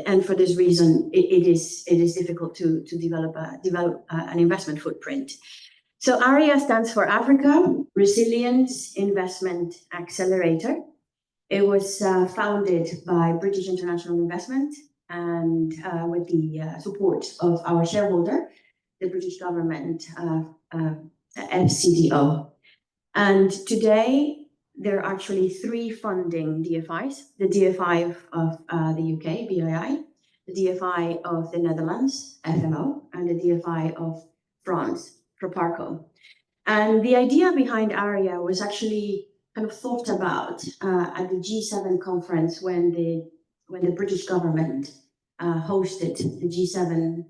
and for this reason, it is difficult to develop an investment footprint. So ARIA stands for Africa Resilience Investment Accelerator. It was founded by British International Investment and with the support of our shareholder, the British government, FCDO. And today, there are actually 3 funding DFIs, the DFI of the UK, BII, the DFI of the Netherlands, FMO, and the DFI of France, Proparco. And the idea behind ARIA was actually kind of thought about at the G7 conference when the British government hosted the G7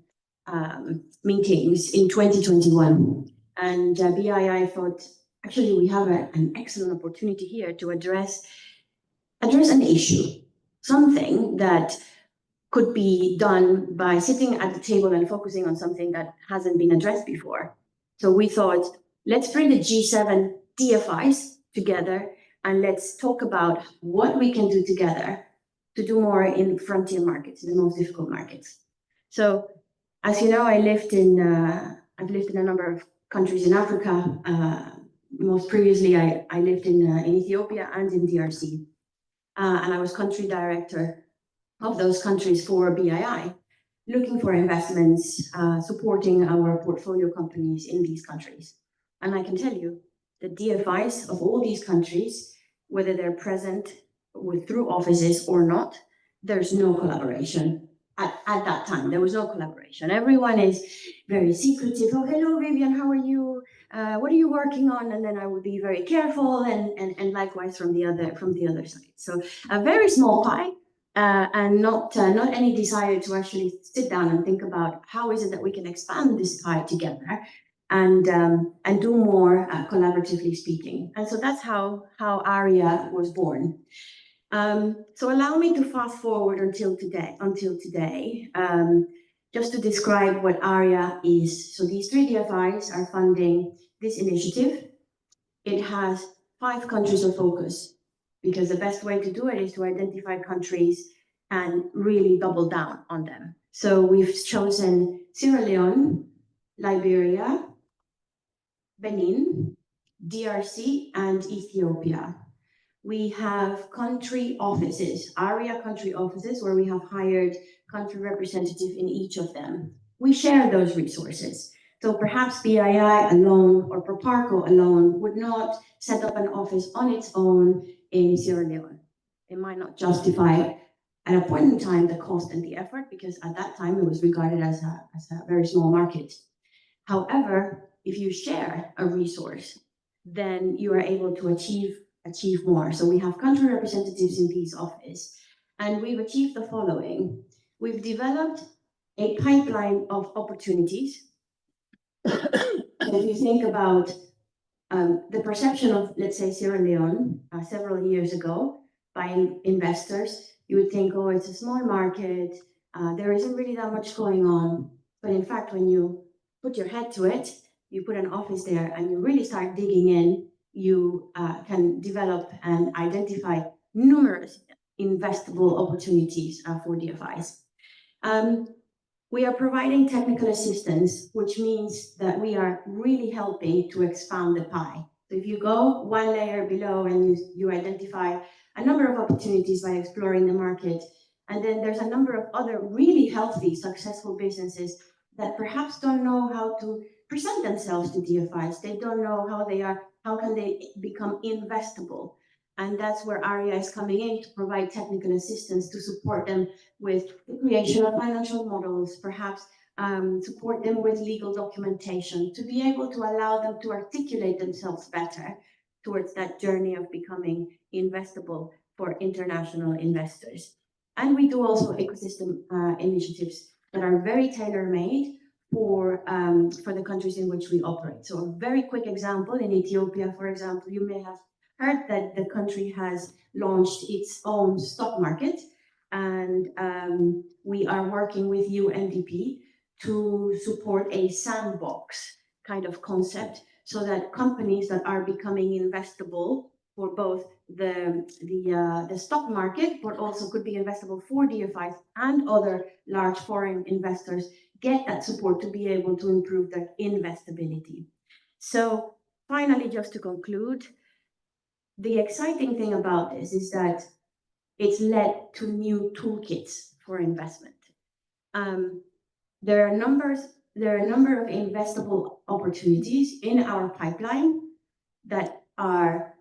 meetings in 2021. And BII thought, actually, we have an excellent opportunity here to address an issue, something that could be done by sitting at the table and focusing on something that hasn't been addressed before. So we thought, let's bring the G7 DFIs together and let's talk about what we can do together to do more in frontier markets, in the most difficult markets. So, as you know, I've lived in a number of countries in Africa. Most previously, I lived in Ethiopia and in DRC, and I was country director of those countries for BII, looking for investments, supporting our portfolio companies in these countries. And I can tell you, the DFIs of all these countries, whether they're present through offices or not, there's no collaboration. At that time, there was no collaboration. Everyone is very secretive. Oh, hello, Vivian, how are you? What are you working on? And then I would be very careful, and likewise from the other side. So a very small pie, and not any desire to actually sit down and think about how is it that we can expand this pie together and do more collaboratively speaking. And so that's how ARIA was born. So allow me to fast forward until today, just to describe what ARIA is. So these 3 DFIs are funding this initiative. It has 5 countries of focus, because the best way to do it is to identify countries and really double down on them. So we've chosen Sierra Leone, Liberia, Benin, DRC, and Ethiopia. We have country offices, ARIA country offices, where we have hired country representatives in each of them. We share those resources. So perhaps BII alone or Proparco alone would not set up an office on its own in Sierra Leone. It might not justify at a point in time the cost and the effort, because at that time it was regarded as a very small market. However, if you share a resource, then you are able to achieve more. So we have country representatives in these offices, and we've achieved the following. We've developed a pipeline of opportunities. If you think about the perception of, let's say, Sierra Leone several years ago by investors, you would think, oh, it's a small market, there isn't really that much going on. But in fact, when you put your head to it, you put an office there and you really start digging in, you can develop and identify numerous investable opportunities for DFIs. We are providing technical assistance, which means that we are really helping to expand the pie. So if you go 1 layer below and you identify a number of opportunities by exploring the market, and then there's a number of other really healthy, successful businesses that perhaps don't know how to present themselves to DFIs. They don't know how can they become investable. And that's where ARIA is coming in to provide technical assistance to support them with the creation of financial models, perhaps support them with legal documentation, to be able to allow them to articulate themselves better towards that journey of becoming investable for international investors. And we do also ecosystem initiatives that are very tailor-made for the countries in which we operate. So a very quick example, in Ethiopia, for example, you may have heard that the country has launched its own stock market, and we are working with UNDP to support a sandbox kind of concept, so that companies that are becoming investable for both the stock market, but also could be investable for DFIs and other large foreign investors, get that support to be able to improve their investability. So finally, just to conclude, the exciting thing about this is that it's led to new toolkits for investment. There are a number of investable opportunities in our pipeline that are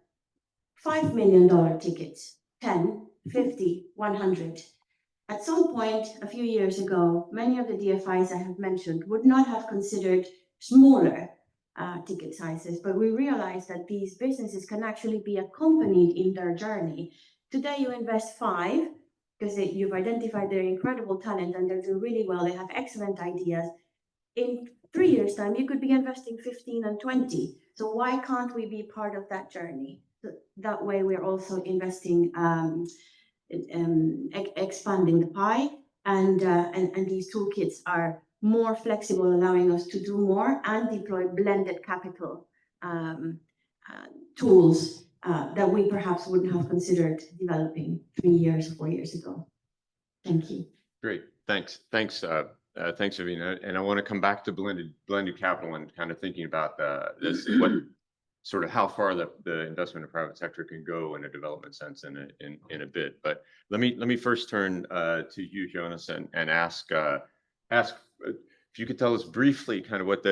$5 million tickets, 10, 50, 100. At some point a few years ago, many of the DFIs I have mentioned would not have considered smaller ticket sizes, but we realized that these businesses can actually be accompanied in their journey. Today you invest 5 because you've identified their incredible talent and they're doing really well, they have excellent ideas. In 3 years' time, you could be investing 15 and 20. So why can't we be part of that journey? That way we're also investing, expanding the pie, and these toolkits are more flexible, allowing us to do more and deploy blended capital tools that we perhaps wouldn't have considered developing 3 years, 4 years ago. Thank you. Great, thanks, Avina. And I want to come back to blended capital and kind of thinking about this, what sort of how far the investment in private sector can go in a development sense in a bit. But let me first turn to you, Jonas, and ask if you could tell us briefly kind of what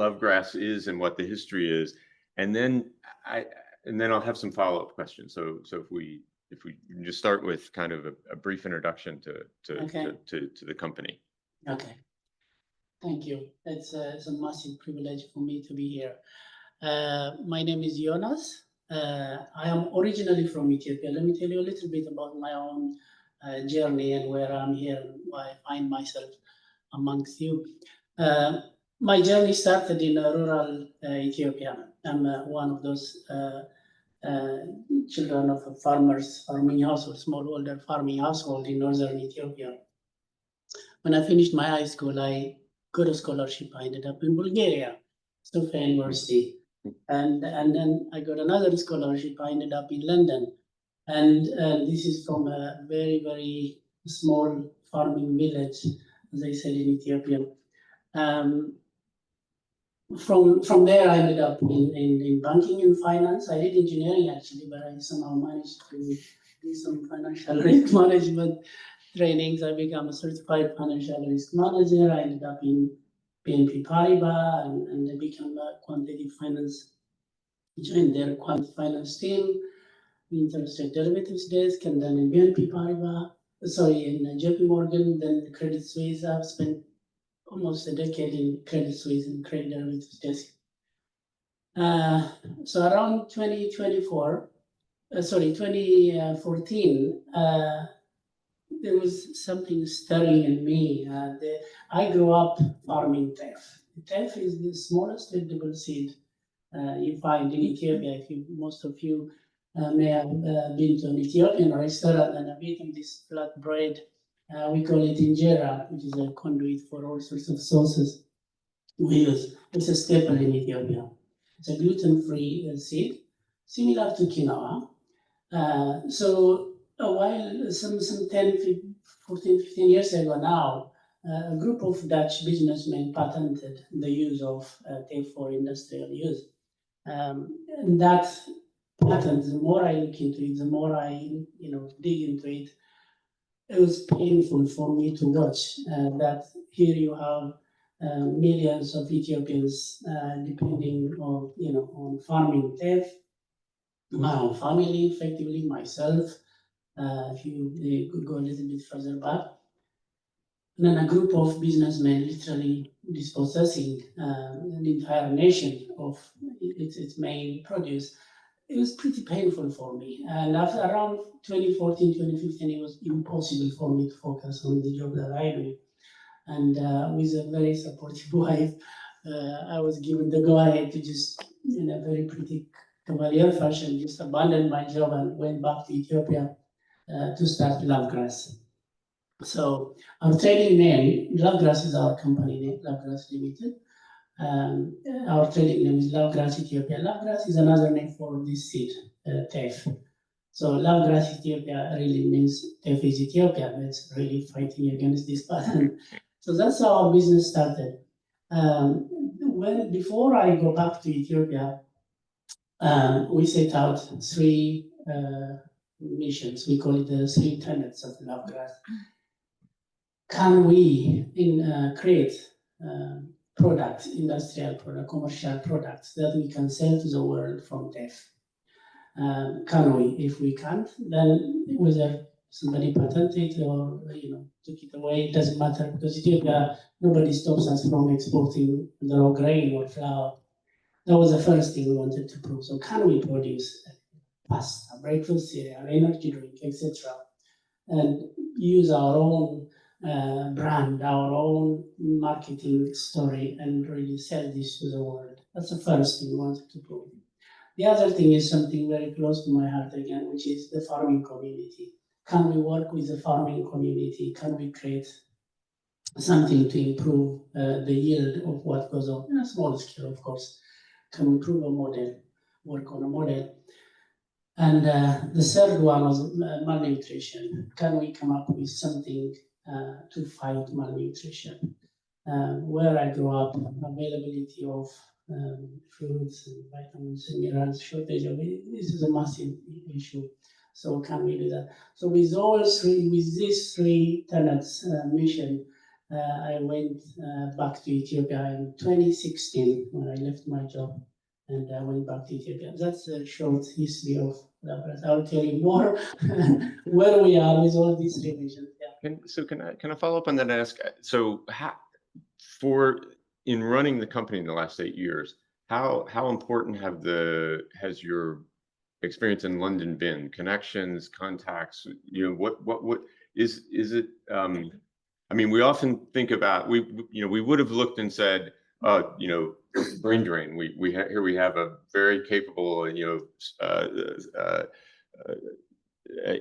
Lovegrass is and what the history is, and then I'll have some follow-up questions. So if we can just start with kind of a brief introduction to the company. Okay. Thank you. It's a massive privilege for me to be here. My name is Jonas. I am originally from Ethiopia. Let me tell you a little bit about my own journey and where I'm here and why I find myself amongst you. My journey started in rural Ethiopia. I'm one of those children of a farming household, smallholder farming household in northern Ethiopia. When I finished my high school, I got a scholarship. I ended up in Bulgaria, Sofia University. And then I got another scholarship. I ended up in London. And this is from a very, very small farming village, as I said, in Ethiopia. From there, I ended up in banking and finance. I did engineering, actually, but I somehow managed to do some financial risk management trainings. I became a certified financial risk manager. I ended up in BNP Paribas, and I became a quantitative finance, joined their quantitative finance team, interest rate derivatives desk, and then in BNP Paribas, in JP Morgan, then Credit Suisse. I've spent almost a decade in Credit Suisse and credit derivatives desk. So around 2014, there was something stirring in me. I grew up farming teff. Teff is the smallest edible seed you find in Ethiopia. Most of you may have been to an Ethiopian restaurant and have eaten this flat bread. We call it injera, which is a conduit for all sorts of sauces we use. It's a staple in Ethiopia. It's a gluten-free seed, similar to quinoa. So a while, some 10, 14, 15 years ago now, a group of Dutch businessmen patented the use of teff for industrial use. And that patent, the more I look into it, the more I dig into it, it was painful for me to watch that here you have millions of Ethiopians depending on farming teff. My own family, effectively, myself, if you could go a little bit further back. And then a group of businessmen literally dispossessing an entire nation of its main produce. It was pretty painful for me. And after around 2014, 2015, it was impossible for me to focus on the job that I do. And with a very supportive wife, I was given the go-ahead to just, in a very pretty cavalier fashion, just abandon my job and went back to Ethiopia to start Lovegrass. So our trading name, Lovegrass is our company name, Lovegrass Limited. Our trading name is Lovegrass Ethiopia. Lovegrass is another name for this seed. TEF. So Love Grass Ethiopia really means TEF is Ethiopia. That's really fighting against this pattern. So that's how our business started. Before I go back to Ethiopia, we set out three missions. We call it the three tenets of Love Grass. Can we create products, industrial product, commercial products that we can sell to the world from TEF? Can we? If we can't, then whether somebody patented it or took it away, it doesn't matter, because Ethiopia, nobody stops us from exporting the raw grain or flour. That was the first thing we wanted to prove. So can we produce pasta, breakfast cereal, energy drink, etc., and use our own brand, our own marketing story, and really sell this to the world? That's the first thing we wanted to prove. The other thing is something very close to my heart again, which is the farming community. Can we work with the farming community? Can we create something to improve the yield of what goes on in a small scale, of course? Can we improve a model, work on a model? And the third one was malnutrition. Can we come up with something to fight malnutrition? Where I grew up, availability of fruits and vitamins and minerals, shortage of it, this is a massive issue. So can we do that? So with these three tenets mission, I went back to Ethiopia in 2016 when I left my job, and I went back to Ethiopia. That's a short history of Love Grass. I'll tell you more where we are with all these three missions. Yeah. Can I follow up on that and ask? So in running the company in the last 8 years, how important has your experience in London been? Connections, contacts, what is it? I mean, we often think about, we would have looked and said, brain drain. We have a very capable,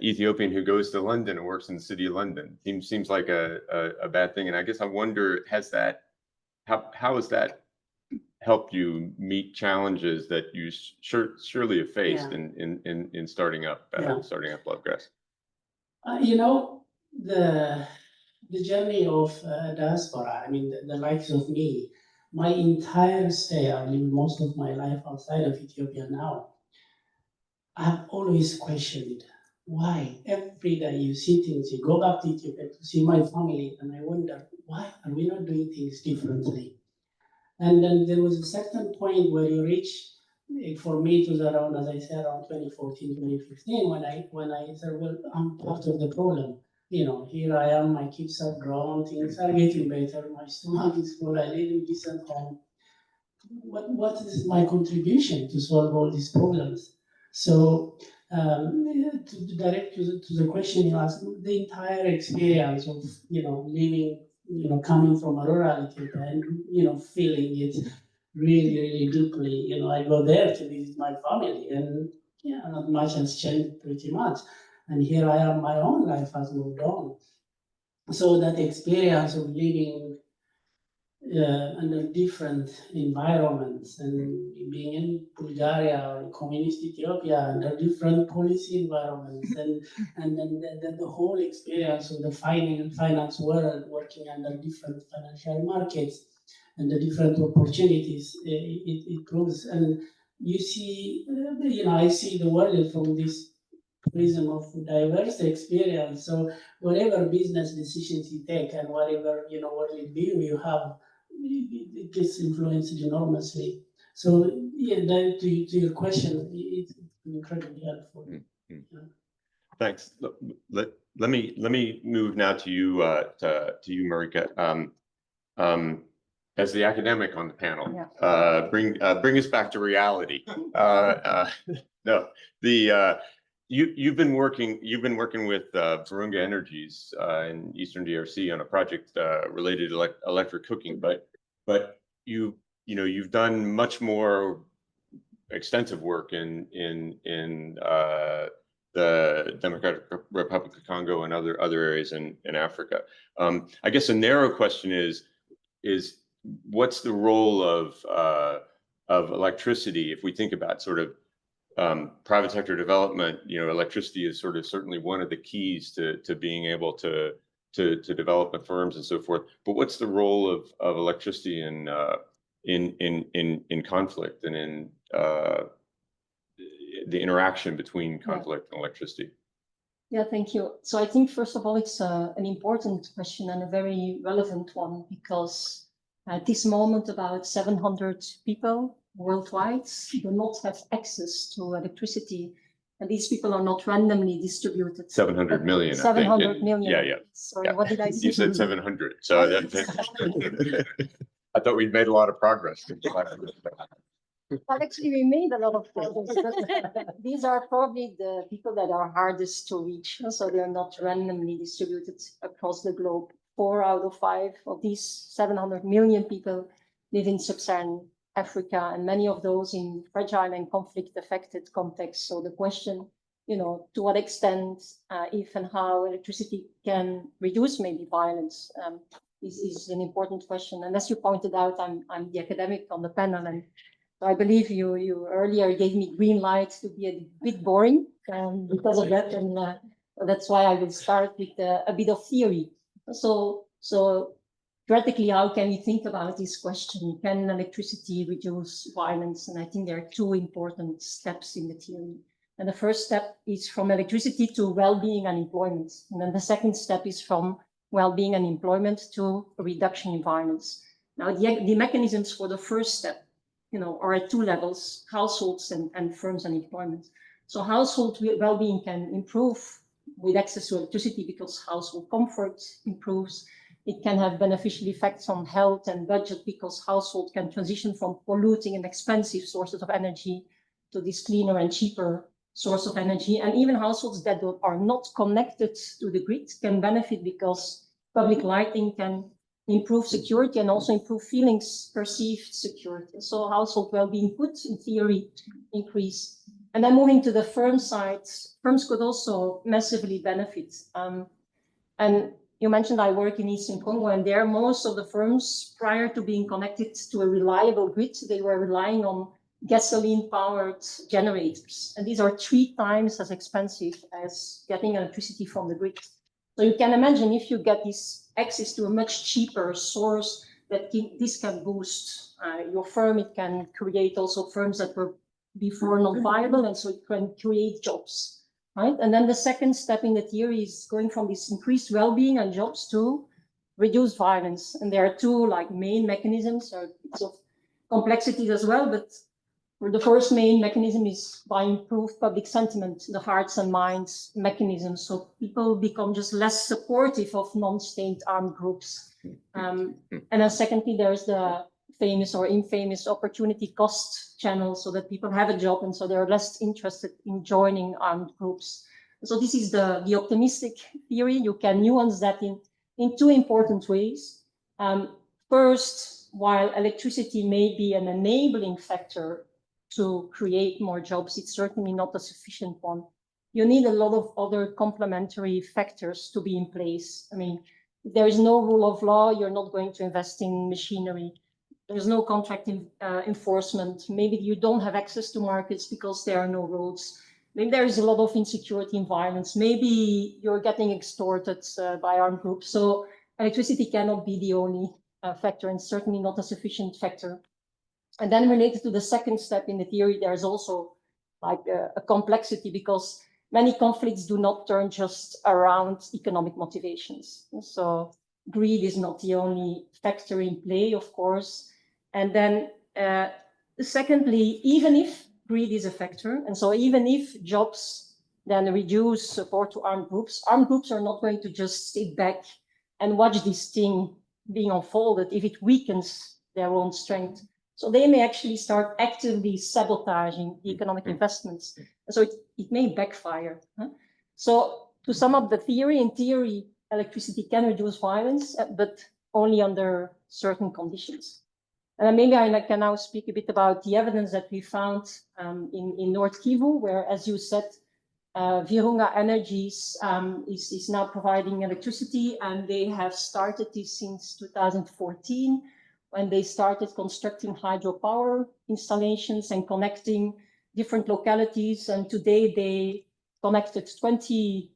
Ethiopian who goes to London and works in the city of London. Seems like a bad thing. And I guess I wonder, how has that helped you meet challenges that you surely have faced in starting up Love Grass? The journey of diaspora, I mean, the likes of me, my entire stay, I live most of my life outside of Ethiopia now, I've always questioned why every day you see things, you go back to Ethiopia to see my family, and I wonder, why are we not doing things differently? And then there was a certain point where you reach, for me it was around, as I said, around 2014, 2015, when I said, well, I'm part of the problem. Here I am, my kids are grown, things are getting better, my stomach is full, I live in decent home. What is my contribution to solve all these problems? So to direct to the question you asked, the entire experience of living, coming from a rural Ethiopia and feeling it really, really deeply. I go there to visit my family, and not much has changed pretty much. And here I am, my own life has moved on. So that experience of living under different environments, and being in Bulgaria or communist Ethiopia under different policy environments, and then the whole experience of the finance world, working under different financial markets and the different opportunities it proves. And you see, I see the world from this prism of diverse experience. So whatever business decisions you take and whatever worldly view you have, it gets influenced enormously. So to your question, it's incredibly helpful. Mm-hmm. Yeah. Thanks. Let me move now to you, Marika. As the academic on the panel, bring us back to reality. You've been working with Virunga Energies in Eastern DRC on a project related to electric cooking, but you've done much more extensive work in the Democratic Republic of Congo and other areas in Africa. I guess a narrow question is what's the role of electricity, if we think about sort of private sector development, electricity is sort of certainly one of the keys to being able to develop the firms and so forth. But what's the role of electricity in conflict and in the interaction between conflict and electricity? Yeah, thank you. So I think, first of all, it's an important question and a very relevant one, because at this moment, about 700 people worldwide do not have access to electricity. And these people are not randomly distributed. 700 million, 700 I think. million. Yeah. Sorry, Yeah. what did I say? You said 700. So I thought we'd made a lot of progress. Well, actually, we made a lot of progress. These are probably the people that are hardest to reach. So they're not randomly distributed across the globe. 4 out of 5 of these 700 million people live in sub-Saharan Africa, and many of those in fragile and conflict-affected contexts. So the question, to what extent, if and how electricity can reduce maybe violence, is an important question. And as you pointed out, I'm the academic on the panel, and I believe you earlier gave me green light to be a bit boring because of that, and that's why I will start with a bit of theory. So theoretically, how can we think about this question? Can electricity reduce violence? And I think there are 2 important steps in the theory. And the first step is from electricity to well-being and employment. And then the second step is from well-being and employment to a reduction in violence. Now, the mechanisms for the first step, are at 2 levels: households and firms and employment. So household well-being can improve with access to electricity because household comfort improves. It can have beneficial effects on health and budget because household can transition from polluting and expensive sources of energy to this cleaner and cheaper source of energy. And even households that are not connected to the grid can benefit because public lighting can improve security and also improve perceived security. So household well-being could, in theory, increase. And then moving to the firm side, firms could also massively benefit. And you mentioned I work in Eastern Congo, and there most of the firms, prior to being connected to a reliable grid, they were relying on gasoline-powered generators. And these are 3 times as expensive as getting electricity from the grid. So you can imagine if you get this access to a much cheaper source, this can boost your firm. It can create also firms that were before not viable, and so it can create jobs, right? And then the second step in the theory is going from this increased well-being and jobs to reduce violence. And there are 2 main mechanisms, or bits of complexities as well, but the first main mechanism is by improved public sentiment, the hearts and minds mechanism. So people become just less supportive of non-state armed groups. And then secondly, there's the famous or infamous opportunity cost channel, so that people have a job and so they're less interested in joining armed groups. So this is the optimistic theory. You can nuance that in 2 important ways. First, while electricity may be an enabling factor to create more jobs, it's certainly not a sufficient one. You need a lot of other complementary factors to be in place. I mean, if there is no rule of law, you're not going to invest in machinery. There's no contract enforcement. Maybe you don't have access to markets because there are no roads. Maybe there is a lot of insecurity and violence. Maybe you're getting extorted by armed groups. So electricity cannot be the only factor, and certainly not a sufficient factor. And then related to the second step in the theory, there's also a complexity, because many conflicts do not turn just around economic motivations. So greed is not the only factor in play, of course. And then secondly, even if greed is a factor, and so even if jobs then reduce support to armed groups are not going to just sit back and watch this thing being unfolded if it weakens their own strength. So they may actually start actively sabotaging the economic investments. So it may backfire. So to sum up the theory, in theory, electricity can reduce violence, but only under certain conditions. And maybe I can now speak a bit about the evidence that we found in North Kivu, where, as you said, Virunga Energies is now providing electricity, and they have started this since 2014, when they started constructing hydropower installations and connecting different localities, and today they connected 20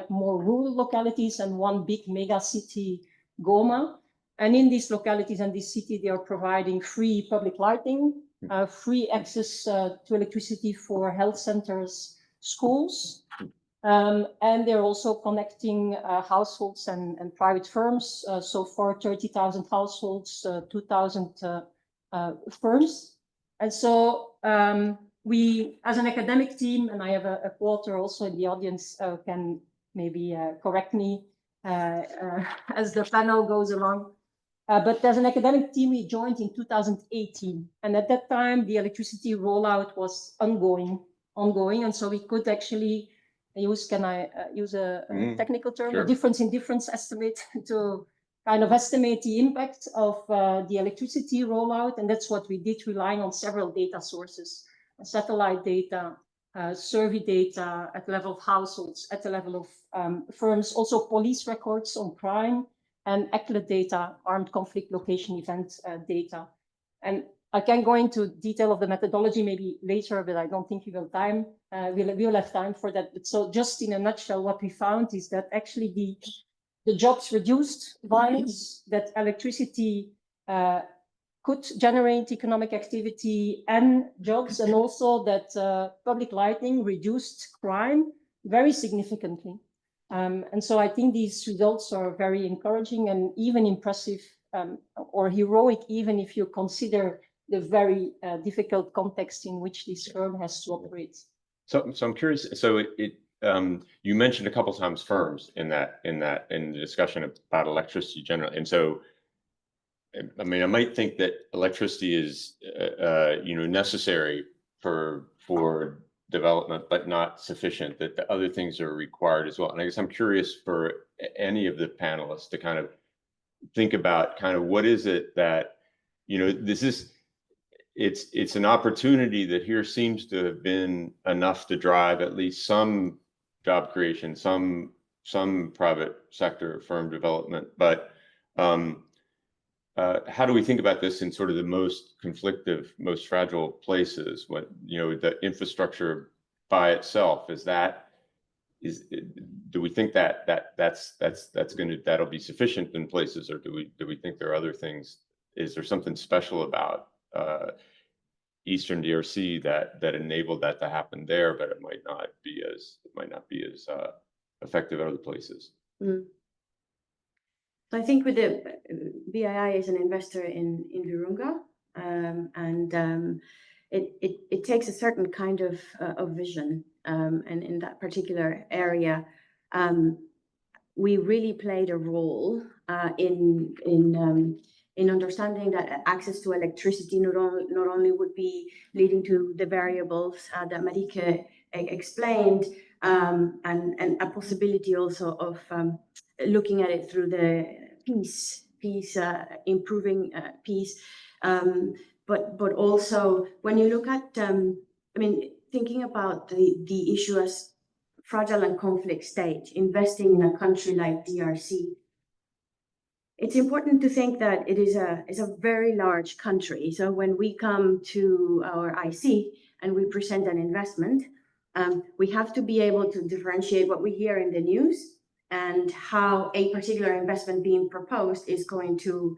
more rural localities and one big mega city, Goma. And in these localities and this city, they are providing free public lighting, free access to electricity for health centers, schools. And they're also connecting households and private firms. So far, 30,000 households, 2,000 firms. And so we, as an academic team, and I have a quarter also in the audience, can maybe correct me as the panel goes along. But as an academic team, we joined in 2018. And at that time, the electricity rollout was ongoing. And so we could actually use, can I use a technical term, sure. A difference in difference estimate to kind of estimate the impact of the electricity rollout. And that's what we did, relying on several data sources, satellite data, survey data at the level of households, at the level of firms, also police records on crime, and ECLA data, armed conflict location event data. And I can go into detail of the methodology maybe later, but I don't think we will we'll have time for that. But so just in a nutshell, what we found is that actually the jobs reduced violence, that electricity could generate economic activity and jobs, and also that public lighting reduced crime very significantly. And so I think these results are very encouraging and even impressive or heroic, even if you consider the very difficult context in which this firm has to operate. So I'm curious. So you mentioned a couple of times firms in the discussion about electricity generally, and so I mean I might think that electricity is necessary for development, but not sufficient, that the other things are required as well. And I guess I'm curious for any of the panelists to kind of think about kind of what is it that, it's an opportunity that here seems to have been enough to drive at least some job creation, some private sector firm development. But how do we think about this in sort of the most conflictive, most fragile places? What, the infrastructure by itself, do we think that'll be sufficient in places, or do we think there are other things? Is there something special about Eastern DRC that enabled that to happen there, but it might not be as effective at other places? Mm. So I think with the BII is an investor in Virunga, and it takes a certain kind of vision, and in that particular area, we really played a role in understanding that access to electricity not only would be leading to the variables that Marike explained, and a possibility also of looking at it through the peace, improving peace, but also when you look at, thinking about the issue as fragile and conflict state, investing in a country like DRC, it's important to think that it is a very large country. So when we come to our IC and we present an investment, we have to be able to differentiate what we hear in the news and how a particular investment being proposed is going to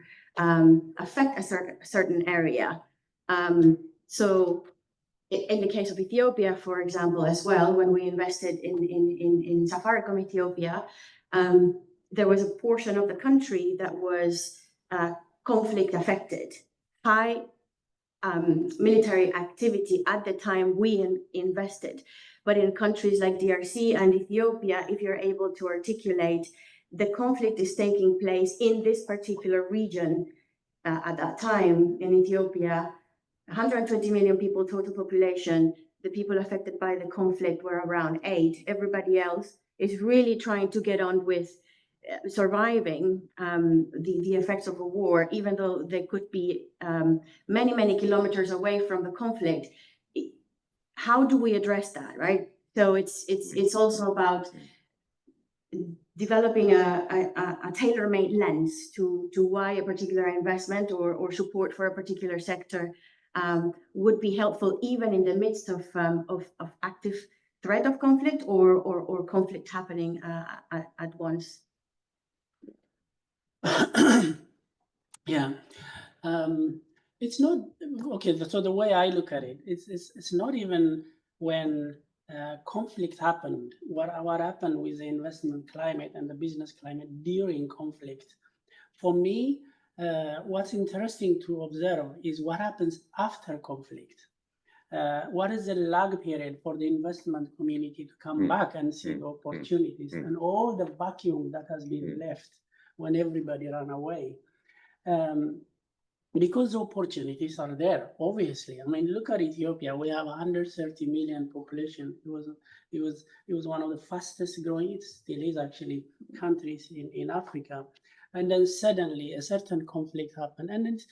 affect a certain area. So in the case of Ethiopia, for example, as well, when we invested in Safaricom Ethiopia, there was a portion of the country that was conflict affected, high military activity at the time we invested. But in countries like DRC and Ethiopia, if you're able to articulate the conflict is taking place in this particular region at that time in Ethiopia, 120 million people total population, the people affected by the conflict were around 8. Everybody else is really trying to get on with surviving the effects of a war, even though they could be many kilometers away from the conflict. How do we address that, right? So it's also about developing a tailor-made lens to why a particular investment or support for a particular sector would be helpful even in the midst of active threat of conflict or conflict happening at once? Yeah, it's not okay. So the way I look at it, it's not even when conflict happened. What happened with the investment climate and the business climate during conflict? For me, what's interesting to observe is what happens after conflict. What is the lag period for the investment community to come back and see the opportunities and all the vacuum that has been left when everybody ran away? Because the opportunities are there, obviously. I mean, look at Ethiopia. We have 130 million population. It was one of the fastest growing, it still is actually, countries in Africa. And then suddenly a certain conflict happened. And it's,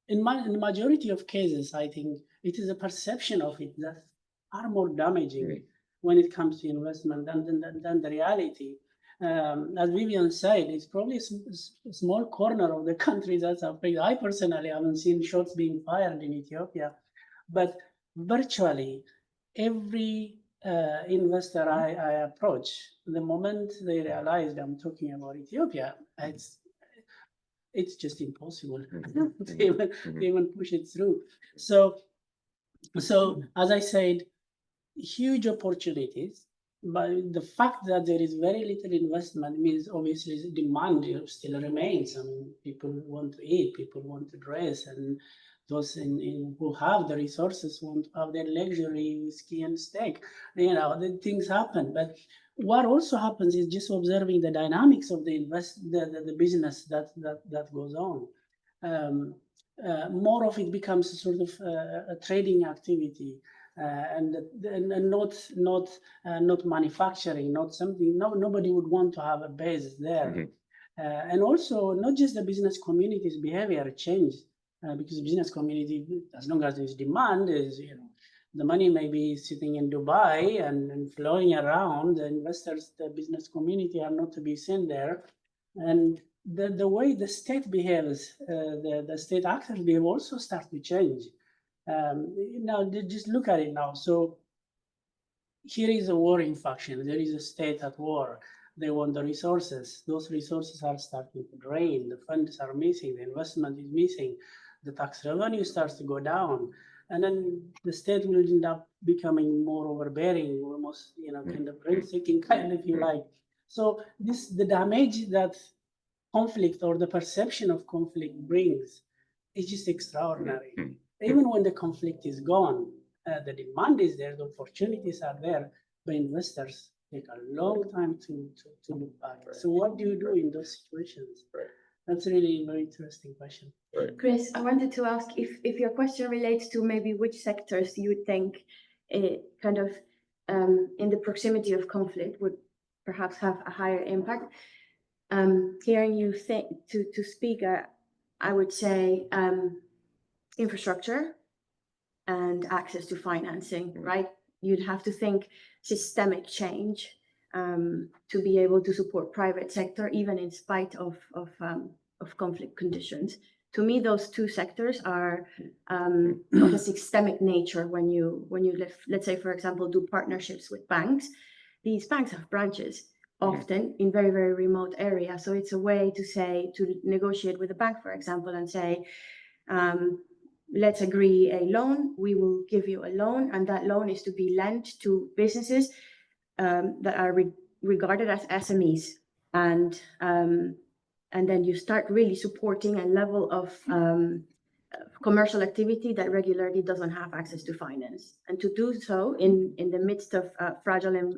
in the majority of cases, I think it is a perception of it that are more damaging when it comes to investment than the reality. As Vivian said, it's probably a small corner of the country that's affected. I personally haven't seen shots being fired in Ethiopia, but virtually every investor I approach, the moment they realized I'm talking about Ethiopia, it's just impossible to even push it through. So as I said, huge opportunities, but the fact that there is very little investment means obviously the demand still remains. I mean, people want to eat, people want to dress, and those who have the resources want to have their luxury whiskey and steak. You know, the things happen. But what also happens is just observing the dynamics of the business that goes on. More of it becomes a sort of a trading activity. And not manufacturing, not something. Nobody would want to have a base there. And also, not just the business community's behavior changed, because the business community, as long as there's demand, is the money may be sitting in Dubai and flowing around. The investors, the business community, are not to be seen there, and the way the state behaves, the state actors behave also start to change. Now, just look at it now. So here is a warring faction. There is a state at war. They want the resources. Those resources are starting to drain. The funds are missing. The investment is missing. The tax revenue starts to go down. And then the state will end up becoming more overbearing, almost, kind of rent-seeking kind, if you like. So the damage that conflict or the perception of conflict brings is just extraordinary. Even when the conflict is gone, the demand is there, the opportunities are there, but investors take a long time to look back. So what do you do in those situations? That's really a very interesting question. Chris, I wanted to ask if your question relates to maybe which sectors you would think kind of in the proximity of conflict would perhaps have a higher impact. Hearing you to speak, I would say infrastructure and access to financing, right? You'd have to think systemic change to be able to support private sector, even in spite of conflict conditions. To me, those two sectors are of a systemic nature. When you let's say, for example, do partnerships with banks, these banks have branches often in very, very remote areas. So it's a way to negotiate with a bank, for example, and say, let's agree a loan, we will give you a loan, and that loan is to be lent to businesses that are regarded as SMEs. And then you start really supporting a level of commercial activity that regularly doesn't have access to finance. And to do so in the midst of a fragile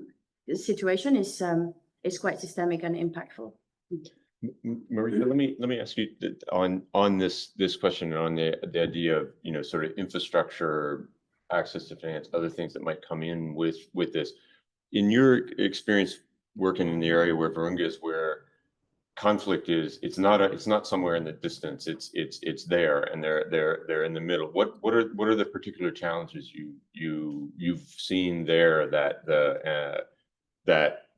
situation is quite systemic and impactful. Marika, let me ask you on this question, on the idea of sort of infrastructure, access to finance, other things that might come in with this. In your experience working in the area where Virunga is, where conflict is, it's not somewhere in the distance. It's there, and they're in the middle. What are the particular challenges you've seen there that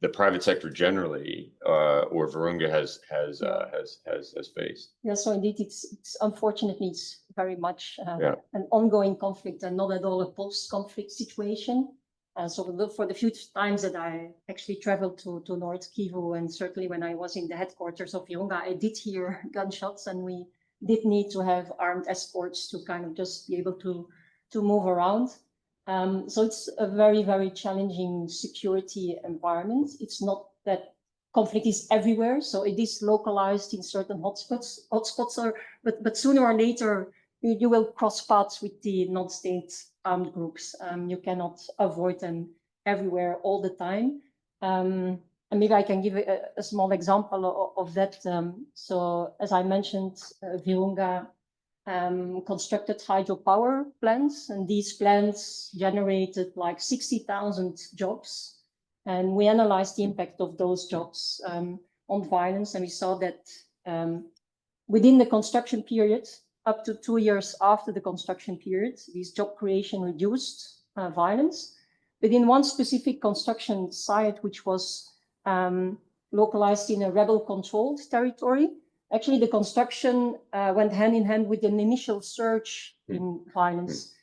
the private sector generally, or Virunga has faced. Yeah, so indeed, it's unfortunately it's very much Yeah. an ongoing conflict and not at all a post-conflict situation. So for the few times that I actually traveled to North Kivu, and certainly when I was in the headquarters of Virunga, I did hear gunshots, and we did need to have armed escorts to kind of just be able to move around. So it's a very, very challenging security environment. It's not that conflict is everywhere, so it is localized in certain hotspots. But sooner or later, you will cross paths with the non-state armed groups. You cannot avoid them everywhere all the time. And maybe I can give a small example of that. So as I mentioned, Virunga constructed hydropower plants, and these plants generated like 60,000 jobs. And we analyzed the impact of those jobs on violence, and we saw that within the construction period, up to 2 years after the construction period, this job creation reduced violence. But in one specific construction site, which was localized in a rebel-controlled territory, actually the construction went hand in hand with an initial surge in violence.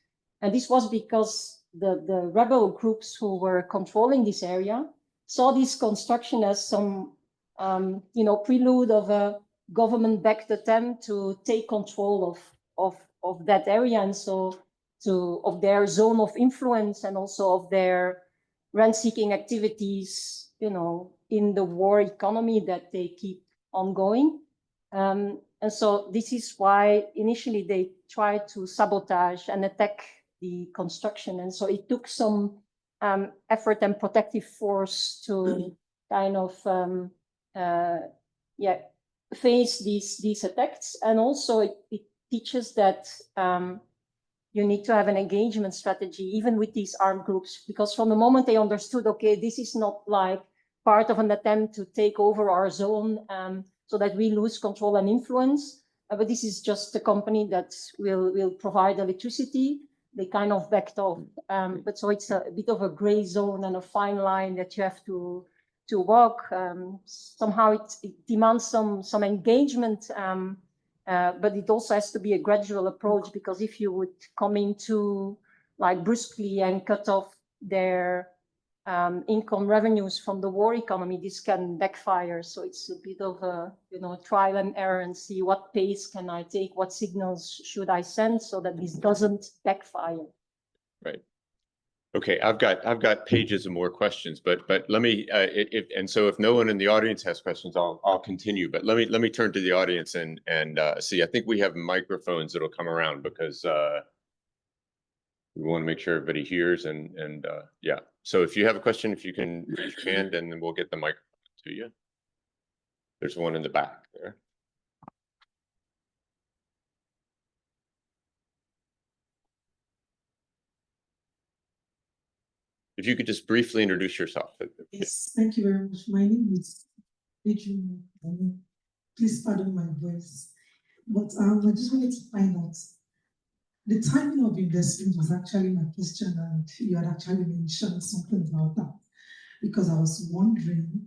And this was because the rebel groups who were controlling this area saw this construction as some prelude of a government-backed attempt to take control of that area, and so of their zone of influence, and also of their rent-seeking activities, in the war economy that they keep ongoing. And so this is why initially they tried to sabotage and attack the construction, and so it took some effort and protective force to kind of face these attacks. And also it teaches that you need to have an engagement strategy even with these armed groups, because from the moment they understood, okay, this is not like part of an attempt to take over our zone so that we lose control and influence, but this is just a company that will provide electricity. They kind of backed off, but so it's a bit of a gray zone and a fine line that you have to walk. Somehow it demands some engagement, but it also has to be a gradual approach, because if you would come in too like brusquely and cut off their income revenues from the war economy, this can backfire. So it's a bit of a trial and error, and see what pace can I take, what signals should I send so that this doesn't backfire. Right. Okay, I've got pages of more questions, but let me if no one in the audience has questions, I'll continue. But let me turn to the audience and see. I think we have microphones that'll come around, because we want to make sure everybody hears, and yeah. So if you have a question, if you can raise your hand, and then we'll get the microphone to you. There's one in the back there. If you could just briefly introduce yourself. Yes, thank you very much. My name is Adrian. Please pardon my voice, but I just wanted to find out the timing of investment was actually my question, and you had actually mentioned something about that, because I was wondering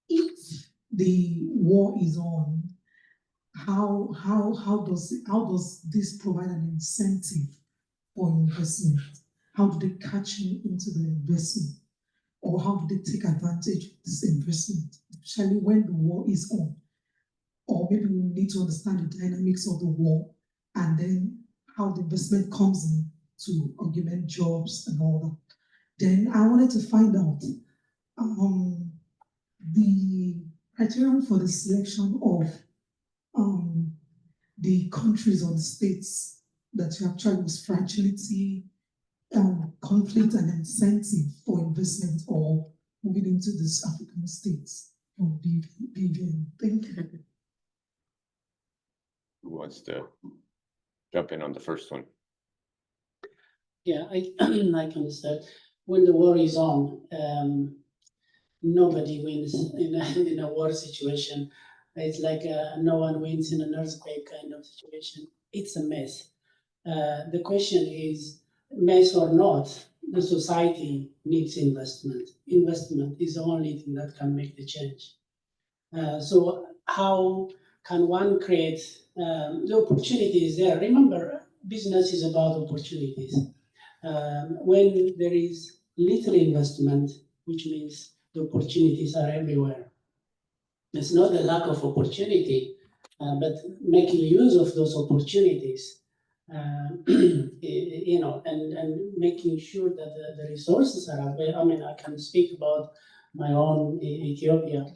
if the war is on, how does this provide an incentive for investment? How do they catch me into the investment? Or how do they take advantage of this investment, especially when the war is on? Or maybe we need to understand the dynamics of the war, and then how the investment comes in to augment jobs and all that. Then I wanted to find out the criterion for the selection of the countries or the states that you actually was fragility, conflict, and incentive for investment, or moving into these African states. From Vivian, thank you. Who wants to jump in on the first one? Yeah, I can understand. When the war is on, nobody wins in a war situation. It's like no one wins in an earthquake kind of situation. It's a mess. The question is, mess or not, the society needs investment. Investment is the only thing that can make the change. So how can one create the opportunities there? Remember, business is about opportunities. When there is little investment, which means the opportunities are everywhere. It's not a lack of opportunity, but making use of those opportunities, you know, and making sure that the resources are available. I mean, I can speak about my own Ethiopia.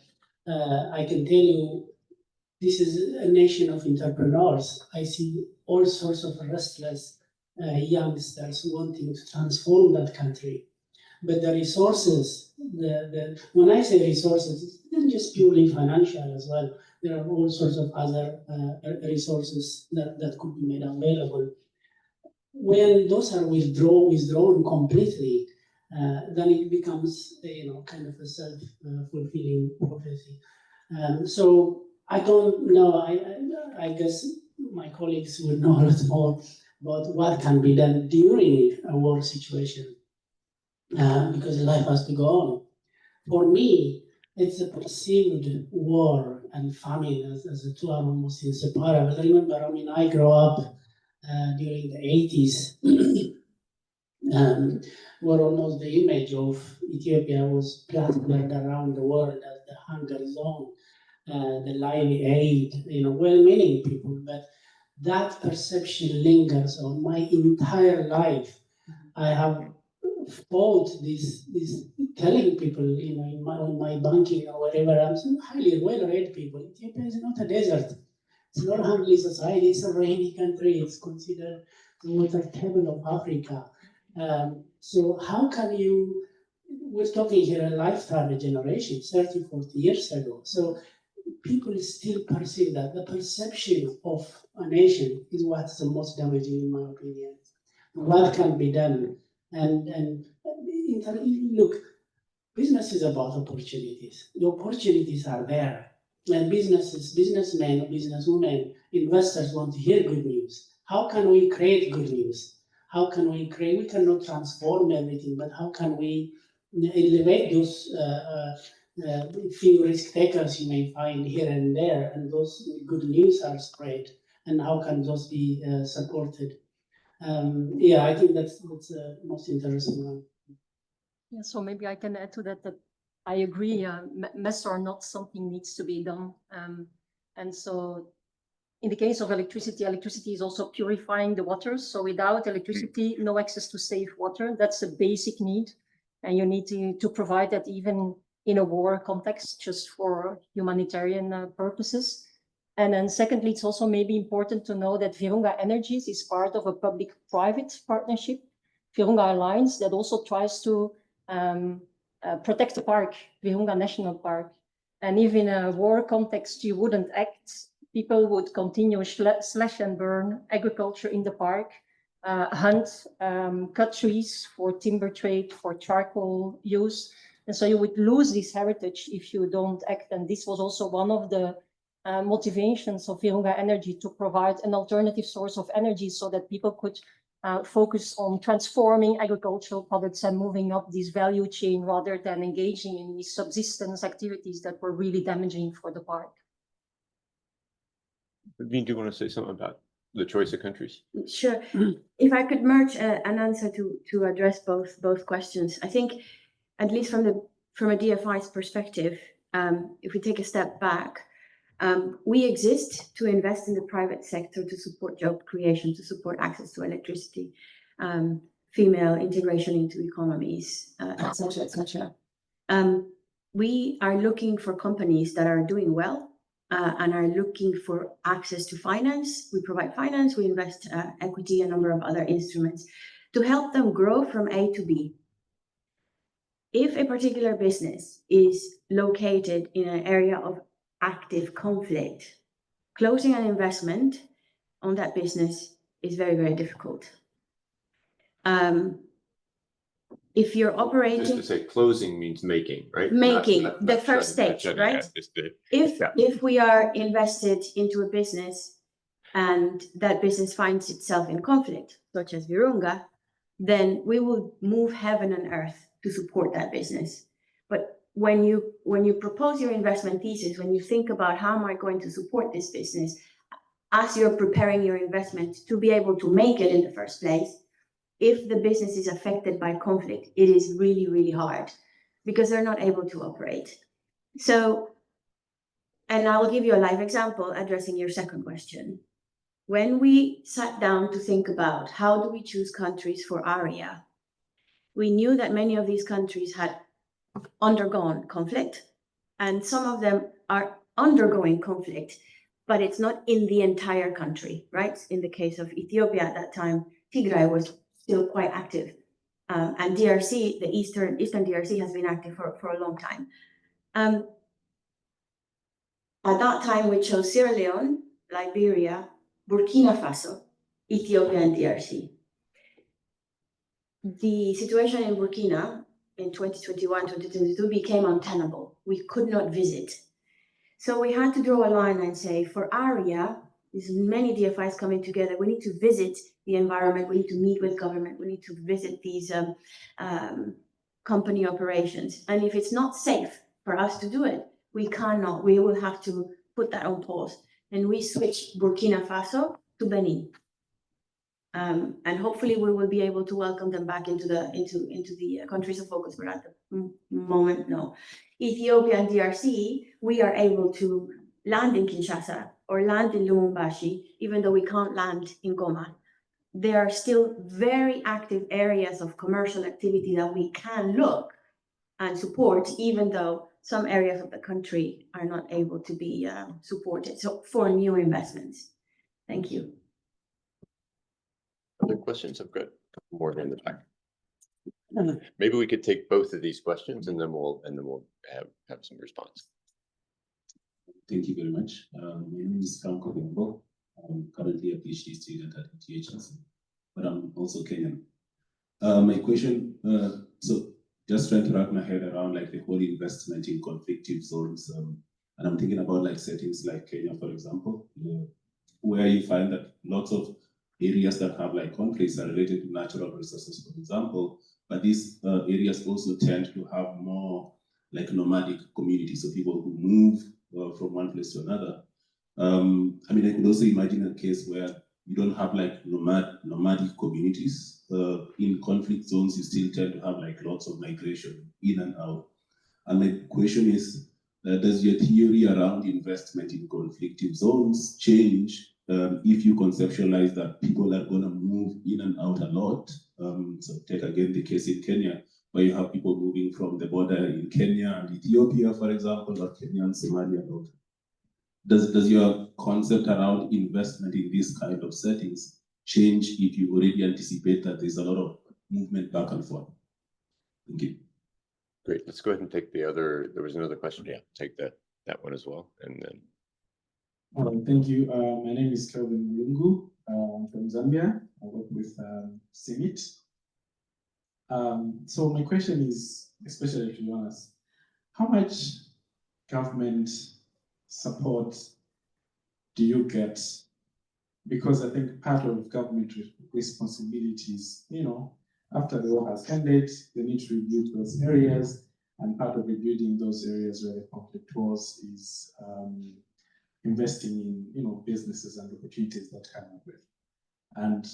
I can tell you, this is a nation of entrepreneurs. I see all sorts of restless youngsters wanting to transform that country. But the resources, when I say resources, it's not just purely financial as well. There are all sorts of other resources that could be made available. When those are withdrawn completely, then it becomes, you know, kind of a self-fulfilling prophecy. So I don't know. I guess my colleagues will know a lot more about what can be done during a war situation, because life has to go on. For me, it's a perceived war and famine as the two are almost inseparable. Remember, I mean, I grew up during the 80s, where almost the image of Ethiopia was plastered around the world as the hunger zone, the Live Aid, you know, well-meaning people, but that perception lingers on my entire life. I have fought this telling people, you know, on my banking or whatever, I'm so highly well-read people. Ethiopia is not a desert. It's not a hungry society. It's a rainy country. It's considered the water table of Africa. So how can you, we're talking here a lifetime, a generation, 30, 40 years ago. So people still perceive that. The perception of a nation is what's the most damaging, in my opinion. What can be done? And look, business is about opportunities. The opportunities are there. And businessmen, businesswomen, investors want to hear good news. How can we create good news? How can we create? We cannot transform everything, but how can we elevate those few risk takers you may find here and there, and those good news are spread? And how can those be supported? Yeah, I think that's the most interesting one. Yeah, so maybe I can add to that I agree, mess or not, something needs to be done. And so in the case of electricity, electricity is also purifying the waters. So without electricity, no access to safe water. That's a basic need. And you need to provide that even in a war context, just for humanitarian purposes. And then secondly, it's also maybe important to know that Virunga Energies is part of a public-private partnership, Virunga Alliance, that also tries to protect the park, Virunga National Park. And if in a war context you wouldn't act, people would continue slash and burn agriculture in the park, hunt, cut trees for timber trade, for charcoal use. And so you would lose this heritage if you don't act. And this was also one of the motivations of Virunga Energy, to provide an alternative source of energy so that people could focus on transforming agricultural products and moving up this value chain rather than engaging in these subsistence activities that were really damaging for the park. Veen, do you want to say something about the choice of countries? Sure. If I could merge an answer to address both questions, I think, at least from a DFI's perspective, if we take a step back, we exist to invest in the private sector to support job creation, to support access to electricity, female integration into economies, etc., etc. We are looking for companies that are doing well and are looking for access to finance. We provide finance, we invest equity, a number of other instruments to help them grow from A to B. If a particular business is located in an area of active conflict, closing an investment on that business is very, very difficult. If you're operating... Just to say, closing means making, right? Making, not the first stage, right? If we are invested into a business and that business finds itself in conflict, such as Virunga, then we will move heaven and earth to support that business. But when you propose your investment thesis, when you think about how am I going to support this business, as you're preparing your investment to be able to make it in the first place, if the business is affected by conflict, it is really, really hard because they're not able to operate. So, and I will give you a live example addressing your second question. When we sat down to think about how do we choose countries for ARIA, we knew that many of these countries had undergone conflict, and some of them are undergoing conflict, but it's not in the entire country, right? In the case of Ethiopia at that time, Tigray was still quite active. And DRC, the Eastern DRC has been active for a long time. At that time, we chose Sierra Leone, Liberia, Burkina Faso, Ethiopia, and DRC. The situation in Burkina in 2021, 2022 became untenable. We could not visit. So we had to draw a line and say, for ARIA, there's many DFIs coming together. We need to visit the environment. We need to meet with government. We need to visit these company operations. And if it's not safe for us to do it, we cannot. We will have to put that on pause. And we switched Burkina Faso to Benin. And hopefully we will be able to welcome them back into the countries of focus. But at the moment, no. Ethiopia and DRC, we are able to land in Kinshasa or land in Lubumbashi, even though we can't land in Goma. There are still very active areas of commercial activity that we can look and support, even though some areas of the country are not able to be supported. So for new investments. Thank you. Other questions? I've got a couple more in the back. Maybe we could take both of these questions and then we'll have some response. Thank you very much. My name is Franco Bimbo. I'm currently a PhD student at UTHS, but I'm also Kenyan. My question, so just trying to wrap my head around like the whole investment in conflictive zones, and I'm thinking about like settings like Kenya, for example, where you find that lots of areas that have like conflicts are related to natural resources, for example, but these areas also tend to have more like nomadic communities, so people who move from one place to another. I mean, I could also imagine a case where you don't have like nomadic communities. In conflict zones, you still tend to have like lots of migration in and out. And my question is, does your theory around investment in conflictive zones change if you conceptualize that people are going to move in and out a lot? So take again the case in Kenya, where you have people moving from the border in Kenya and Ethiopia, for example, or Kenya and Somalia. Does your concept around investment in these kind of settings change if you already anticipate that there's a lot of movement back and forth? Thank you. Great. Let's go ahead and take the other. There was another question. Yeah, take that one as well, and then. Thank you. My name is Kelvin Mulungu. I'm from Zambia. I work with CEPR. So my question is, especially to be honest, how much government support do you get? Because I think part of government responsibilities, you know, after the war has ended, they need to rebuild those areas, and part of rebuilding those areas where the conflict was is investing in, you know, businesses and opportunities that come up with. And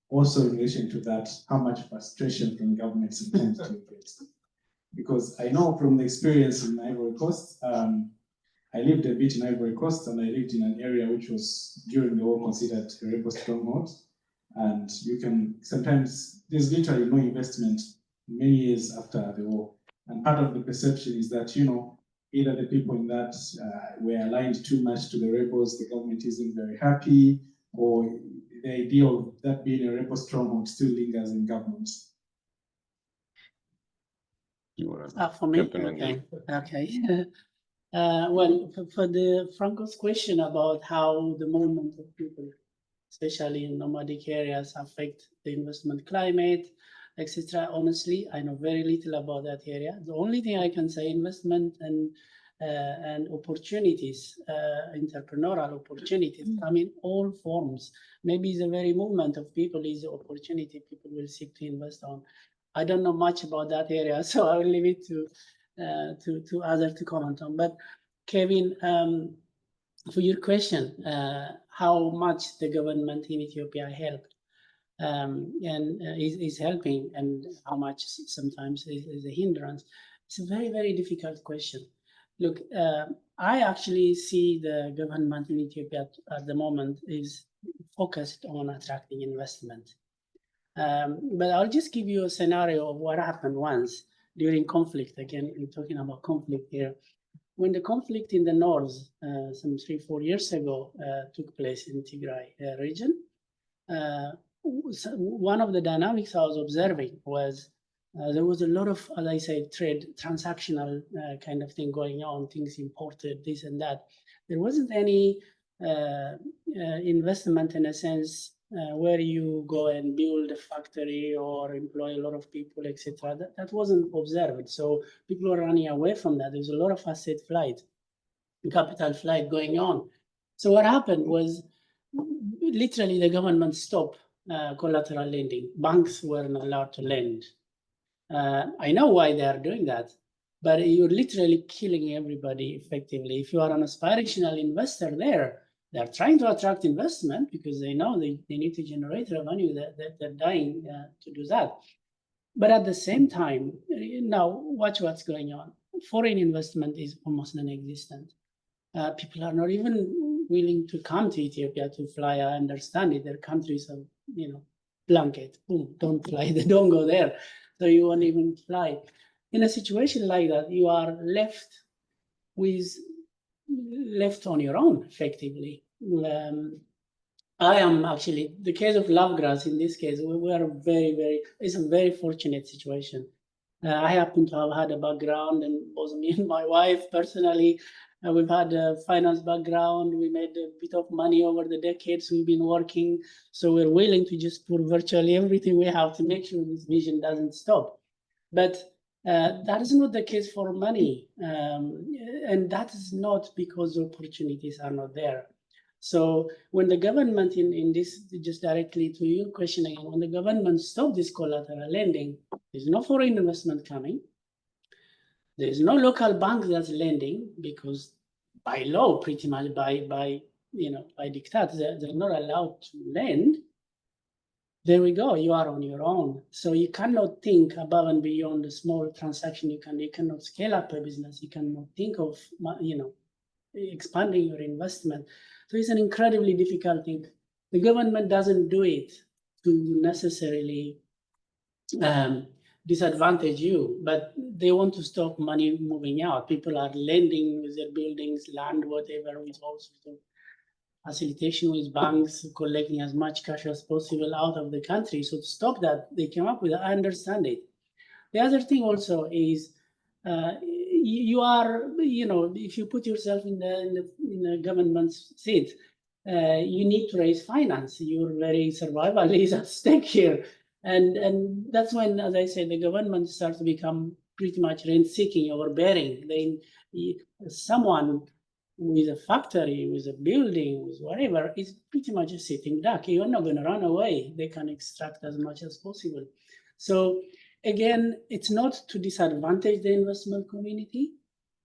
also in relation to that, how much frustration from governments sometimes do you get? Because I know from the experience in Ivory Coast, I lived a bit in Ivory Coast, and I lived in an area which was during the war considered a rebel stronghold. And you can sometimes, there's literally no investment many years after the war. And part of the perception is that, you know, either the people in that were aligned too much to the rebels, the government isn't very happy, or the idea of that being a rebel stronghold still lingers in governments. You want to For me, jump in? okay. Well, for the Franco's question about how the movement of people, especially in nomadic areas, affect the investment climate, etc. Honestly, I know very little about that area. The only thing I can say, investment and and opportunities, entrepreneurial opportunities come in all forms. Maybe the very movement of people is the opportunity people will seek to invest on. I don't know much about that area, so I will leave it to others to comment on. But Kevin, for your question, how much the government in Ethiopia helped and is helping, and how much sometimes is a hindrance. It's a very, very difficult question. Look, I actually see the government in Ethiopia at the moment is focused on attracting investment. But I'll just give you a scenario of what happened once during conflict. Again, we're talking about conflict here. When the conflict in the north, some 3-4 years ago, took place in Tigray region, one of the dynamics I was observing was there was a lot of, as I say, trade, transactional kind of thing going on, things imported, this and that. There wasn't any investment in a sense where you go and build a factory or employ a lot of people, etc. That wasn't observed. So people were running away from that. There was a lot of asset flight, capital flight going on. So what happened was literally the government stopped collateral lending. Banks weren't allowed to lend. I know why they are doing that, but you're literally killing everybody effectively. If you are an aspirational investor there, they're trying to attract investment because they know they need to generate revenue, they're dying to do that. But at the same time, now watch what's going on. Foreign investment is almost non-existent. People are not even willing to come to Ethiopia to fly. I understand it. Their countries are, blanket, boom, don't fly, they don't go there. So you won't even fly. In a situation like that, you are left on your own, effectively. I am actually, the case of Lovegrass, in this case, we are it's a very fortunate situation. I happen to have had a background, and both me and my wife personally, we've had a finance background. We made a bit of money over the decades. We've been working. So we're willing to just put virtually everything we have to make sure this vision doesn't stop. But that is not the case for money. And that is not because opportunities are not there. So when the government in this, just directly to your question again, when the government stopped this collateral lending, there's no foreign investment coming. There's no local bank that's lending because by law, pretty much by diktat, they're not allowed to lend. There we go. You are on your own. So you cannot think above and beyond the small transaction. You cannot scale up a business. You cannot think of expanding your investment. So it's an incredibly difficult thing. The government doesn't do it to necessarily disadvantage you, but they want to stop money moving out. People are lending with their buildings, land, whatever, with all sorts of facilitation with banks, collecting as much cash as possible out of the country. So to stop that, they came up with it. I understand it. The other thing also is you are, if you put yourself in the government's seat, you need to raise finance. Your very survival is at stake here. And that's when, as I said, the government starts to become pretty much rent-seeking, overbearing. Someone with a factory, with a building, with whatever, is pretty much a sitting duck. You're not going to run away. They can extract as much as possible. So again, it's not to disadvantage the investment community,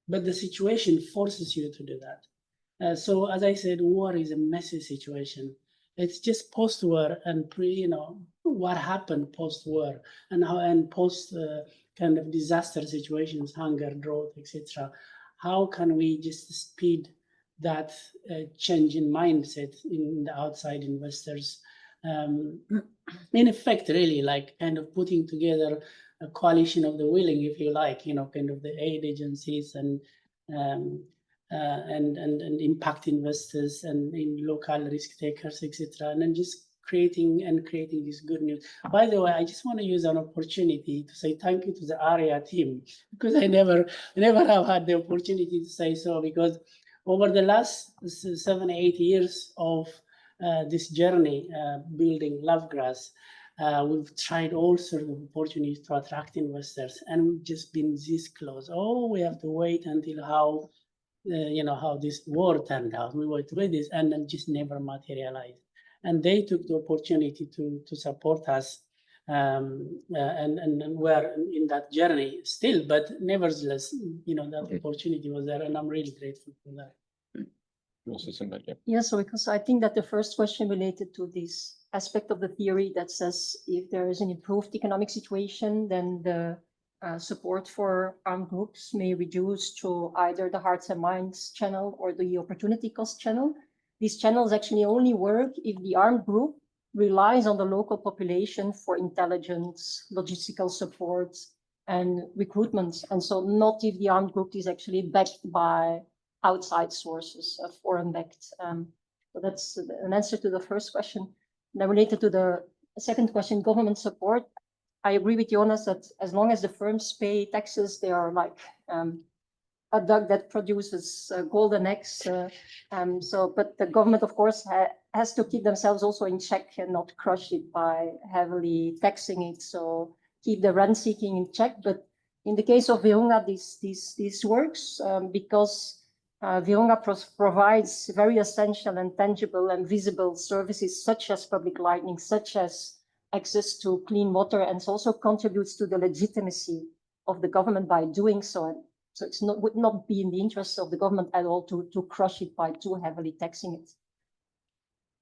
but the situation forces you to do that. So as I said, war is a messy situation. It's just post-war and what happened post-war and post kind of disaster situations, hunger, drought, etc. How can we just speed that change in mindset in the outside investors? In effect, really, like kind of putting together a coalition of the willing, if you like, kind of the aid agencies and impact investors and in local risk takers, etc., and then just creating this good news. By the way, I just want to use an opportunity to say thank you to the ARIA team, because I never have had the opportunity to say so, because over the last 7-8 years of this journey building Lovegrass, we've tried all sorts of opportunities to attract investors, and we've just been this close. Oh, we have to wait until how how this war turned out. We were through this and then just never materialized. And they took the opportunity to support us, and we're in that journey still. But nevertheless, that opportunity was there, and I'm really grateful for that. Yeah, so because I think that the first question related to this aspect of the theory that says if there is an improved economic situation, then the support for armed groups may reduce to either the hearts and minds channel or the opportunity cost channel. These channels actually only work if the armed group relies on the local population for intelligence, logistical support, and recruitment. And so not if the armed group is actually backed by outside sources, foreign backed. So that's an answer to the first question. Now related to the second question, government support, I agree with Jonas that as long as the firms pay taxes, they are like a duck that produces golden eggs. But the government, of course, has to keep themselves also in check and not crush it by heavily taxing it. So keep the rent seeking in check. But in the case of Virunga, this works because Virunga provides very essential and tangible and visible services such as public lighting, such as access to clean water, and also contributes to the legitimacy of the government by doing so. So would not be in the interest of the government at all to crush it by too heavily taxing it.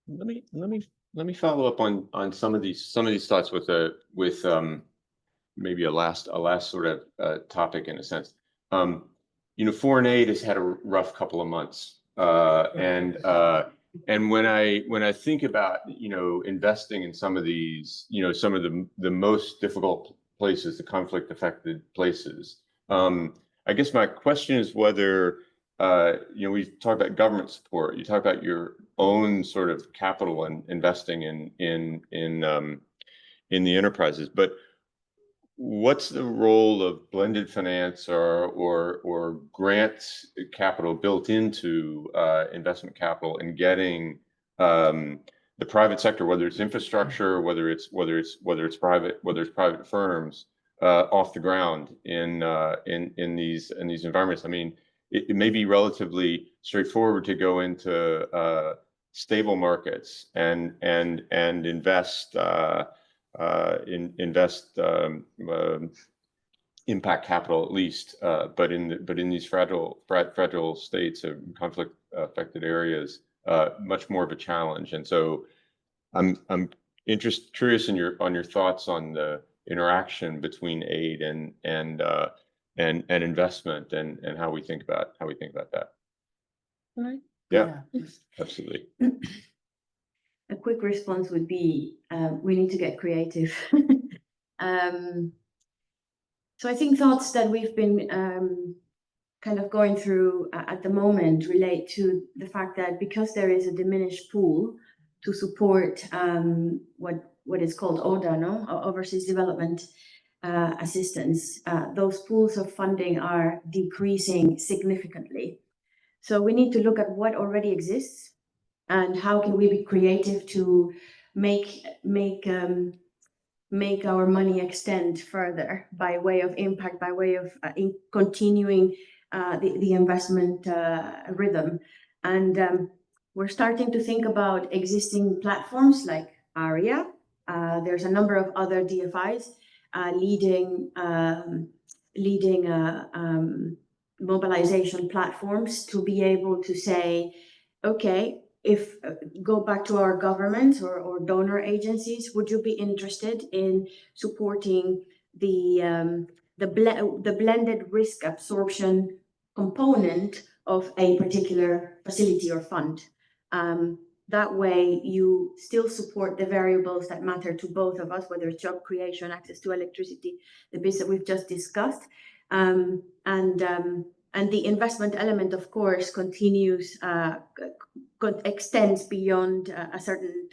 Let me follow up on some of these thoughts with maybe a last sort of topic in a sense. Foreign aid has had a rough couple of months, and when I think about investing in some of these some of the most difficult places, the conflict affected places, I guess my question is whether we talk about government support, you talk about your own sort of capital and investing in the enterprises, but what's the role of blended finance or grants capital built into investment capital in getting the private sector, whether it's infrastructure, whether it's private firms, off the ground in these environments? I mean, it may be relatively straightforward to go into stable markets and invest impact capital at least, but in these fragile states of conflict affected areas, much more of a challenge. And so I'm curious on your thoughts on the interaction between aid and investment and how we think about that. Right. Yeah, absolutely. A quick response would be, we need to get creative. So I think thoughts that we've been kind of going through at the moment relate to the fact that because there is a diminished pool to support what is called ODA, Overseas Development Assistance, those pools of funding are decreasing significantly. So we need to look at what already exists and how can we be creative to make our money extend further by way of impact, by way of continuing the investment rhythm. And we're starting to think about existing platforms like ARIA. There's a number of other DFIs leading mobilization platforms to be able to say, okay, if go back to our governments or donor agencies, would you be interested in supporting the blended risk absorption component of a particular facility or fund? That way, you still support the variables that matter to both of us, whether it's job creation, access to electricity, the bits that we've just discussed, and the investment element, of course, continues. Extends beyond a certain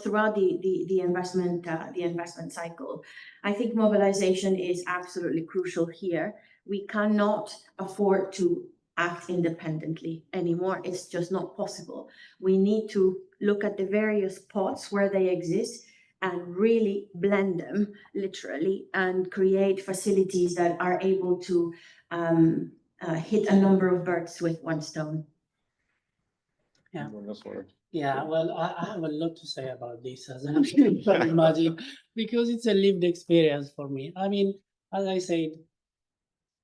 throughout the investment cycle. I think mobilization is absolutely crucial here. We cannot afford to act independently anymore. It's just not possible. We need to look at the various pots where they exist and really blend them literally and create facilities that are able to hit a number of birds with one stone. Yeah. Anyone else want to- Yeah, well, I have a lot to say about this, as I'm sure you can imagine, because it's a lived experience for me. I mean, as I said,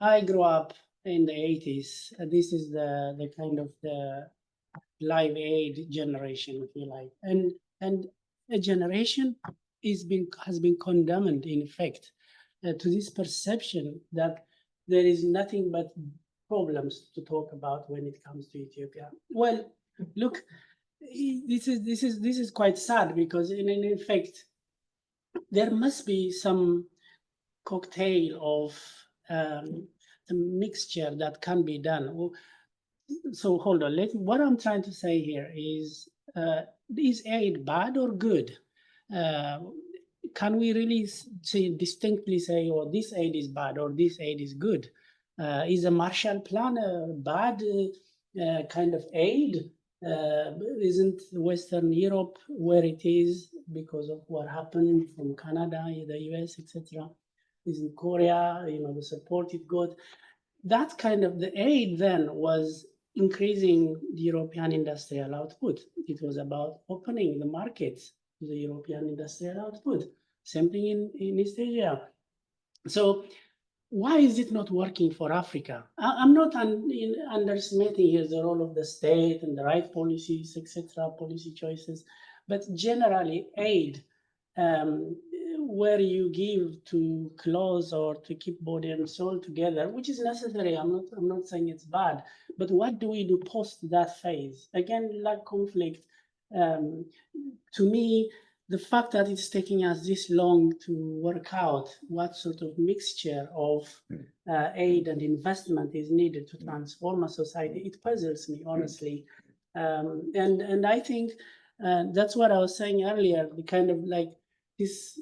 I grew up in the 80s. This is the kind of the live aid generation, if you like, and a generation has been condemned, in effect, to this perception that there is nothing but problems to talk about when it comes to Ethiopia. Well, look, this is quite sad, because in effect there must be some cocktail of the mixture that can be done. So hold on. What I'm trying to say here is aid bad or good? Can we really distinctly say, oh, this aid is bad or this aid is good? Is a Marshall Plan a bad kind of aid? Isn't Western Europe where it is because of what happened from Canada, the US, etc.? Isn't Korea, the support it got? That kind of the aid then was increasing the European industrial output. It was about opening the markets to the European industrial output. Same thing in East Asia. So why is it not working for Africa? I'm not underestimating here the role of the state and the right policies, etc., policy choices, but generally aid, where you give to close or to keep body and soul together, which is necessary. I'm not saying it's bad, but what do we do post that phase? Again, like conflict, to me, the fact that it's taking us this long to work out what sort of mixture of aid and investment is needed to transform a society, it puzzles me, honestly. And I think that's what I was saying earlier, the kind of like this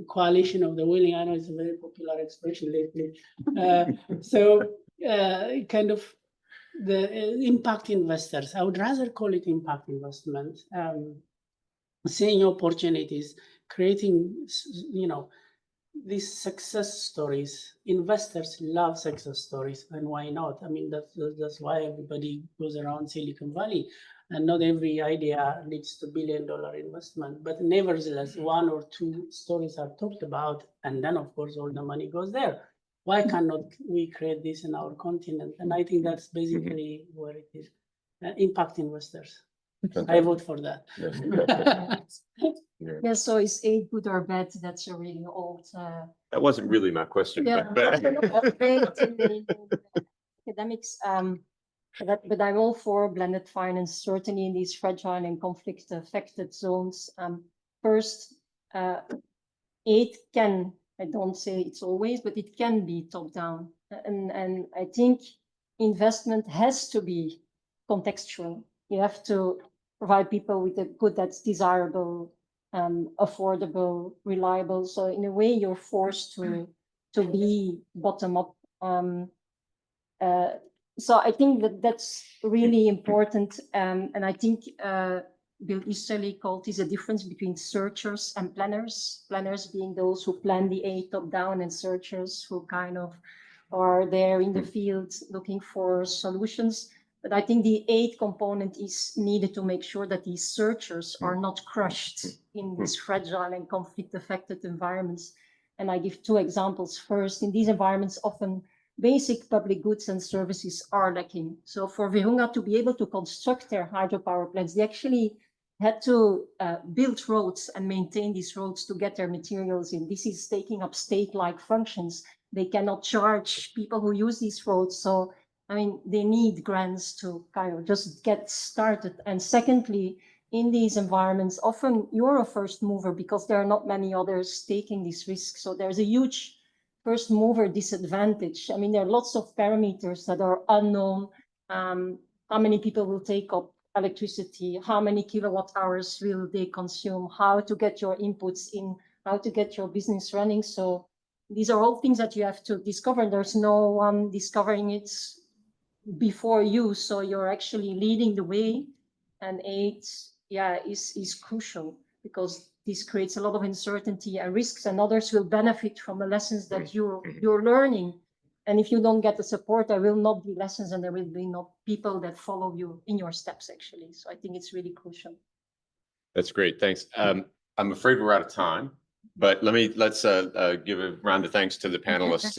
coalition of the willing. I know it's a very popular expression lately. Kind of the impact investors. I would rather call it impact investment. Seeing opportunities, creating, these success stories. Investors love success stories, and why not? I mean, that's why everybody goes around Silicon Valley, and not every idea leads to billion-dollar investment. But nevertheless, one or two stories are talked about, and then of course all the money goes there. Why cannot we create this in our continent? And I think that's basically where it is. Impact investors. I vote for that. Yeah, so is aid good or bad? That's a really old. That wasn't really my question. Yeah, but- debate in the academics. But I'm all for blended finance, certainly in these fragile and conflict-affected zones. First, aid can, I don't say it's always, but it can be top-down. And I think investment has to be contextual. You have to provide people with a good that's desirable, affordable, reliable. So in a way, you're forced to be bottom up. So I think that's really important. And I think Bill Easterly called this a difference between searchers and planners. Planners being those who plan the aid top down, and searchers who kind of are there in the field looking for solutions. But I think the aid component is needed to make sure that these searchers are not crushed in these fragile and conflict-affected environments. And I give two examples. First, in these environments, often basic public goods and services are lacking. So for Virunga to be able to construct their hydropower plants, they actually had to build roads and maintain these roads to get their materials in. This is taking up state-like functions. They cannot charge people who use these roads. So I mean, they need grants to kind of just get started. And secondly, in these environments, often you're a first mover because there are not many others taking this risk. So there's a huge first mover disadvantage. I mean, there are lots of parameters that are unknown. How many people will take up electricity? How many kilowatt hours will they consume? How to get your inputs in? How to get your business running? So these are all things that you have to discover. There's no one discovering it before you, so you're actually leading the way. And aid, is crucial because this creates a lot of uncertainty and risks, and others will benefit from the lessons that you're learning. And if you don't get the support, there will not be lessons and there will be not people that follow you in your steps, actually. So I think it's really crucial. That's great. Thanks. I'm afraid we're out of time, but let's give a round of thanks to the panelists.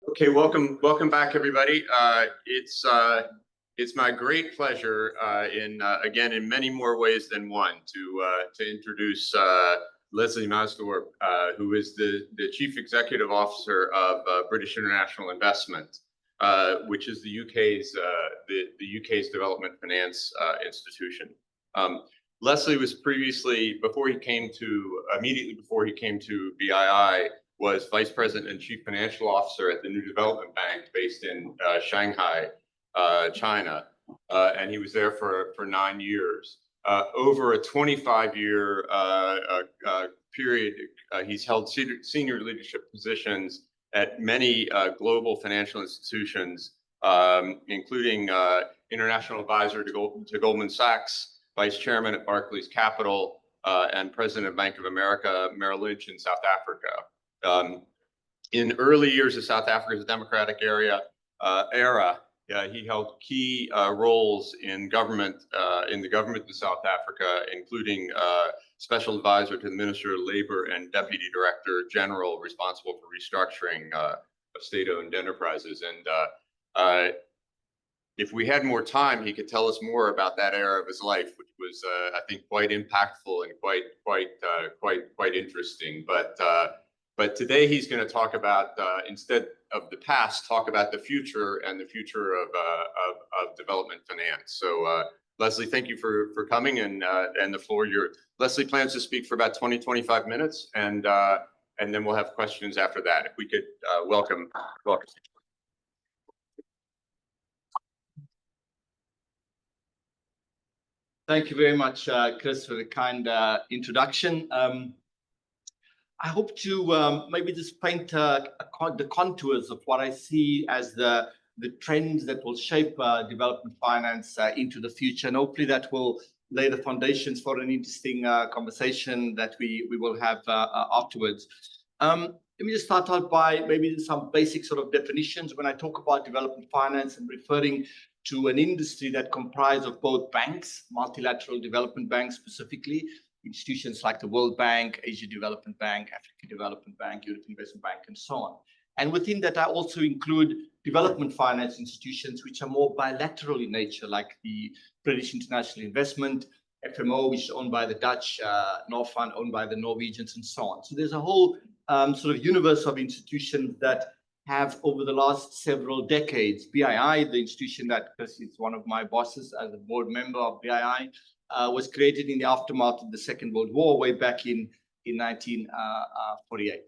Okay, welcome back, everybody. It's my great pleasure, again in many more ways than one, to introduce Leslie Masdorp, who is the Chief Executive Officer of British International Investment, which is the UK's development finance institution. Leslie was previously, immediately before he came to BII, was Vice President and Chief Financial Officer at the New Development Bank based in Shanghai, China, and he was there for 9 years. Over a 25-year period, he's held senior leadership positions at many global financial institutions, including International Advisor to Goldman Sachs, Vice Chairman at Barclays Capital, and President of Bank of America Merrill Lynch in South Africa. In early years of South Africa's democratic era, he held key roles in the government of South Africa, including special advisor to the Minister of Labor and Deputy Director General responsible for restructuring of state-owned enterprises. And if we had more time, he could tell us more about that era of his life, which was, I think, quite impactful and quite interesting. But today he's going to talk about, instead of the past, talk about the future and the future of development finance. So Leslie, thank you for coming, and the floor yours. Leslie plans to speak for about 20-25 minutes, and then we'll have questions after that. If we could welcome. Thank you very much, Chris, for the kind introduction. I hope to maybe just paint the contours of what I see as the trends that will shape development finance into the future, and hopefully that will lay the foundations for an interesting conversation that we will have afterwards. Let me just start out by maybe some basic sort of definitions. When I talk about development finance, I'm referring to an industry that comprises of both banks, multilateral development banks specifically, institutions like the World Bank, Asia Development Bank, Africa Development Bank, European Investment Bank, and so on. And within that, I also include development finance institutions, which are more bilateral in nature, like the British International Investment, FMO, which is owned by the Dutch, Norfund, owned by the Norwegians, and so on. So there's a whole sort of universe of institutions that have, over the last several decades, BII, the institution that, Chris is one of my bosses as a board member of BII, was created in the aftermath of the Second World War, way back in 1948.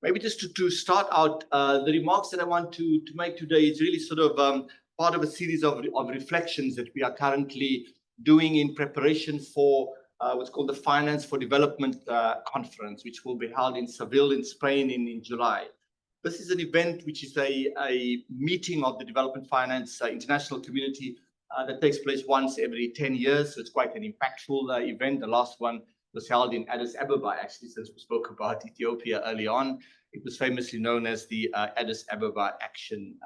Maybe just to start out, the remarks that I want to make today is really sort of part of a series of reflections that we are currently doing in preparation for what's called the Finance for Development Conference, which will be held in Seville in Spain in July. This is an event which is a meeting of the development finance international community that takes place once every 10 years. So it's quite an impactful event. The last one was held in Addis Ababa, actually, since we spoke about Ethiopia early on. It was famously known as the Addis Ababa Action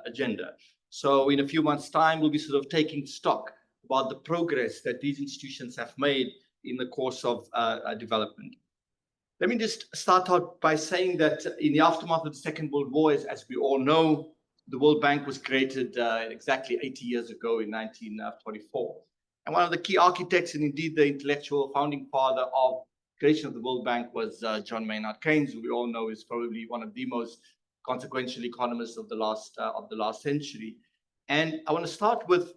Agenda. So in a few months' time, we'll be sort of taking stock about the progress that these institutions have made in the course of development. Let me just start out by saying that in the aftermath of the Second World War, as we all know, the World Bank was created exactly 80 years ago in 1944. And one of the key architects, and indeed the intellectual founding father of creation of the World Bank, was John Maynard Keynes, who we all know is probably one of the most consequential economists of the last century. And I want to start with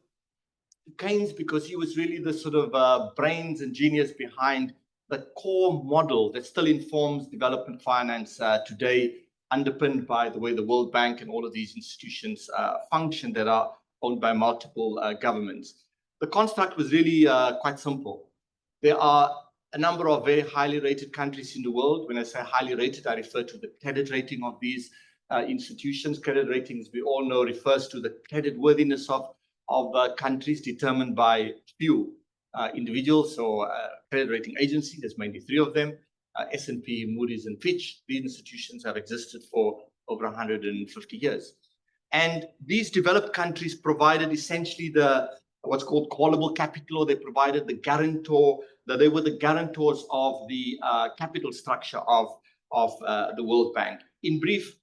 Keynes because he was really the sort of brains and genius behind the core model that still informs development finance today, underpinned by the way the World Bank and all of these institutions function that are owned by multiple governments. The construct was really quite simple. There are a number of very highly rated countries in the world. When I say highly rated, I refer to the credit rating of these institutions. Credit ratings, we all know, refers to the credit worthiness of countries determined by few individuals or credit rating agencies. There's mainly 3 of them, S&P, Moody's, and Fitch. These institutions have existed for over 150 years. And these developed countries provided essentially what's called callable capital. They provided the guarantor, they were the guarantors of the capital structure of the World Bank. In brief,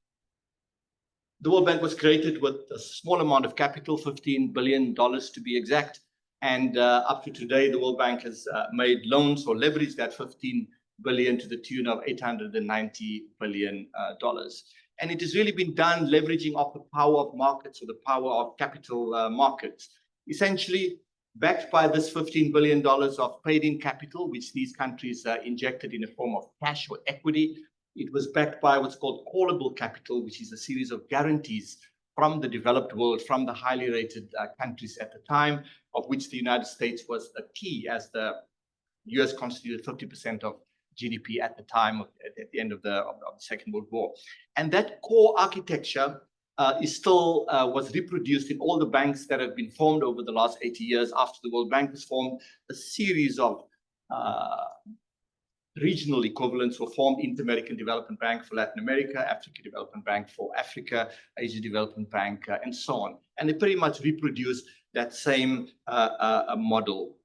the World Bank was created with a small amount of capital, $15 billion to be exact. And up to today, the World Bank has made loans or leveraged that $15 billion to the tune of $890 billion. And it has really been done leveraging off the power of markets, or the power of capital markets. Essentially, backed by this $15 billion of paid-in capital, which these countries injected in a form of cash or equity. It was backed by what's called callable capital, which is a series of guarantees from the developed world, from the highly rated countries at the time, of which the United States was a key, as the US constituted 50% of GDP at the time, at the end of the Second World War. And that core architecture is still was reproduced in all the banks that have been formed over the last 80 years after the World Bank was formed. A series of regional equivalents were formed: Inter-American Development Bank for Latin America, Africa Development Bank for Africa, Asia Development Bank, and so on. And they pretty much reproduce that same model.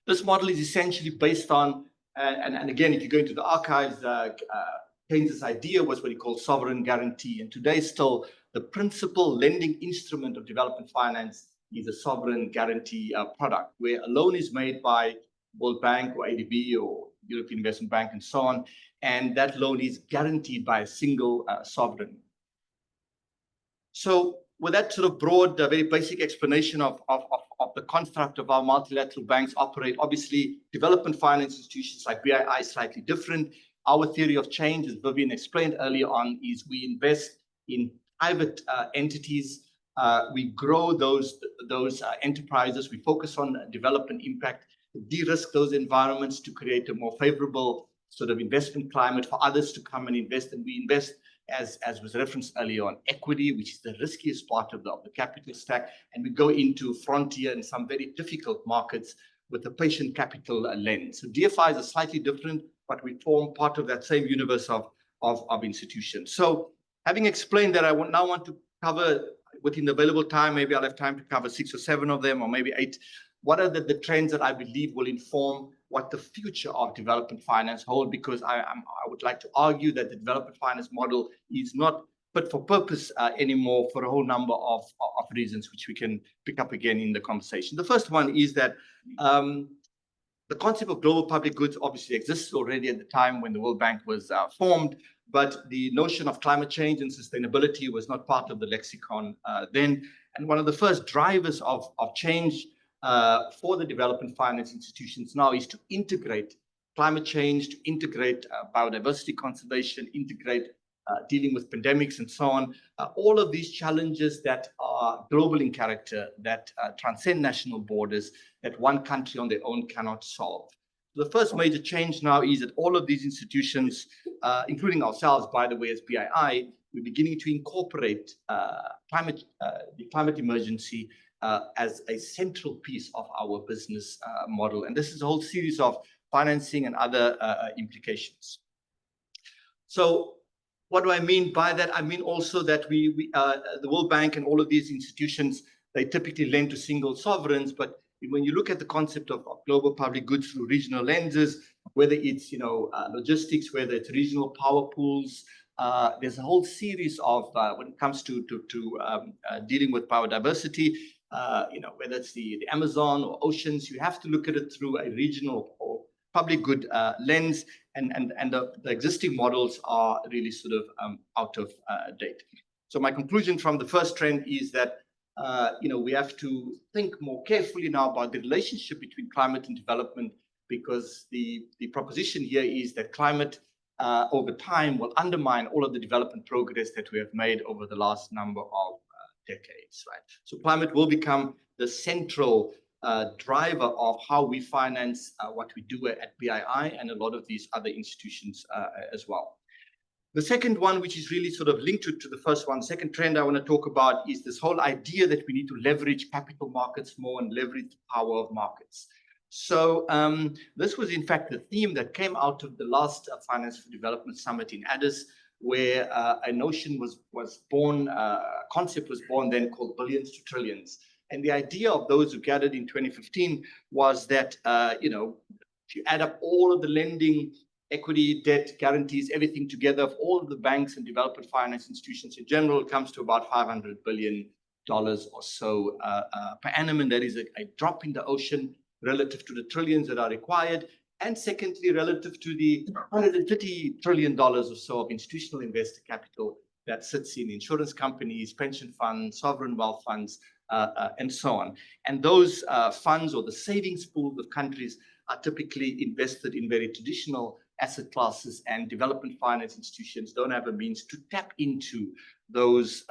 This model is essentially based on, and again, if you go into the archives, Keynes' idea was what he called sovereign guarantee. And today, still, the principal lending instrument of development finance is a sovereign guarantee product, where a loan is made by World Bank or ADB or European Investment Bank and so on, and that loan is guaranteed by a single sovereign. So with that sort of broad, very basic explanation of the construct of how multilateral banks operate, obviously development finance institutions like BII is slightly different. Our theory of change, as Vivian explained earlier on, is we invest in private entities. We grow those enterprises. We focus on development impact, de-risk those environments to create a more favorable sort of investment climate for others to come and invest. And we invest, as was referenced earlier, on equity, which is the riskiest part of the capital stack. And we go into frontier and some very difficult markets with a patient capital lens. So DFIs are slightly different, but we form part of that same universe of institutions. So having explained that, I now want to cover, within the available time, maybe I'll have time to cover 6 or 7 of them, or maybe 8. What are the trends that I believe will inform what the future of development finance hold? Because I would like to argue that the development finance model is not fit for purpose anymore, for a whole number of reasons, which we can pick up again in the conversation. The first one is that the concept of global public goods obviously exists already at the time when the World Bank was formed, but the notion of climate change and sustainability was not part of the lexicon then. And one of the first drivers of change for the development finance institutions now is to integrate climate change, to integrate biodiversity conservation, integrate dealing with pandemics and so on. All of these challenges that are global in character, that transcend national borders, that one country on their own cannot solve. The first major change now is that all of these institutions, including ourselves, by the way, as BII, we're beginning to incorporate the climate emergency as a central piece of our business model. And this is a whole series of financing and other implications. So what do I mean by that? I mean also that the World Bank and all of these institutions, they typically lend to single sovereigns, but when you look at the concept of global public goods through regional lenses, whether it's logistics, whether it's regional power pools, there's a whole series of when it comes to dealing with biodiversity, whether it's the Amazon or oceans, you have to look at it through a regional or public good lens, and the existing models are really sort of out of date. So my conclusion from the first trend is that we have to think more carefully now about the relationship between climate and development, because the proposition here is that climate over time will undermine all of the development progress that we have made over the last number of decades, right? So climate will become the central driver of how we finance what we do at BII and a lot of these other institutions as well. The second one, which is really sort of linked to the first one, second trend I want to talk about is this whole idea that we need to leverage capital markets more and leverage the power of markets. So this was in fact the theme that came out of the last Finance for Development Summit in Addis, where a notion was born, a concept was born then called billions to trillions. And the idea of those who gathered in 2015 was that, you know, if you add up all of the lending, equity, debt, guarantees, everything together of all of the banks and development finance institutions in general, it comes to about $500 billion or so per annum. And that is a drop in the ocean relative to the trillions that are required. And secondly, relative to the $130 trillion or so of institutional investor capital that sits in insurance companies, pension funds, sovereign wealth funds, and so on. And those funds or the savings pools of countries are typically invested in very traditional asset classes, and development finance institutions don't have a means to tap into those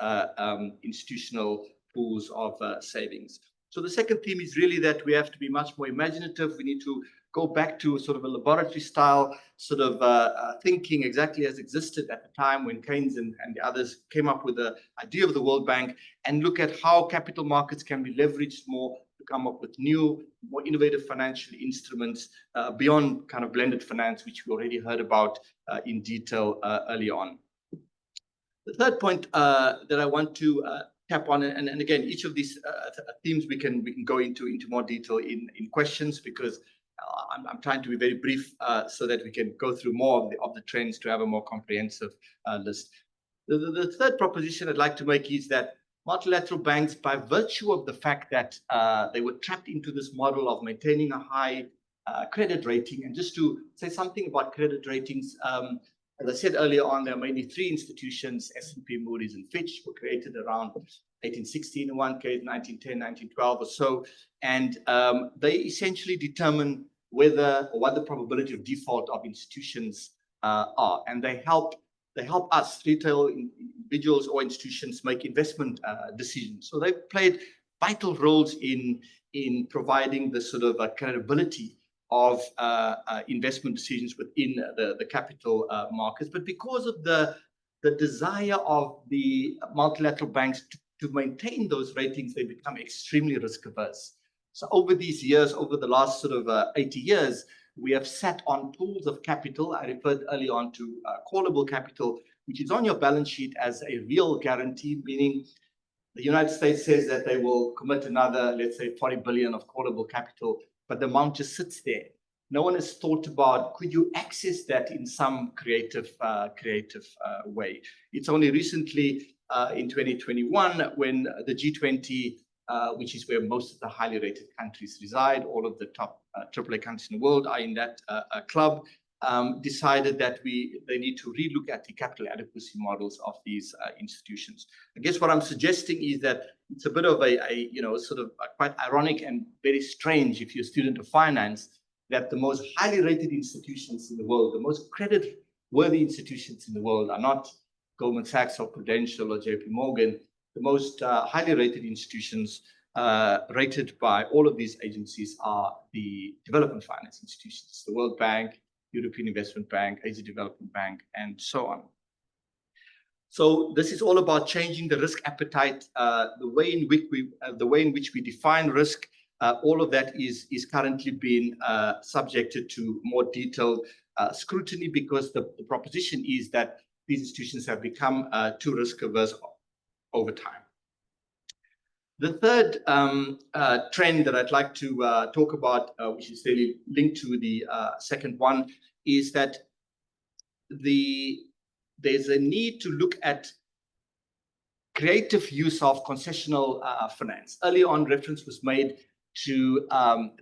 institutional pools of savings. So the second theme is really that we have to be much more imaginative. We need to go back to sort of a laboratory style sort of thinking exactly as existed at the time when Keynes and the others came up with the idea of the World Bank, and look at how capital markets can be leveraged more to come up with new, more innovative financial instruments beyond kind of blended finance, which we already heard about in detail early on. The third point that I want to tap on, and again, each of these themes we can go into more detail in questions, because I'm trying to be very brief so that we can go through more of the trends to have a more comprehensive list. The third proposition I'd like to make is that multilateral banks, by virtue of the fact that they were trapped into this model of maintaining a high credit rating, and just to say something about credit ratings, as I said earlier on, there are mainly three institutions, S&P, Moody's, and Fitch, were created around 1816 in one case, 1910, 1912 or so. And they essentially determine whether or what the probability of default of institutions are. And they help us, retail individuals or institutions, make investment decisions. So they've played vital roles in providing the sort of credibility of investment decisions within the capital markets. But because of the desire of the multilateral banks to maintain those ratings, they become extremely risk averse. So over these years, over the last sort of 80 years, we have sat on pools of capital. I referred early on to callable capital, which is on your balance sheet as a real guarantee, meaning the United States says that they will commit another, let's say, 40 billion of callable capital, but the amount just sits there. No one has thought about, could you access that in some creative way? It's only recently in 2021 when the G20, which is where most of the highly rated countries reside, all of the top AAA countries in the world are in that club, decided that they need to relook at the capital adequacy models of these institutions. I guess what I'm suggesting is that it's a bit of a sort of quite ironic and very strange, if you're a student of finance, that the most highly rated institutions in the world, the most credit-worthy institutions in the world are not Goldman Sachs or Prudential or JP Morgan. The most highly rated institutions rated by all of these agencies are the development finance institutions, the World Bank, European Investment Bank, Asia Development Bank, and so on. So this is all about changing the risk appetite, the way in which we define risk. All of that is currently being subjected to more detailed scrutiny, because the proposition is that these institutions have become too risk averse over time. The third trend that I'd like to talk about, which is really linked to the second one, is that there's a need to look at creative use of concessional finance. Early on, reference was made to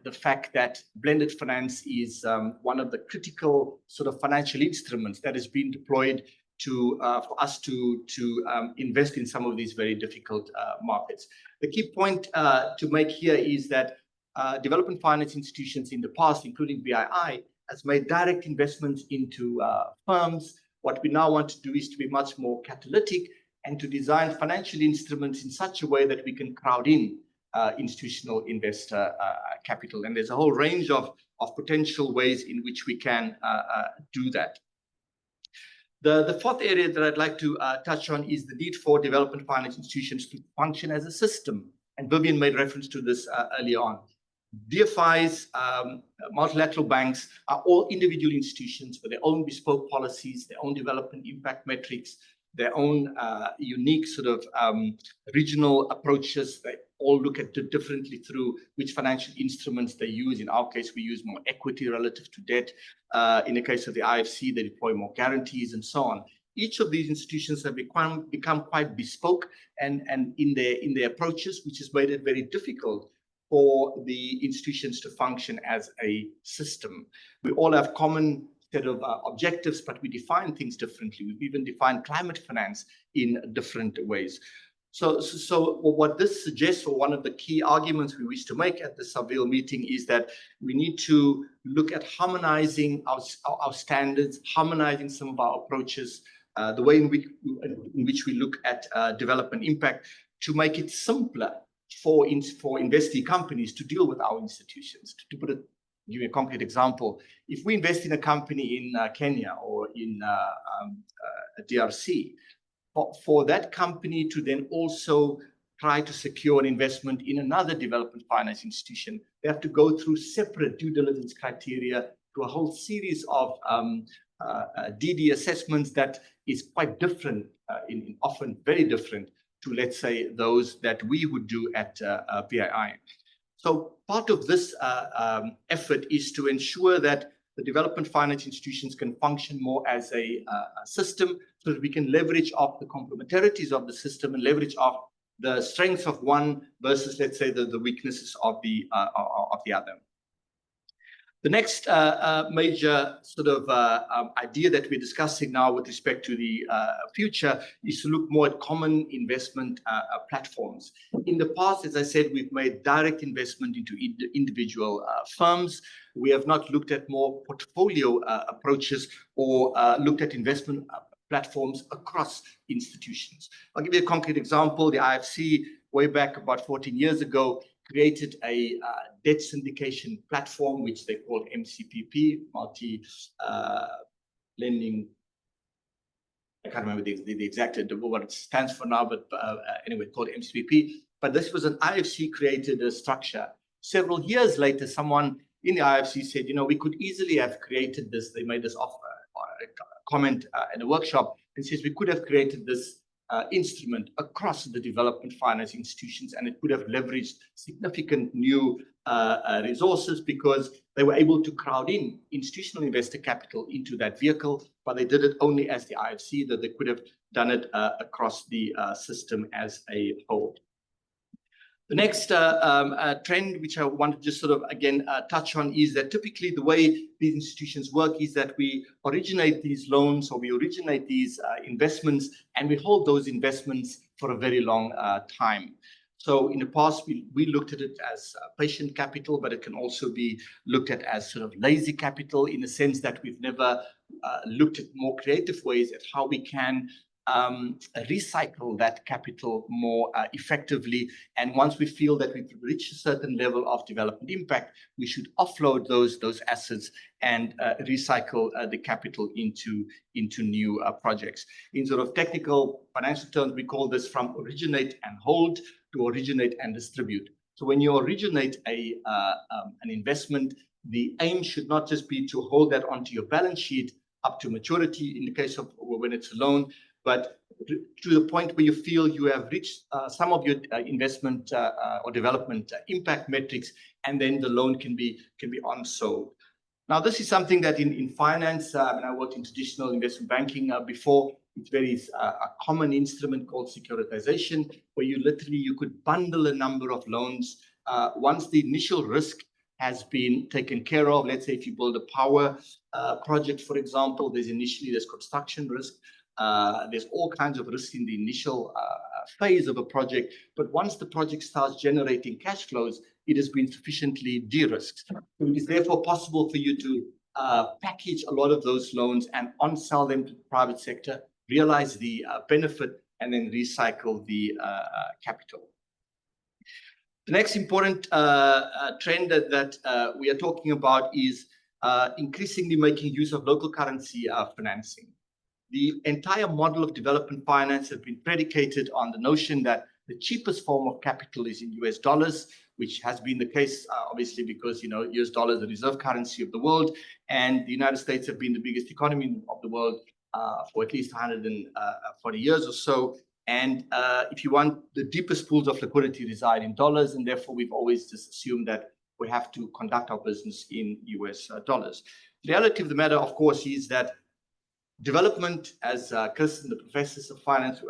the fact that blended finance is one of the critical sort of financial instruments that has been deployed for us to invest in some of these very difficult markets. The key point to make here is that development finance institutions in the past, including BII, has made direct investments into firms. What we now want to do is to be much more catalytic and to design financial instruments in such a way that we can crowd in institutional investor capital. And there's a whole range of potential ways in which we can do that. The fourth area that I'd like to touch on is the need for development finance institutions to function as a system. And Vivian made reference to this earlier on. DFIs, multilateral banks are all individual institutions with their own bespoke policies, their own development impact metrics, their own unique sort of regional approaches. They all look at it differently through which financial instruments they use. In our case, we use more equity relative to debt. In the case of the IFC, they deploy more guarantees and so on. Each of these institutions have become quite bespoke and in their approaches, which has made it very difficult for the institutions to function as a system. We all have common set of objectives, but we define things differently. We've even defined climate finance in different ways. So what this suggests, or one of the key arguments we wish to make at the Seville meeting, is that we need to look at harmonizing our standards, harmonizing some of our approaches, the way in which we look at development impact, to make it simpler for investee companies to deal with our institutions. To put it, give you a concrete example, if we invest in a company in Kenya or in DRC, for that company to then also try to secure an investment in another development finance institution, they have to go through separate due diligence criteria, to a whole series of DD assessments that is quite different, often very different to, let's say, those that we would do at PII. So part of this effort is to ensure that the development finance institutions can function more as a system, so that we can leverage off the complementarities of the system and leverage off the strengths of one versus, let's say, the weaknesses of the other. The next major sort of idea that we're discussing now with respect to the future is to look more at common investment platforms. In the past, as I said, we've made direct investment into individual firms. We have not looked at more portfolio approaches or looked at investment platforms across institutions. I'll give you a concrete example. The IFC, way back about 14 years ago, created a debt syndication platform, which they called MCPP, multi-lending. I can't remember the exact what it stands for now, but anyway, called MCPP. But this was an IFC created a structure. Several years later, someone in the IFC said, you know, we could easily have created this. They made this offer, a comment in a workshop, and says we could have created this instrument across the development finance institutions, and it could have leveraged significant new resources, because they were able to crowd in institutional investor capital into that vehicle, but they did it only as the IFC, that they could have done it across the system as a whole. The next trend, which I want to just sort of, again, touch on, is that typically the way these institutions work is that we originate these loans, or we originate these investments, and we hold those investments for a very long time. So in the past, we looked at it as patient capital, but it can also be looked at as sort of lazy capital, in the sense that we've never looked at more creative ways at how we can recycle that capital more effectively. And once we feel that we've reached a certain level of development impact, we should offload those assets and recycle the capital into new projects. In sort of technical financial terms, we call this from originate and hold to originate and distribute. So when you originate an investment, the aim should not just be to hold that onto your balance sheet up to maturity in the case of when it's a loan, but to the point where you feel you have reached some of your investment or development impact metrics, and then the loan can be unsold. Now, this is something that in finance, and I worked in traditional investment banking before, it's very a common instrument called securitization, where you could bundle a number of loans. Once the initial risk has been taken care of, let's say if you build a power project, for example, there's construction risk. There's all kinds of risks in the initial phase of a project, but once the project starts generating cash flows, it has been sufficiently de-risked. It is therefore possible for you to package a lot of those loans and on-sell them to the private sector, realize the benefit, and then recycle the capital. The next important trend that we are talking about is increasingly making use of local currency financing. the entire model of development finance has been predicated on the notion that the cheapest form of capital is in US dollars, which has been the case, obviously, because, US dollar is the reserve currency of the world, and the United States have been the biggest economy of the world for at least 140 years or so. And if you want, the deepest pools of liquidity reside in dollars, and therefore we've always just assumed that we have to conduct our business in US dollars. The reality of the matter, of course, is that development, as Chris and the professors of finance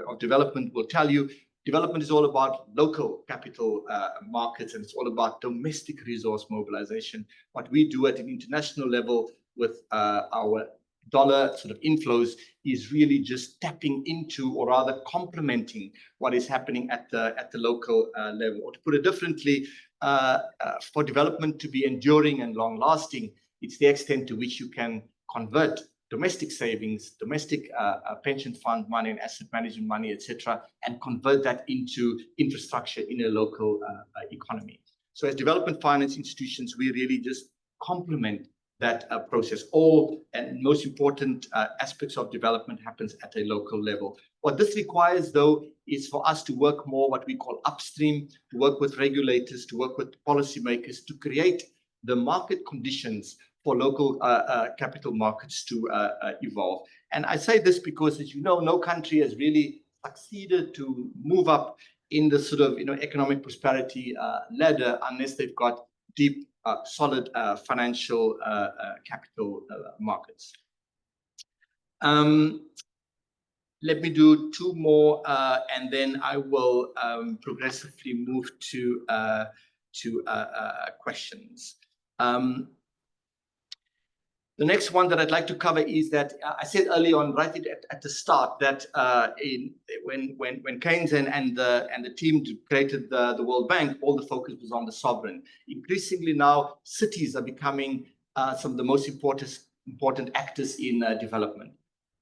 of development will tell you, development is all about local capital markets, and it's all about domestic resource mobilization. What we do at an international level with our dollar sort of inflows is really just tapping into, or rather complementing, what is happening at the local level. Or to put it differently, for development to be enduring and long-lasting, it's the extent to which you can convert domestic savings, domestic pension fund money and asset management money, etc., and convert that into infrastructure in a local economy. So as development finance institutions, we really just complement that process. All and most important aspects of development happens at a local level. What this requires, though, is for us to work more what we call upstream, to work with regulators, to work with policymakers, to create the market conditions for local capital markets to evolve. And I say this because, as you know, no country has really succeeded to move up in the sort of economic prosperity ladder unless they've got deep, solid financial capital markets. Let me do two more, and then I will progressively move to questions. The next one that I'd like to cover is that I said early on, right at the start, that when Keynes and the team created the World Bank, all the focus was on the sovereign. Increasingly now, cities are becoming some of the most important actors in development.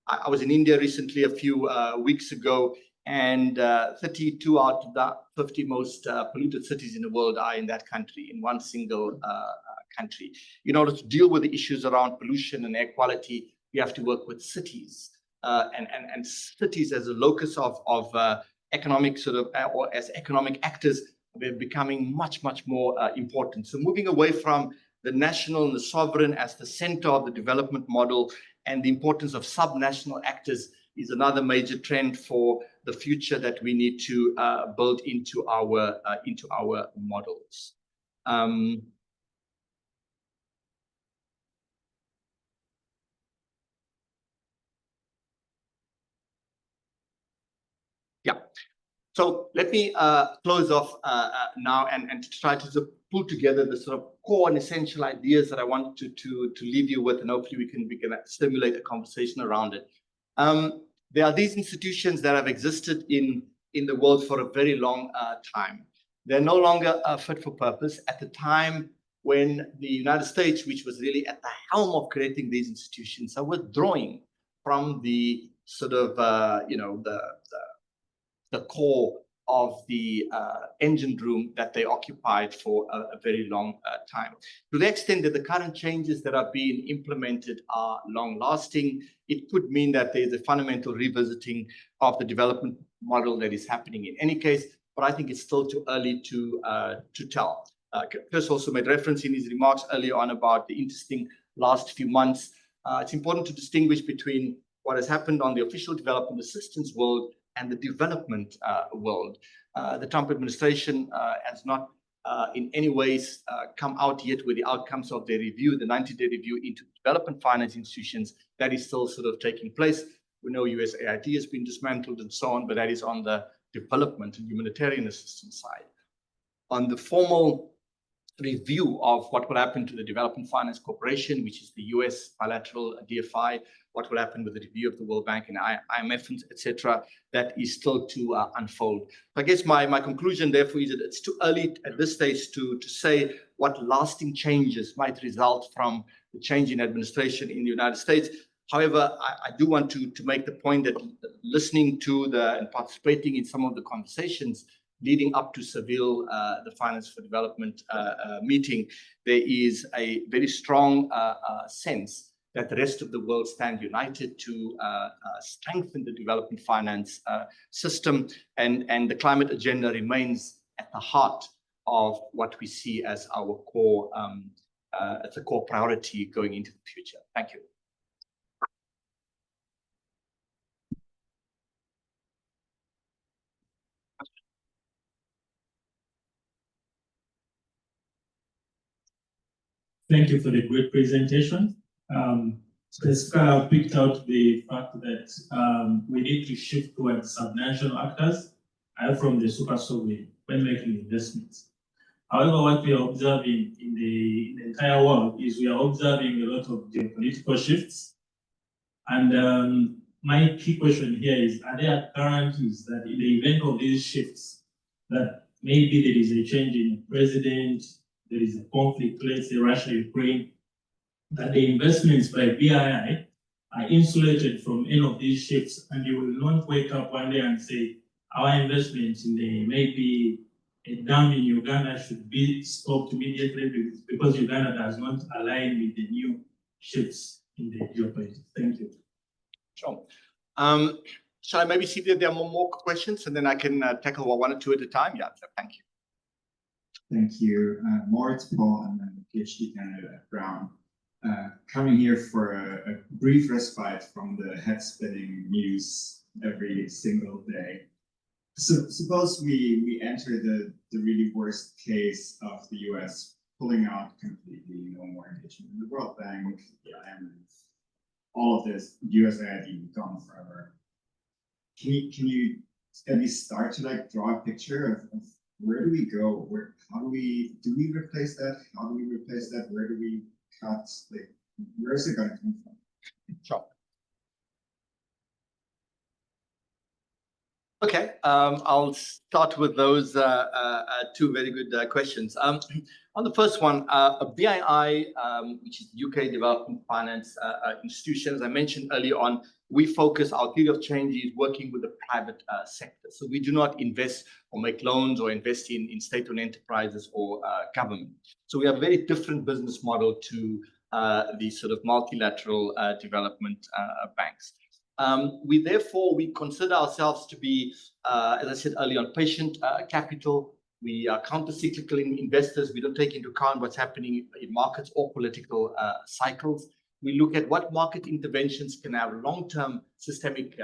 I was in India recently, a few weeks ago, and 32 out of the 50 most polluted cities in the world are in that country, in one single country. In order to deal with the issues around pollution and air quality, we have to work with cities, and cities as a locus of economic sort of, or as economic actors, they're becoming much more important. So moving away from the national and the sovereign as the center of the development model, and the importance of subnational actors is another major trend for the future that we need to build into our models. Yeah. So let me close off now and try to pull together the sort of core and essential ideas that I want to leave you with, and hopefully we can stimulate a conversation around it. There are these institutions that have existed in the world for a very long time. They're no longer fit for purpose. At the time when the United States, which was really at the helm of creating these institutions, are withdrawing from the sort of the core of the engine room that they occupied for a very long time. To the extent that the current changes that are being implemented are long-lasting, it could mean that there's a fundamental revisiting of the development model that is happening in any case, but I think it's still too early to tell. Chris also made reference in his remarks earlier on about the interesting last few months. It's important to distinguish between what has happened on the official development assistance world and the development world. The Trump administration has not in any ways come out yet with the outcomes of their review, the 90-day review into development finance institutions. That is still sort of taking place. We know USAID has been dismantled and so on, but that is on the development and humanitarian assistance side. On the formal review of what will happen to the Development Finance Corporation, which is the US bilateral DFI, what will happen with the review of the World Bank and IMF, etc., that is still to unfold. I guess my conclusion, therefore, is that it's too early at this stage to say what lasting changes might result from the change in administration in the United States. However, I do want to make the point that listening to and participating in some of the conversations leading up to Seville, the Finance for Development meeting, there is a very strong sense that the rest of the world stand united to strengthen the development finance system, and the climate agenda remains at the heart of what we see as our core, as a core priority going into the future. Thank you. Thank you for the great presentation. Specifically, I picked out the fact that we need to shift towards subnational actors from the super sovereign when making investments. However, what we are observing in the entire world is we are observing a lot of geopolitical shifts. And my key question here is, are there guarantees that in the event of these shifts, that maybe there is a change in president, there is a conflict, let's say Russia-Ukraine, that the investments by BII are insulated from any of these shifts, and you will not wake up one day and say, our investments in the maybe a dam in Uganda should be stopped immediately because Uganda does not align with the new shifts in the geopolitics. Thank you. Sure. Shall I maybe see if there are more questions, and then I can tackle one or two at a time? Yeah, so thank you. Thank you. Moritz Paul, I'm a PhD candidate at Brown. Coming here for a brief respite from the head-spinning news every single day. So suppose we enter the really worst case of the US pulling out completely, no more engagement in the World Bank, the IMF, all of this, USAID gone forever. Can you at least start to like draw a picture of where do we go? How do we replace that? How do we replace that? Where do we cut? Like, where is it going to come from? Sure. Okay, I'll start with those two very good questions. On the first one, BII, which is UK Development Finance Institution, as I mentioned earlier on, we focus, our theory of change is working with the private sector. So we do not invest or make loans or invest in state-owned enterprises or government. So we have a very different business model to the sort of multilateral development banks. We consider ourselves to be, as I said earlier on, patient capital. We are counter-cyclical investors. We don't take into account what's happening in markets or political cycles. We look at what market interventions can have long-term systemic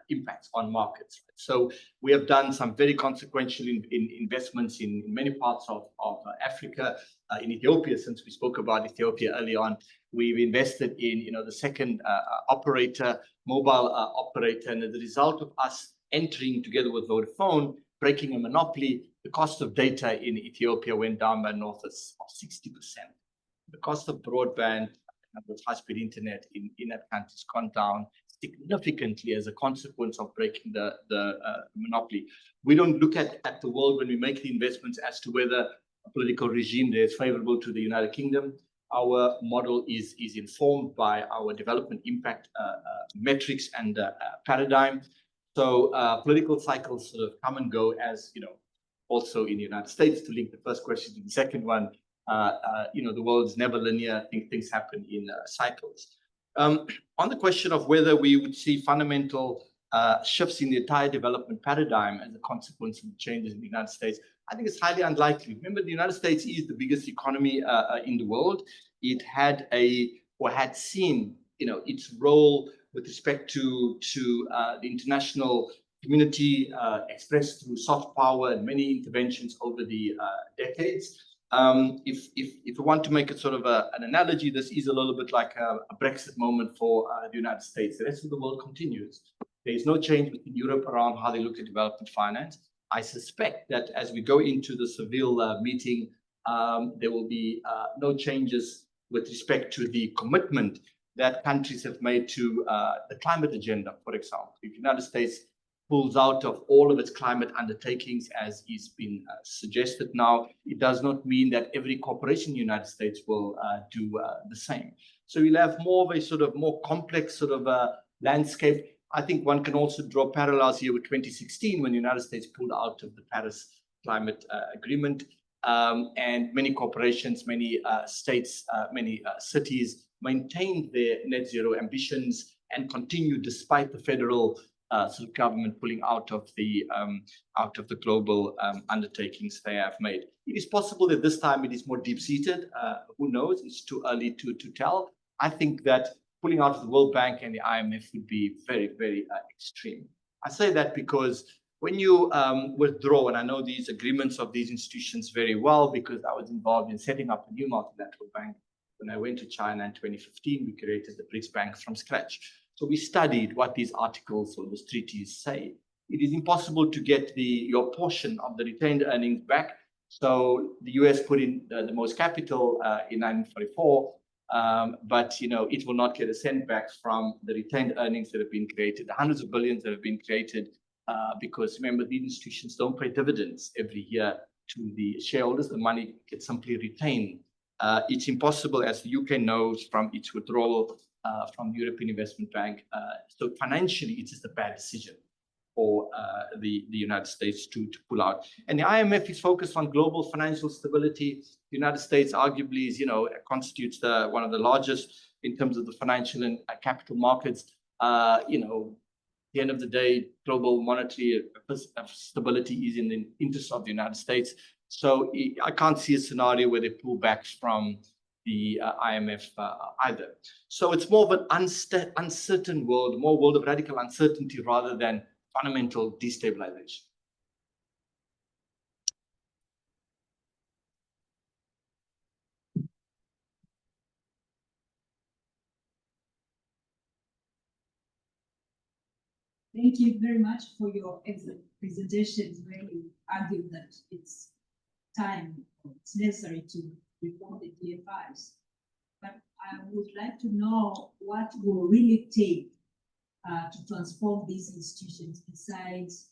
impacts on markets. So we have done some very consequential investments in many parts of Africa. In Ethiopia, since we spoke about Ethiopia early on, we've invested in the second mobile operator, and as a result of us entering together with Vodafone, breaking a monopoly, the cost of data in Ethiopia went down by north of 60%. The cost of broadband with high-speed internet in that country has gone down significantly as a consequence of breaking the monopoly. We don't look at the world when we make the investments as to whether a political regime there is favorable to the United Kingdom. Our model is informed by our development impact metrics and paradigm. So political cycles sort of come and go, as also in the United States, to link the first question to the second one. The world is never linear. Things happen in cycles. On the question of whether we would see fundamental shifts in the entire development paradigm as a consequence of the changes in the United States, I think it's highly unlikely. Remember, the United States is the biggest economy in the world. It had seen its role with respect to the international community expressed through soft power and many interventions over the decades. If we want to make it sort of an analogy, this is a little bit like a Brexit moment for the United States. The rest of the world continues. There is no change within Europe around how they look at development finance. I suspect that as we go into the Seville meeting, there will be no changes with respect to the commitment that countries have made to the climate agenda, for example. If the United States pulls out of all of its climate undertakings, as is been suggested now, it does not mean that every corporation in the United States will do the same. So we'll have more of a sort of more complex sort of landscape. I think one can also draw parallels here with 2016, when the United States pulled out of the Paris Climate Agreement. And many corporations, many states, many cities, maintained their net zero ambitions and continued despite the federal sort of government pulling out of the global undertakings they have made. It is possible that this time it is more deep-seated. Who knows? It's too early to tell. I think that pulling out of the World Bank and the IMF would be very, very extreme. I say that because when you withdraw, and I know these agreements of these institutions very well because I was involved in setting up a new multilateral bank. When I went to China in 2015, we created the BRICS Bank from scratch. So we studied what these articles or these treaties say. It is impossible to get your portion of the retained earnings back. So the US put in the most capital in 1944, but it will not get a cent back from the retained earnings that have been created, the hundreds of billions that have been created, because remember, these institutions don't pay dividends every year to the shareholders. The money gets simply retained. It's impossible, as the UK knows from its withdrawal from the European Investment Bank. So financially, it is a bad decision for the United States to pull out. And the IMF is focused on global financial stability. The United States arguably is, constitutes one of the largest in terms of the financial and capital markets. At the end of the day, global monetary stability is in the interest of the United States. So I can't see a scenario where they pull back from the IMF either. So it's more of an uncertain world, more world of radical uncertainty rather than fundamental destabilization. Thank you very much for your excellent presentations where you argue that it's time, it's necessary to reform the DFIs. But I would like to know what will really take to transform these institutions besides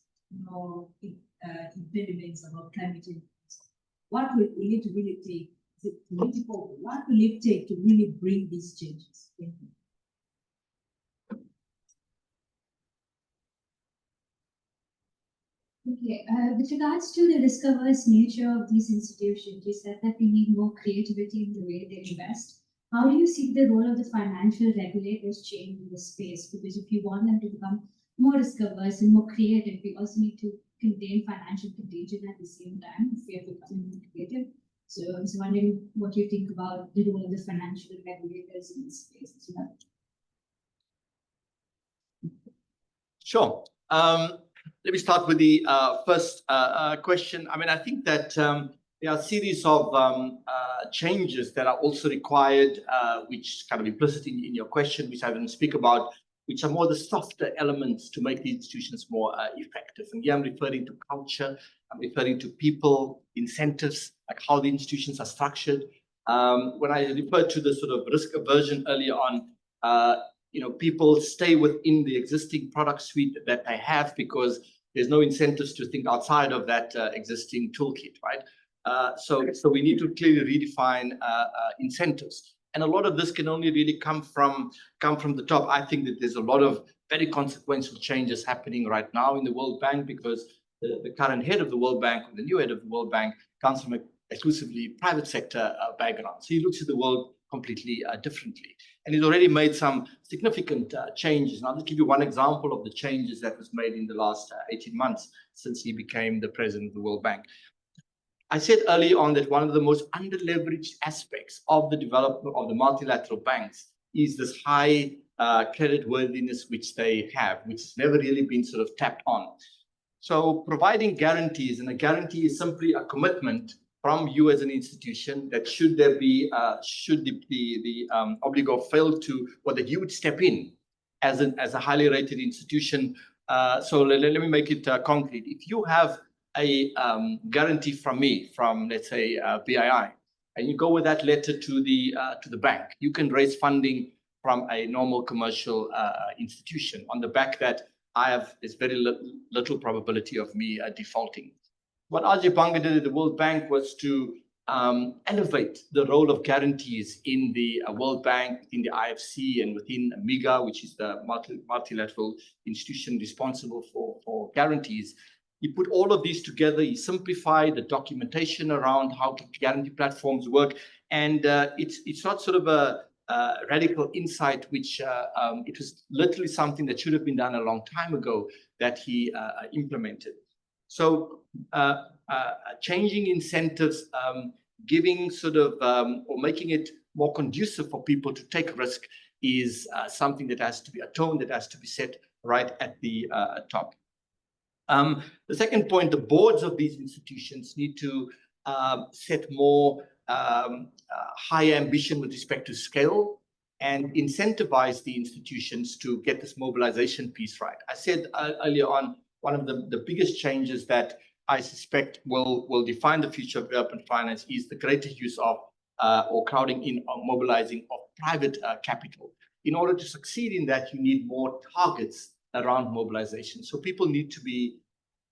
impediments about climate change. What will it really take? Is it political? What will it take to really bring these changes? Thank you. Okay, with regards to the risk-averse nature of these institutions, you said that we need more creativity in the way they invest. How do you see the role of the financial regulators change in this space? Because if you want them to become more risk-averse and more creative, we also need to contain financial contagion at the same time if we are becoming more creative. So I was wondering what you think about the role of the financial regulators in this space as well. Sure. Let me start with the first question. I mean, I think that there are a series of changes that are also required, which kind of implicit in your question, which I didn't speak about, which are more the softer elements to make the institutions more effective. And here I'm referring to culture, I'm referring to people, incentives, like how the institutions are structured. When I referred to the sort of risk aversion earlier on, people stay within the existing product suite that they have because there's no incentives to think outside of that existing toolkit, right? So we need to clearly redefine incentives. And a lot of this can only really come from the top. I think that there's a lot of very consequential changes happening right now in the World Bank because the current head of the World Bank, or the new head of the World Bank, comes from an exclusively private sector background. So he looks at the world completely differently. And he's already made some significant changes. And I'll just give you one example of the changes that was made in the last 18 months since he became the president of the World Bank. I said early on that one of the most underleveraged aspects of the development of the multilateral banks is this high credit worthiness which they have, which has never really been sort of tapped on. So providing guarantees, and a guarantee is simply a commitment from you as an institution that should the obligor fail to, or that you would step in as a highly rated institution. So let me make it concrete. If you have a guarantee from me, from let's say BII, and you go with that letter to the bank, you can raise funding from a normal commercial institution on the back that there's very little probability of me defaulting. What Ajay Banga did at the World Bank was to elevate the role of guarantees in the World Bank, in the IFC, and within MIGA, which is the multilateral institution responsible for guarantees. He put all of these together. He simplified the documentation around how guarantee platforms work. And it's not sort of radical insight, which it was literally something that should have been done a long time ago that he implemented. So changing incentives, giving sort of, or making it more conducive for people to take risk is something that has to be a tone that has to be set right at the top. The second point, the boards of these institutions need to set more higher ambition with respect to scale and incentivize the institutions to get this mobilization piece right. I said earlier on, one of the biggest changes that I suspect will define the future of development finance is the greater use of or crowding in or mobilizing of private capital. In order to succeed in that, you need more targets around mobilization. So people need to be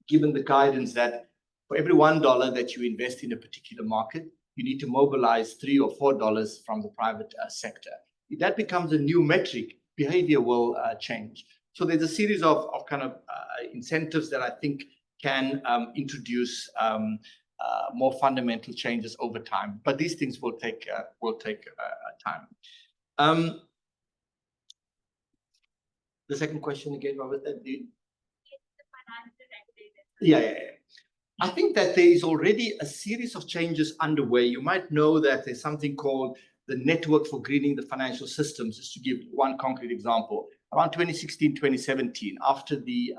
given the guidance that for every $1 that you invest in a particular market, you need to mobilize $3 or $4 from the private sector. If that becomes a new metric, behavior will change. So there's a series of kind of incentives that I think can introduce more fundamental changes over time. But these things will take time. The second question again, Robert. Yeah. I think that there is already a series of changes underway. You might know that there's something called the Network for Greening the Financial Systems, just to give one concrete example. Around 2016, 2017, after the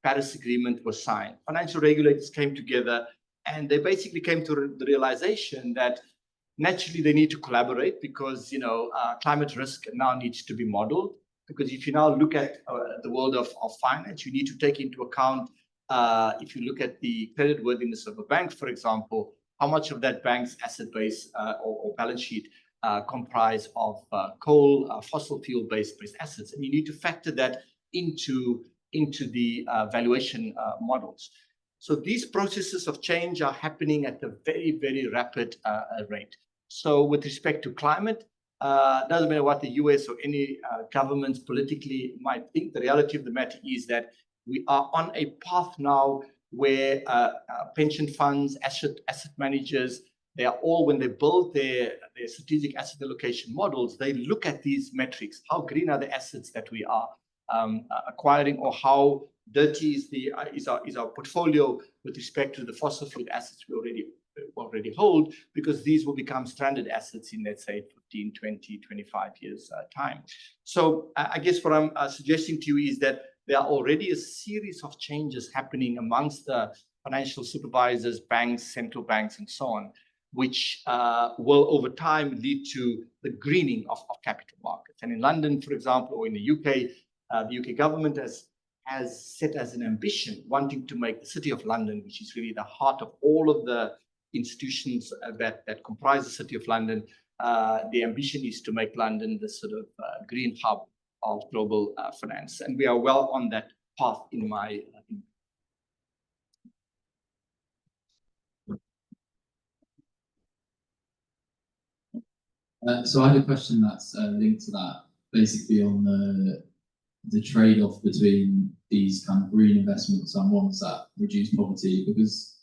Paris Agreement was signed, financial regulators came together and they basically came to the realization that naturally they need to collaborate because, climate risk now needs to be modeled. Because if you now look at the world of finance, you need to take into account, if you look at the creditworthiness of a bank, for example, how much of that bank's asset base or balance sheet comprise of coal, fossil fuel-based assets. And you need to factor that into the valuation models. So these processes of change are happening at a very, very rapid rate. So with respect to climate, doesn't matter what the US or any governments politically might think, the reality of the matter is that we are on a path now where pension funds, asset managers, they are all, when they build their strategic asset allocation models, they look at these metrics. How green are the assets that we are acquiring, or how dirty is our portfolio with respect to the fossil fuel assets we already hold, because these will become stranded assets in, let's say, 15, 20, 25 years time. So I guess what I'm suggesting to you is that there are already a series of changes happening amongst the financial supervisors, banks, central banks, and so on, which will over time lead to the greening of capital markets. And in London, for example, or in the UK government has set as an ambition wanting to make the City of London, which is really the heart of all of the institutions that comprise the City of London, the ambition is to make London the sort of green hub of global finance. And we are well on that path in my opinion. So I had a question that's linked to that, basically on the trade-off between these kind of green investments and ones that reduce poverty, because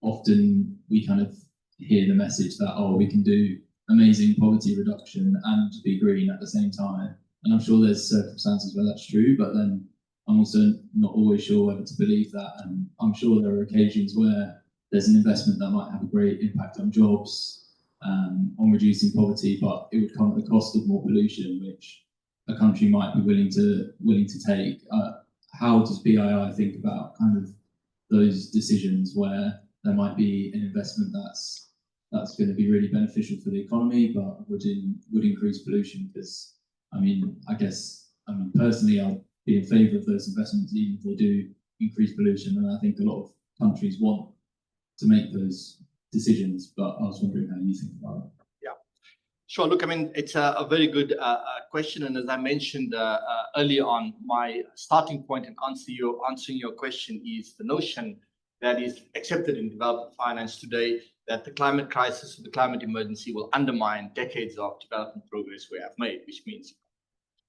often we kind of hear the message that, oh, we can do amazing poverty reduction and be green at the same time. And I'm sure there's circumstances where that's true, but then I'm also not always sure whether to believe that. And I'm sure there are occasions where there's an investment that might have a great impact on jobs, on reducing poverty, but it would come at the cost of more pollution, which a country might be willing to take. How does BII think about kind of those decisions where there might be an investment that's going to be really beneficial for the economy, but would increase pollution? Because personally, I'd be in favour of those investments, even if they do increase pollution. And I think a lot of countries want to make those decisions, but I was wondering how you think about it. Yeah, sure. Look, I mean, it's a very good question. And as I mentioned earlier on, my starting point in answering your question is the notion that is accepted in development finance today, that the climate crisis or the climate emergency will undermine decades of development progress we have made, which means,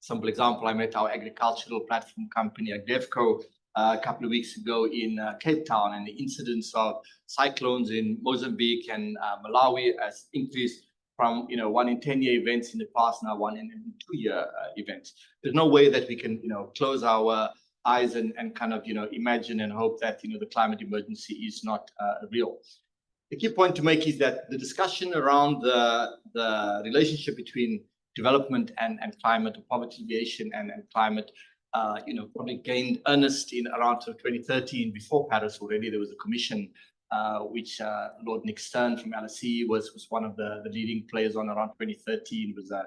simple example, I met our agricultural platform company, AgDevco, a couple of weeks ago in Cape Town, and the incidence of cyclones in Mozambique and Malawi has increased from, you know, 1 in 10-year events in the past, now 1 in 2-year events. There's no way that we can, you know, close our eyes and kind of, you know, imagine and hope that, you know, the climate emergency is not real. The key point to make is that the discussion around the relationship between development and climate, or poverty alleviation and climate, you know, probably gained earnest in around 2013. Before Paris already, there was a commission which Lord Nick Stern from LSE was one of the leading players on around 2013. It was a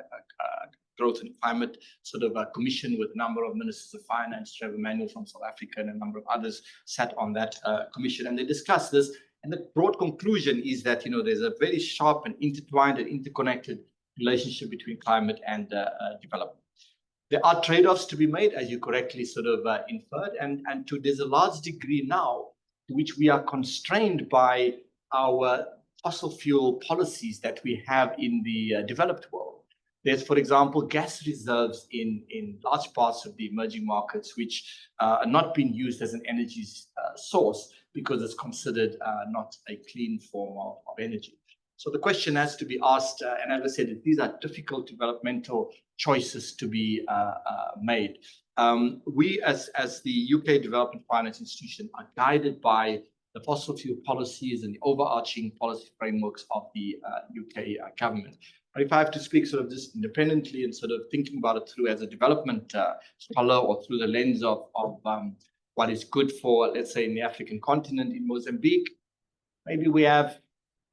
growth and climate sort of a commission with a number of ministers of finance. Trevor Manuel from South Africa and a number of others sat on that commission, and they discussed this. And the broad conclusion is that, you know, there's a very sharp and intertwined and interconnected relationship between climate and development. There are trade-offs to be made, as you correctly sort of inferred, and there's a large degree now to which we are constrained by our fossil fuel policies that we have in the developed world. There's, for example, gas reserves in large parts of the emerging markets, which are not being used as an energy source because it's considered not a clean form of energy. So the question has to be asked, and as I said, these are difficult developmental choices to be made. We, as the UK Development Finance Institution, are guided by the fossil fuel policies and the overarching policy frameworks of the UK government. But if I have to speak sort of just independently and sort of thinking about it through as a development scholar or through the lens of what is good for, let's say, in the African continent, in Mozambique, maybe we have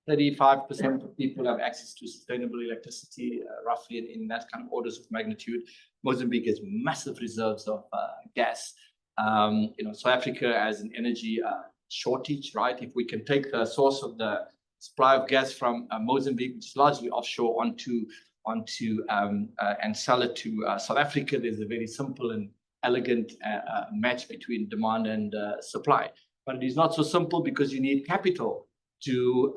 35% of people have access to sustainable electricity, roughly in that kind of orders of magnitude. Mozambique has massive reserves of gas. You know, South Africa has an energy shortage, right? If we can take the source of the supply of gas from Mozambique, which is largely offshore, onto and sell it to South Africa, there's a very simple and elegant match between demand and supply. But it is not so simple because you need capital to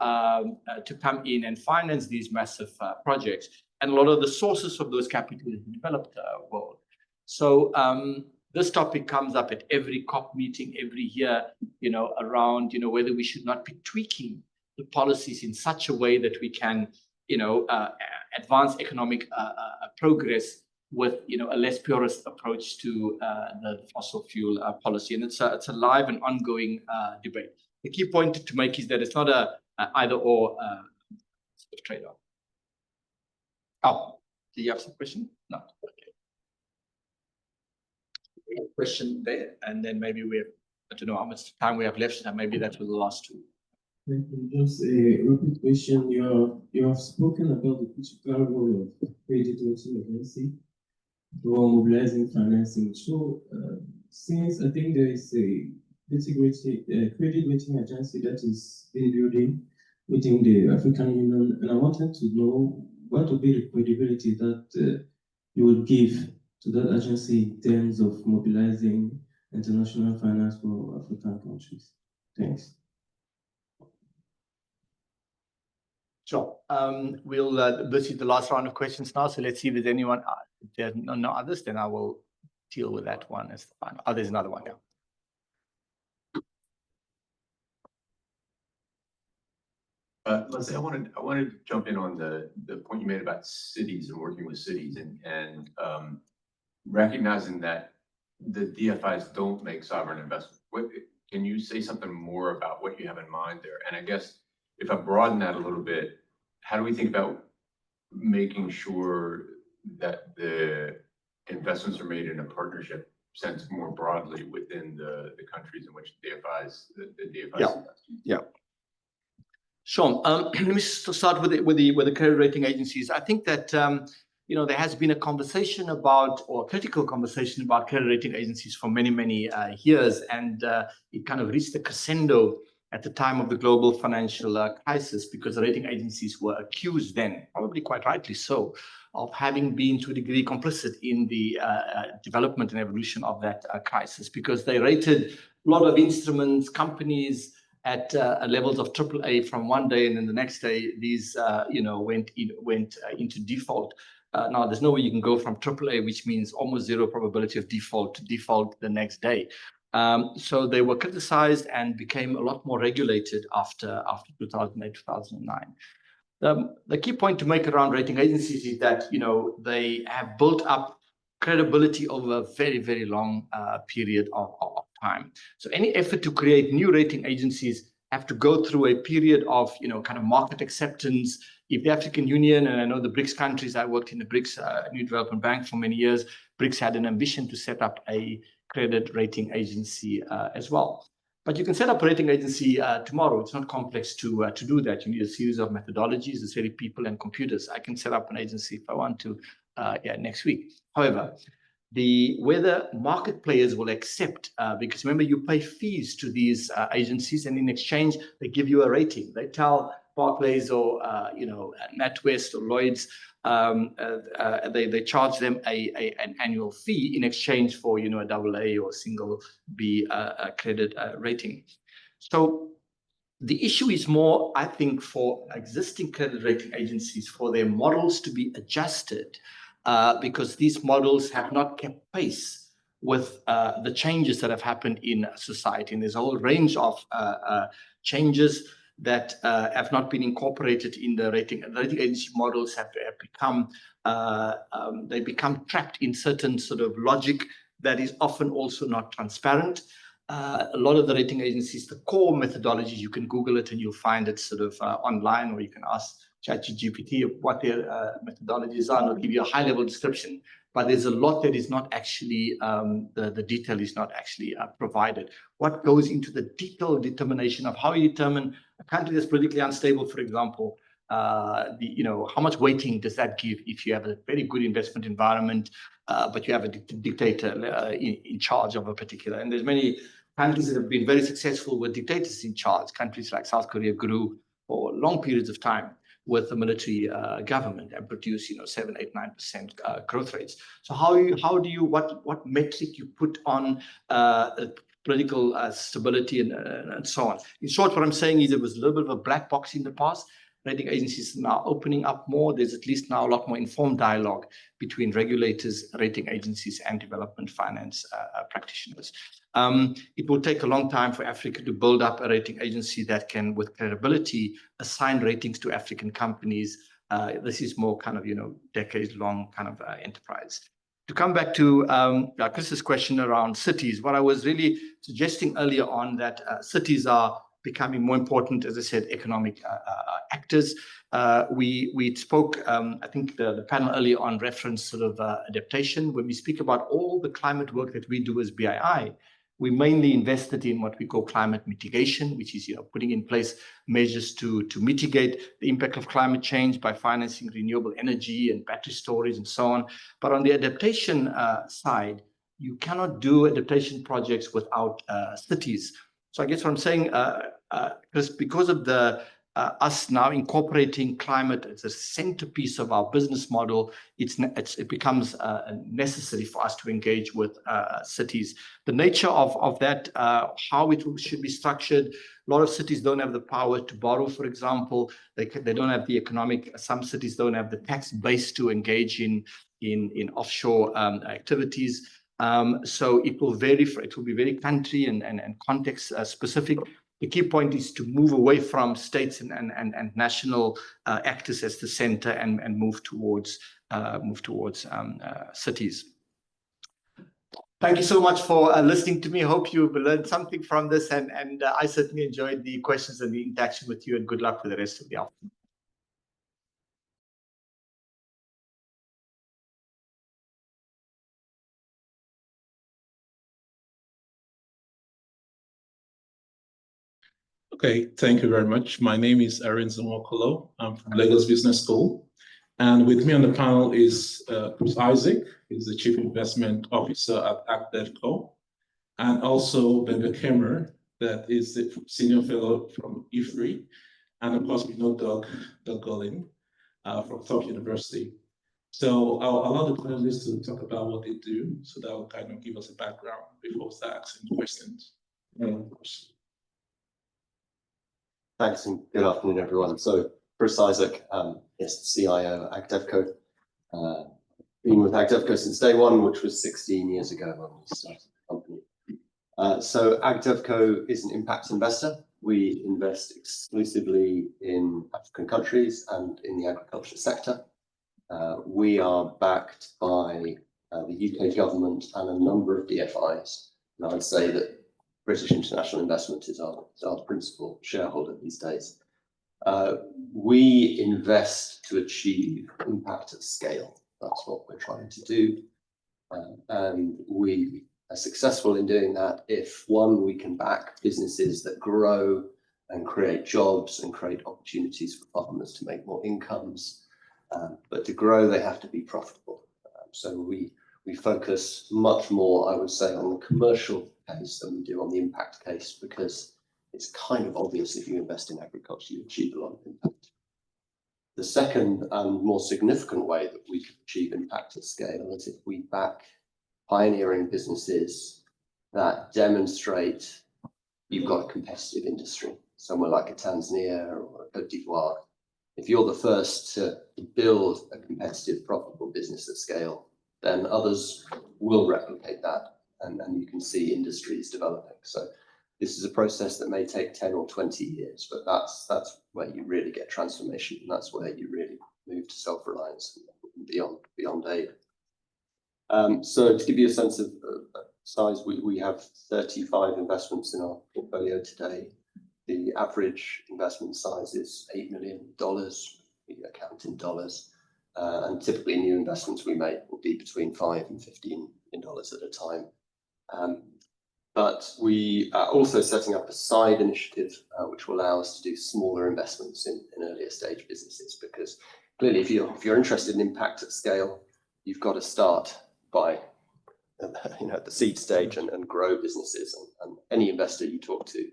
come in and finance these massive projects, and a lot of the sources of those capital in the developed world. So this topic comes up at every COP meeting every year, you know, around, you know, whether we should not be tweaking the policies in such a way that we can, you know, advance economic progress with, you know, a less purist approach to the fossil fuel policy. And it's a live and ongoing debate. The key point to make is that it's not a either or sort of trade-off. Oh, do you have some question? No. Okay. Question there, and then maybe we have, I don't know how much time we have left, and maybe that was the last two. Thank you. Just a rapid question. You have spoken about the critical role of credit rating agency for mobilizing financing. So, since I think there is a credit rating agency that is being building within the African Union, and I wanted to know what would be the credibility that you would give to that agency in terms of mobilizing international finance for African countries. Thanks. Sure. This is the last round of questions now, so let's see if there's anyone. If there are no others, then I will deal with that one as the final. Oh, there's another one now. Leslie, I wanted to jump in on the point you made about cities and working with cities and recognizing that the DFIs don't make sovereign investment. Can you say something more about what you have in mind there? And I guess if I broaden that a little bit, how do we think about making sure that the investments are made in a partnership sense more broadly within the countries in which the DFIs invest? Yeah. Sure. Let me start with the credit rating agencies. I think that you know, there has been a conversation about, or a critical conversation about credit rating agencies for many years, and it kind of reached a crescendo at the time of the global financial crisis, because the rating agencies were accused then, probably quite rightly so, of having been to a degree complicit in the development and evolution of that crisis, because they rated a lot of instruments, companies at levels of AAA from one day, and then the next day these you know, went into default. Now there's no way you can go from AAA, which means almost zero probability of default, to default the next day. So they were criticized and became a lot more regulated after 2008, 2009. The key point to make around rating agencies is that, they have built up credibility over a very, very long period of time. So any effort to create new rating agencies have to go through a period of, kind of market acceptance. If the African Union, and I know the BRICS countries, I worked in the BRICS New Development Bank for many years, BRICS had an ambition to set up a credit rating agency as well. But you can set up a rating agency tomorrow. It's not complex to do that. You need a series of methodologies, it's really people and computers. I can set up an agency if I want to next week. However, whether market players will accept, because remember, you pay fees to these agencies, and in exchange, they give you a rating. They tell Barclays or NatWest or Lloyd's, they charge them an annual fee in exchange for a AA or single B credit rating. So the issue is more, I think, for existing credit rating agencies, for their models to be adjusted, because these models have not kept pace with the changes that have happened in society. And there's a whole range of changes that have not been incorporated in the rating. The rating agency models have become, they become trapped in certain sort of logic that is often also not transparent. A lot of the rating agencies, the core methodologies, you can Google it and you'll find it sort of online, or you can ask ChatGPT what their methodologies are, and it'll give you a high-level description. But there's a lot that is not actually, the detail is not actually provided. What goes into the detailed determination of how you determine a country that's politically unstable, for example, how much weighting does that give if you have a very good investment environment, but you have a dictator in charge of a particular, and there's many countries that have been very successful with dictators in charge. Countries like South Korea grew for long periods of time with the military government and produce 7, 8, 9% growth rates. So what metric you put on political stability and so on. In short, what I'm saying is it was a little bit of a black box in the past. Rating agencies are now opening up more. There's at least now a lot more informed dialogue between regulators, rating agencies, and development finance practitioners. It will take a long time for Africa to build up a rating agency that can, with credibility, assign ratings to African companies. This is more kind of, decades-long kind of enterprise. To come back to Chris's question around cities, what I was really suggesting earlier on, that cities are becoming more important, as I said, economic actors. We spoke, I think the panel earlier on referenced sort of adaptation. When we speak about all the climate work that we do as BII, we mainly invested in what we call climate mitigation, which is putting in place measures to mitigate the impact of climate change by financing renewable energy and battery storage and so on. But on the adaptation side, you cannot do adaptation projects without cities. So I guess what I'm saying, Chris, because of us now incorporating climate as a centerpiece of our business model, it becomes necessary for us to engage with cities. The nature of that, how it should be structured, a lot of cities don't have the power to borrow, for example. They don't have the economic, some cities don't have the tax base to engage in offshore activities. So it will vary, it will be very country and context specific. The key point is to move away from states and national actors as the center and move towards cities. Thank you so much for listening to me. I hope you've learned something from this, and I certainly enjoyed the questions and the interaction with you, and good luck with the rest of the afternoon. Okay, thank you very much. My name is Erin Zamokolo. I'm from Lagos Business School. And with me on the panel is Chris Isaac, who's the Chief Investment Officer at ACDevCo, and also Bebe Kemmer, that is the Senior Fellow from IFRI. And of course, we know Doug Gollin from Tufts University. So I'll allow the panelists to talk about what they do, so that will kind of give us a background before we start asking questions. Thanks, and good afternoon, everyone. So, Chris Isaac, yes, the CIO at ACDevCo. Been with ACDevCo since day one, which was 16 years ago when we started the company. So, ACDevCo is an impact investor. We invest exclusively in African countries and in the agriculture sector. We are backed by the UK government and a number of DFIs. And I'd say that British International Investment is our principal shareholder these days. We invest to achieve impact at scale. That's what we're trying to do. And we are successful in doing that if, one, we can back businesses that grow and create jobs and create opportunities for farmers to make more incomes. But to grow, they have to be profitable. So we focus much more, I would say, on the commercial case than we do on the impact case, because it's kind of obvious if you invest in agriculture, you achieve a lot of impact. The second and more significant way that we can achieve impact at scale is if we back pioneering businesses that demonstrate you've got a competitive industry, somewhere like a Tanzania or a Cote d'Ivoire. If you're the first to build a competitive, profitable business at scale, then others will replicate that, and you can see industries developing. So this is a process that may take 10 or 20 years, but that's where you really get transformation, and that's where you really move to self-reliance and beyond aid. So to give you a sense of size, we have 35 investments in our portfolio today. The average investment size is $8 million, we account in dollars. And typically new investments we make will be between $5 and $15 million at a time. But we are also setting up a side initiative which will allow us to do smaller investments in earlier stage businesses, because clearly if you're interested in impact at scale, you've got to start by at the seed stage and grow businesses. And any investor you talk to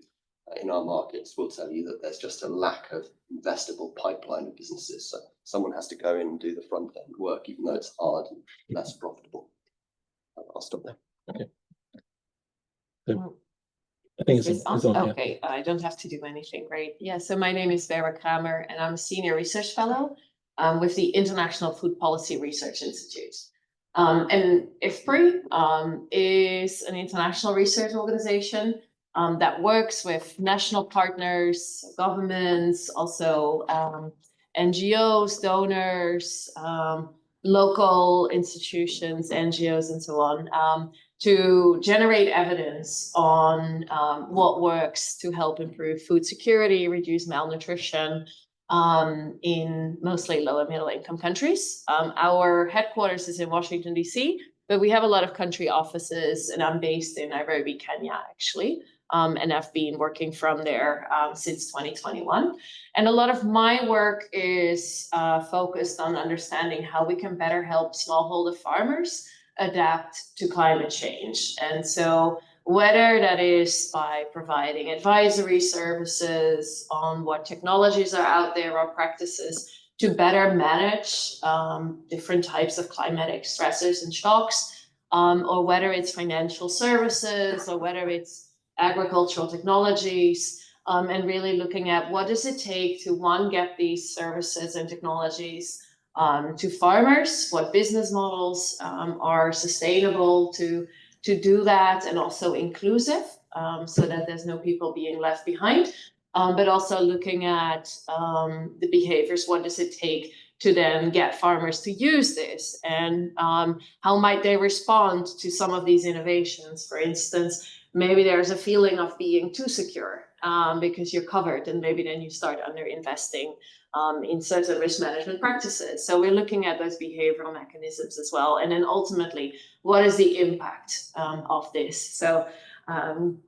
in our markets will tell you that there's just a lack of investable pipeline of businesses. So someone has to go in and do the front end work, even though it's hard and less profitable. I'll stop there. Okay. I think it's on. Okay, I don't have to do anything, right? Yeah, so my name is Vera Kramer, and I'm a senior research fellow with the International Food Policy Research Institute. And IFPRI is an international research organization that works with national partners, governments, also NGOs, donors, local institutions, NGOs, and so on, to generate evidence on what works to help improve food security, reduce malnutrition in mostly low and middle income countries. Our headquarters is in Washington, D.C., but we have a lot of country offices, and I'm based in Nairobi, Kenya, actually. And I've been working from there since 2021. And a lot of my work is focused on understanding how we can better help smallholder farmers adapt to climate change. And so whether that is by providing advisory services on what technologies are out there or practices to better manage different types of climatic stressors and shocks, or whether it's financial services, or whether it's agricultural technologies, and really looking at what does it take to, one, get these services and technologies to farmers, what business models are sustainable to do that, and also inclusive, so that there's no people being left behind, but also looking at the behaviors, what does it take to then get farmers to use this, and how might they respond to some of these innovations. For instance, maybe there's a feeling of being too secure because you're covered, and maybe then you start under-investing in certain risk management practices. So we're looking at those behavioral mechanisms as well. And then ultimately, what is the impact of this? So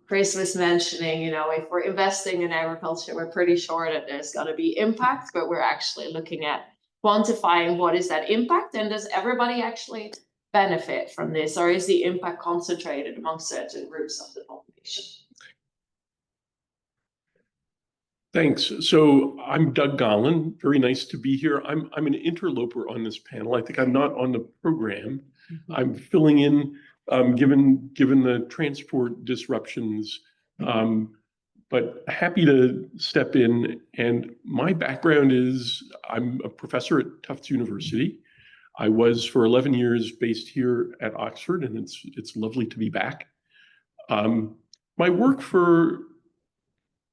Chris was mentioning, if we're investing in agriculture, we're pretty sure that there's got to be impact, but we're actually looking at quantifying what is that impact, and does everybody actually benefit from this, or is the impact concentrated among certain groups of the population? Thanks. So I'm Doug Gollin. Very nice to be here. I'm an interloper on this panel. I think I'm not on the program. I'm filling in, given the transport disruptions, but happy to step in. And my background is I'm a professor at Tufts University. I was for 11 years based here at Oxford, and it's lovely to be back. My work for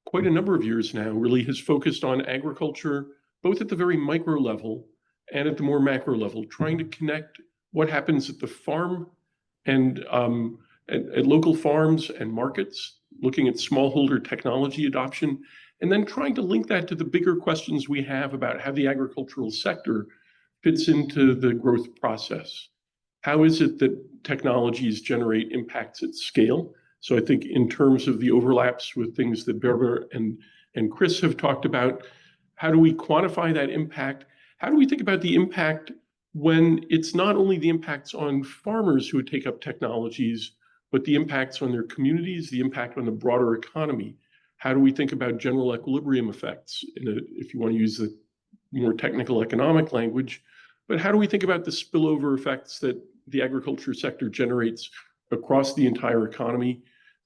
quite a number of years now, really has focused on agriculture, both at the very micro level and at the more macro level, trying to connect what happens at the farm and at local farms and markets, looking at smallholder technology adoption, and then trying to link that to the bigger questions we have about how the agricultural sector fits into the growth process. How is it that technologies generate impacts at scale? So I think in terms of the overlaps with things that Berber and Chris have talked about, how do we quantify that impact? How do we think about the impact when it's not only the impacts on farmers who take up technologies, but the impacts on their communities, the impact on the broader economy? How do we think about general equilibrium effects, if you want to use the more technical economic language? But how do we think about the spillover effects that the agriculture sector generates across the entire economy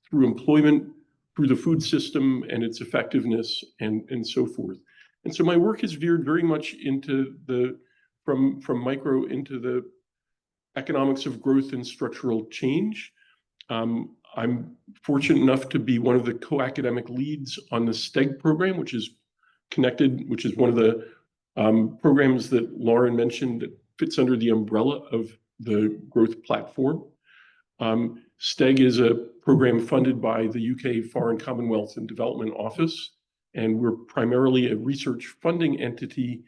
through employment, through the food system and its effectiveness, and so forth? And so my work is veered very much into from micro into the economics of growth and structural change. I'm fortunate enough to be one of the co-academic leads on the STEG program, which is one of the programs that Lauren mentioned that fits under the umbrella of the growth platform. STEG is a program funded by the UK Foreign Commonwealth and Development Office, and we're primarily a research funding entity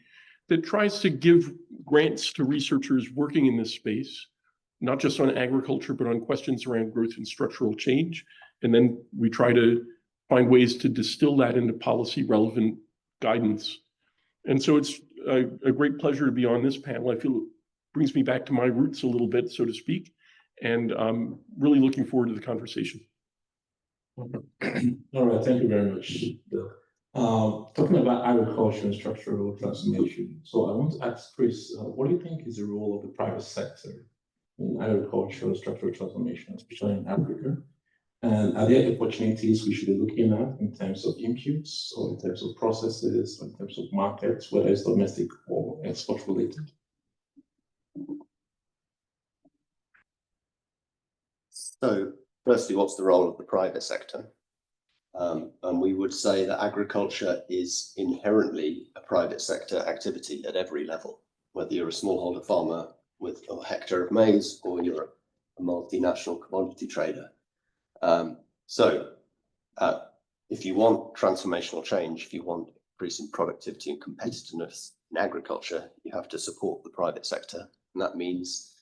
that tries to give grants to researchers working in this space, not just on agriculture, but on questions around growth and structural change. And then we try to find ways to distill that into policy relevant guidance. And so it's a great pleasure to be on this panel. I feel it brings me back to my roots a little bit, so to speak, and I'm really looking forward to the conversation. All right, thank you very much, Bill. Talking about agriculture and structural transformation, so I want to ask Chris, what do you think is the role of the private sector in agriculture and structural transformation, especially in Africa? And are there opportunities we should be looking at in terms of inputs, or in terms of processes, or in terms of markets, whether it's domestic or export related? So, firstly, what's the role of the private sector? And we would say that agriculture is inherently a private sector activity at every level, whether you're a smallholder farmer with a hectare of maize or you're a multinational commodity trader. If you want transformational change, if you want increase in productivity and competitiveness in agriculture, you have to support the private sector. And that means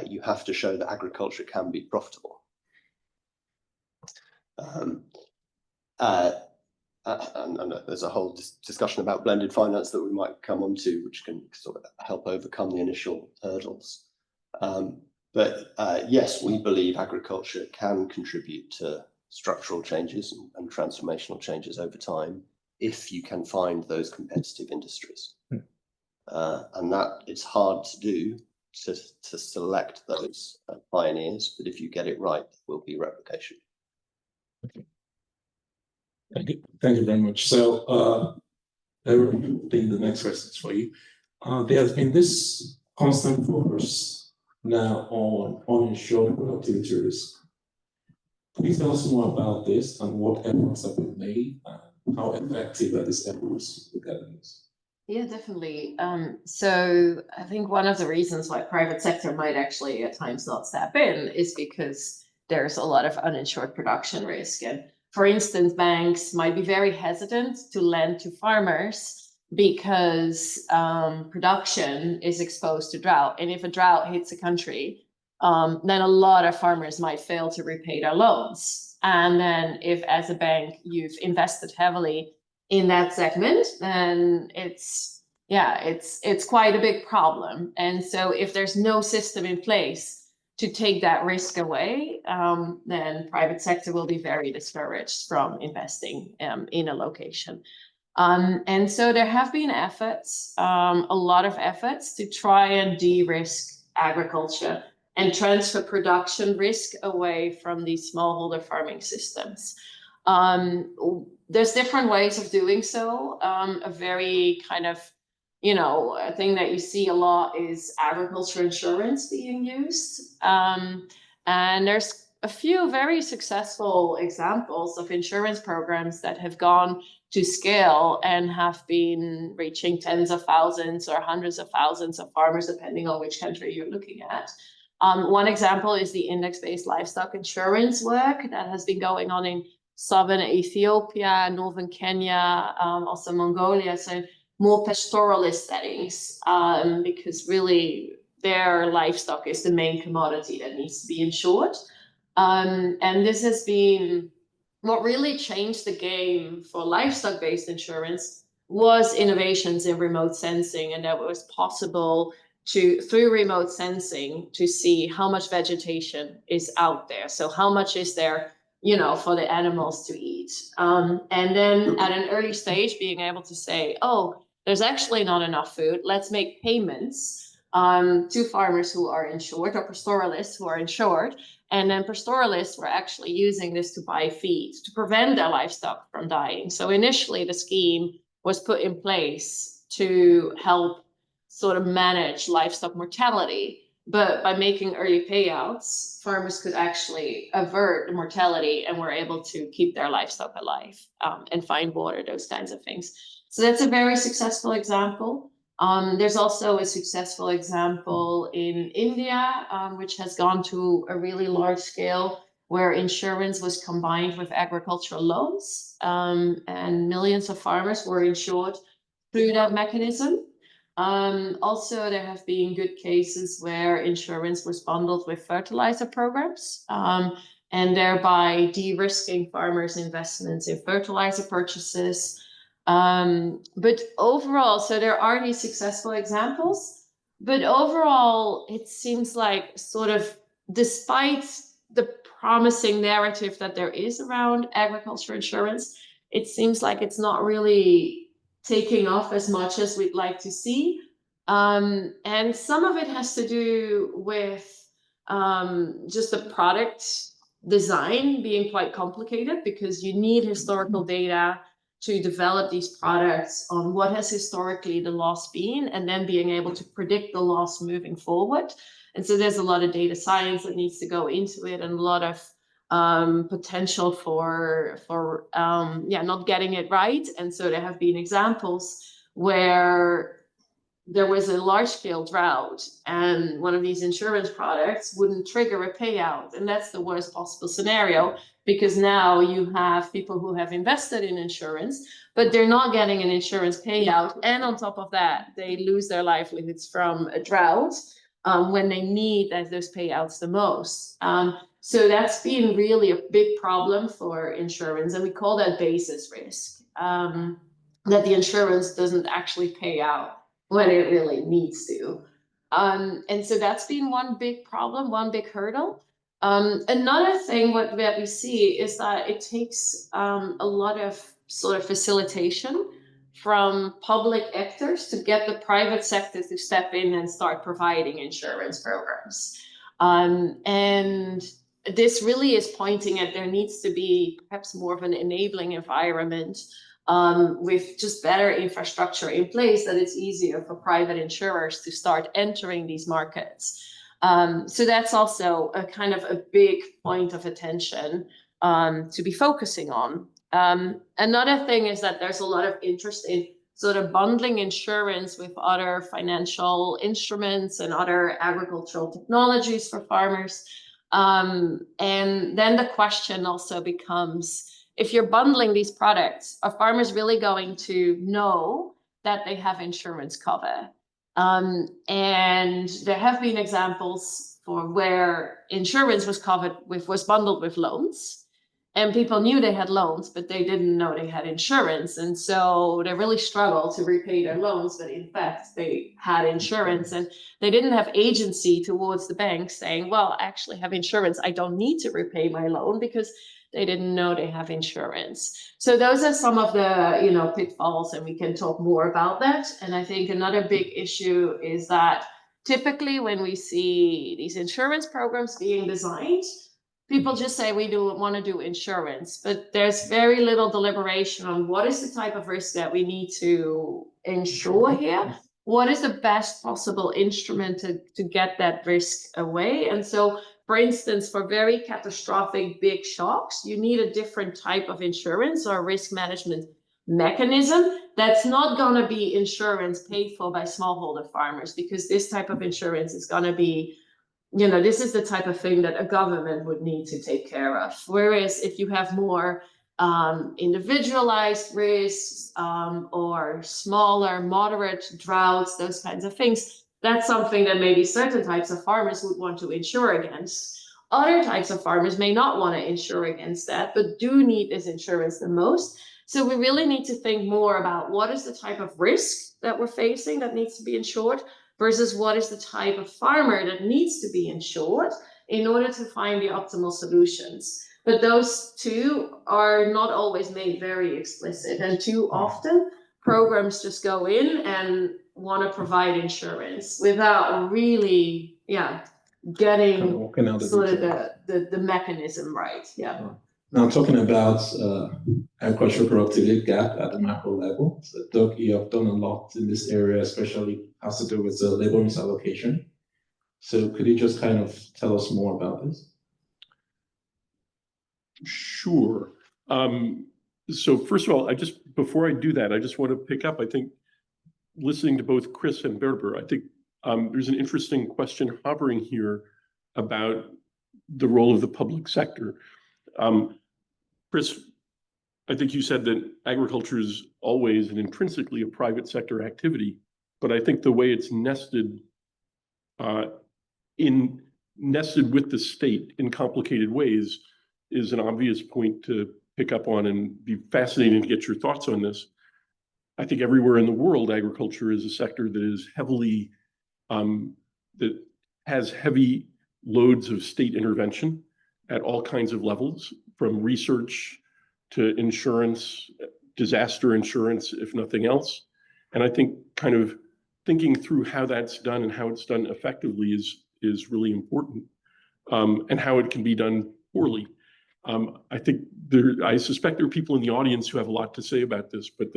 you have to show that agriculture can be profitable. And there's a whole discussion about blended finance that we might come on to, which can sort of help overcome the initial hurdles. But yes, we believe agriculture can contribute to structural changes and transformational changes over time if you can find those competitive industries. And that it's hard to do, to select those pioneers, but if you get it right, there will be replication. Okay. Thank you very much. So I think the next question is for you. There has been this constant focus now on uninsured productivity risk. Please tell us more about this and what efforts have been made and how effective are these efforts regarding this? Yeah, definitely. So I think one of the reasons why private sector might actually at times not step in is because there's a lot of uninsured production risk. And for instance, banks might be very hesitant to lend to farmers because production is exposed to drought. And if a drought hits a country, then a lot of farmers might fail to repay their loans. And then if as a bank, you've invested heavily in that segment, then it's quite a big problem. And so if there's no system in place to take that risk away, then private sector will be very discouraged from investing in a location. And so there have been efforts, a lot of efforts to try and de-risk agriculture and transfer production risk away from these smallholder farming systems. There's different ways of doing so. A very kind of, a thing that you see a lot is agriculture insurance being used. And there's a few very successful examples of insurance programs that have gone to scale and have been reaching tens of thousands or hundreds of thousands of farmers, depending on which country you're looking at. One example is the index-based livestock insurance work that has been going on in southern Ethiopia, northern Kenya, also Mongolia, so more pastoralist settings, because really their livestock is the main commodity that needs to be insured. And this has been what really changed the game for livestock-based insurance was innovations in remote sensing, and that it was possible to, through remote sensing, to see how much vegetation is out there. So how much is there, you know, for the animals to eat. And then at an early stage, being able to say, oh, there's actually not enough food. Let's make payments to farmers who are insured or pastoralists who are insured. And then pastoralists were actually using this to buy feed to prevent their livestock from dying. So initially the scheme was put in place to help sort of manage livestock mortality. But by making early payouts, farmers could actually avert the mortality and were able to keep their livestock alive and find water, those kinds of things. So that's a very successful example. There's also a successful example in India, which has gone to a really large scale where insurance was combined with agricultural loans, and millions of farmers were insured through that mechanism. Also, there have been good cases where insurance was bundled with fertilizer programs, and thereby de-risking farmers' investments in fertilizer purchases. But overall, so there are these successful examples, but overall, it seems like sort of despite the promising narrative that there is around agriculture insurance, it seems like it's not really taking off as much as we'd like to see. And some of it has to do with just the product design being quite complicated, because you need historical data to develop these products on what has historically the loss been, and then being able to predict the loss moving forward. And so there's a lot of data science that needs to go into it, and a lot of potential for not getting it right. And so there have been examples where there was a large-scale drought and one of these insurance products wouldn't trigger a payout. And that's the worst possible scenario, because now you have people who have invested in insurance, but they're not getting an insurance payout. And on top of that, they lose their livelihoods from a drought when they need those payouts the most. So that's been really a big problem for insurance. And we call that basis risk, that the insurance doesn't actually pay out when it really needs to. And so that's been one big problem, one big hurdle. Another thing that we see is that it takes a lot of sort of facilitation from public actors to get the private sector to step in and start providing insurance programs. And this really is pointing at there needs to be perhaps more of an enabling environment with just better infrastructure in place, that it's easier for private insurers to start entering these markets. So that's also a kind of a big point of attention to be focusing on. Another thing is that there's a lot of interest in sort of bundling insurance with other financial instruments and other agricultural technologies for farmers. And then the question also becomes, if you're bundling these products, are farmers really going to know that they have insurance cover? And there have been examples for where insurance was bundled with loans, and people knew they had loans, but they didn't know they had insurance. And so they really struggled to repay their loans, but in fact, they had insurance, and they didn't have agency towards the bank saying, well, I actually have insurance. I don't need to repay my loan, because they didn't know they have insurance. So those are some of the, pitfalls, and we can talk more about that. And I think another big issue is that typically when we see these insurance programs being designed, people just say we want to do insurance, but there's very little deliberation on what is the type of risk that we need to insure here. What is the best possible instrument to get that risk away? And so for instance, for very catastrophic big shocks, you need a different type of insurance or risk management mechanism that's not going to be insurance paid for by smallholder farmers, because this type of insurance is going to be, this is the type of thing that a government would need to take care of. Whereas if you have more individualized risks or smaller, moderate droughts, those kinds of things, that's something that maybe certain types of farmers would want to insure against. Other types of farmers may not want to insure against that, but do need this insurance the most. So we really need to think more about what is the type of risk that we're facing that needs to be insured versus what is the type of farmer that needs to be insured in order to find the optimal solutions. But those two are not always made very explicit, and too often programs just go in and want to provide insurance without really, getting sort of the mechanism right. Yeah. Now, talking about agricultural productivity gap at the macro level, so Doug, you have done a lot in this area, especially has to do with the labor misallocation. So could you just kind of tell us more about this? Sure. So first of all, before I do that, I just want to pick up, I think, listening to both Chris and Berber, I think there's an interesting question hovering here about the role of the public sector. Chris, I think you said that agriculture is always and intrinsically a private sector activity, but I think the way it's nested with the state in complicated ways is an obvious point to pick up on, and be fascinating to get your thoughts on this. I think everywhere in the world, agriculture is a sector that is heavily, that has heavy loads of state intervention at all kinds of levels, from research to insurance, disaster insurance, if nothing else. And I think kind of thinking through how that's done and how it's done effectively is really important, and how it can be done poorly. I suspect there are people in the audience who have a lot to say about this, but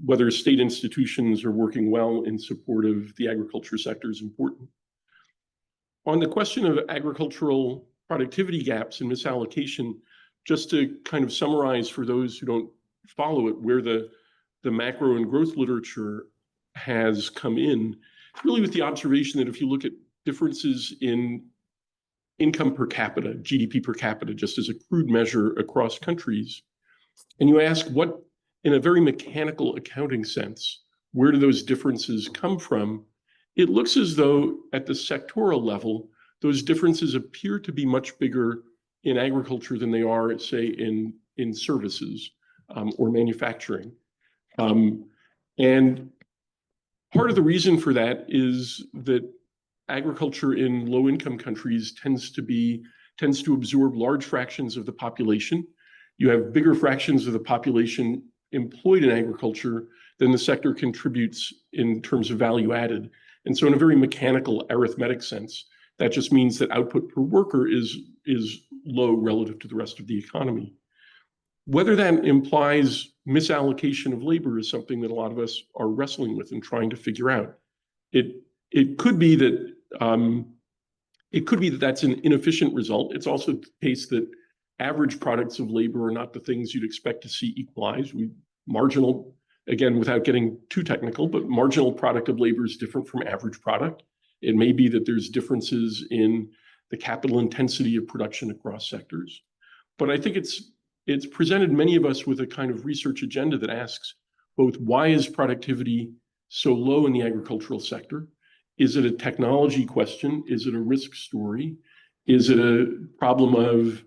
whether state institutions are working well in support of the agriculture sector is important. On the question of agricultural productivity gaps and misallocation, just to kind of summarize for those who don't follow it, where the macro and growth literature has come in, really with the observation that if you look at differences in income per capita, GDP per capita, just as a crude measure across countries, and you ask what, in a very mechanical accounting sense, where do those differences come from? It looks as though at the sectoral level, those differences appear to be much bigger in agriculture than they are, say, in services or manufacturing. And part of the reason for that is that agriculture in low-income countries tends to absorb large fractions of the population. You have bigger fractions of the population employed in agriculture than the sector contributes in terms of value added. And so in a very mechanical arithmetic sense, that just means that output per worker is low relative to the rest of the economy. Whether that implies misallocation of labor is something that a lot of us are wrestling with and trying to figure out. It could be that that's an inefficient result. It's also the case that average products of labor are not the things you'd expect to see equalized. Marginal, again, without getting too technical, but marginal product of labor is different from average product. It may be that there's differences in the capital intensity of production across sectors. But I think it's presented many of us with a kind of research agenda that asks both, why is productivity so low in the agricultural sector? Is it a technology question? Is it a risk story? Is it a problem of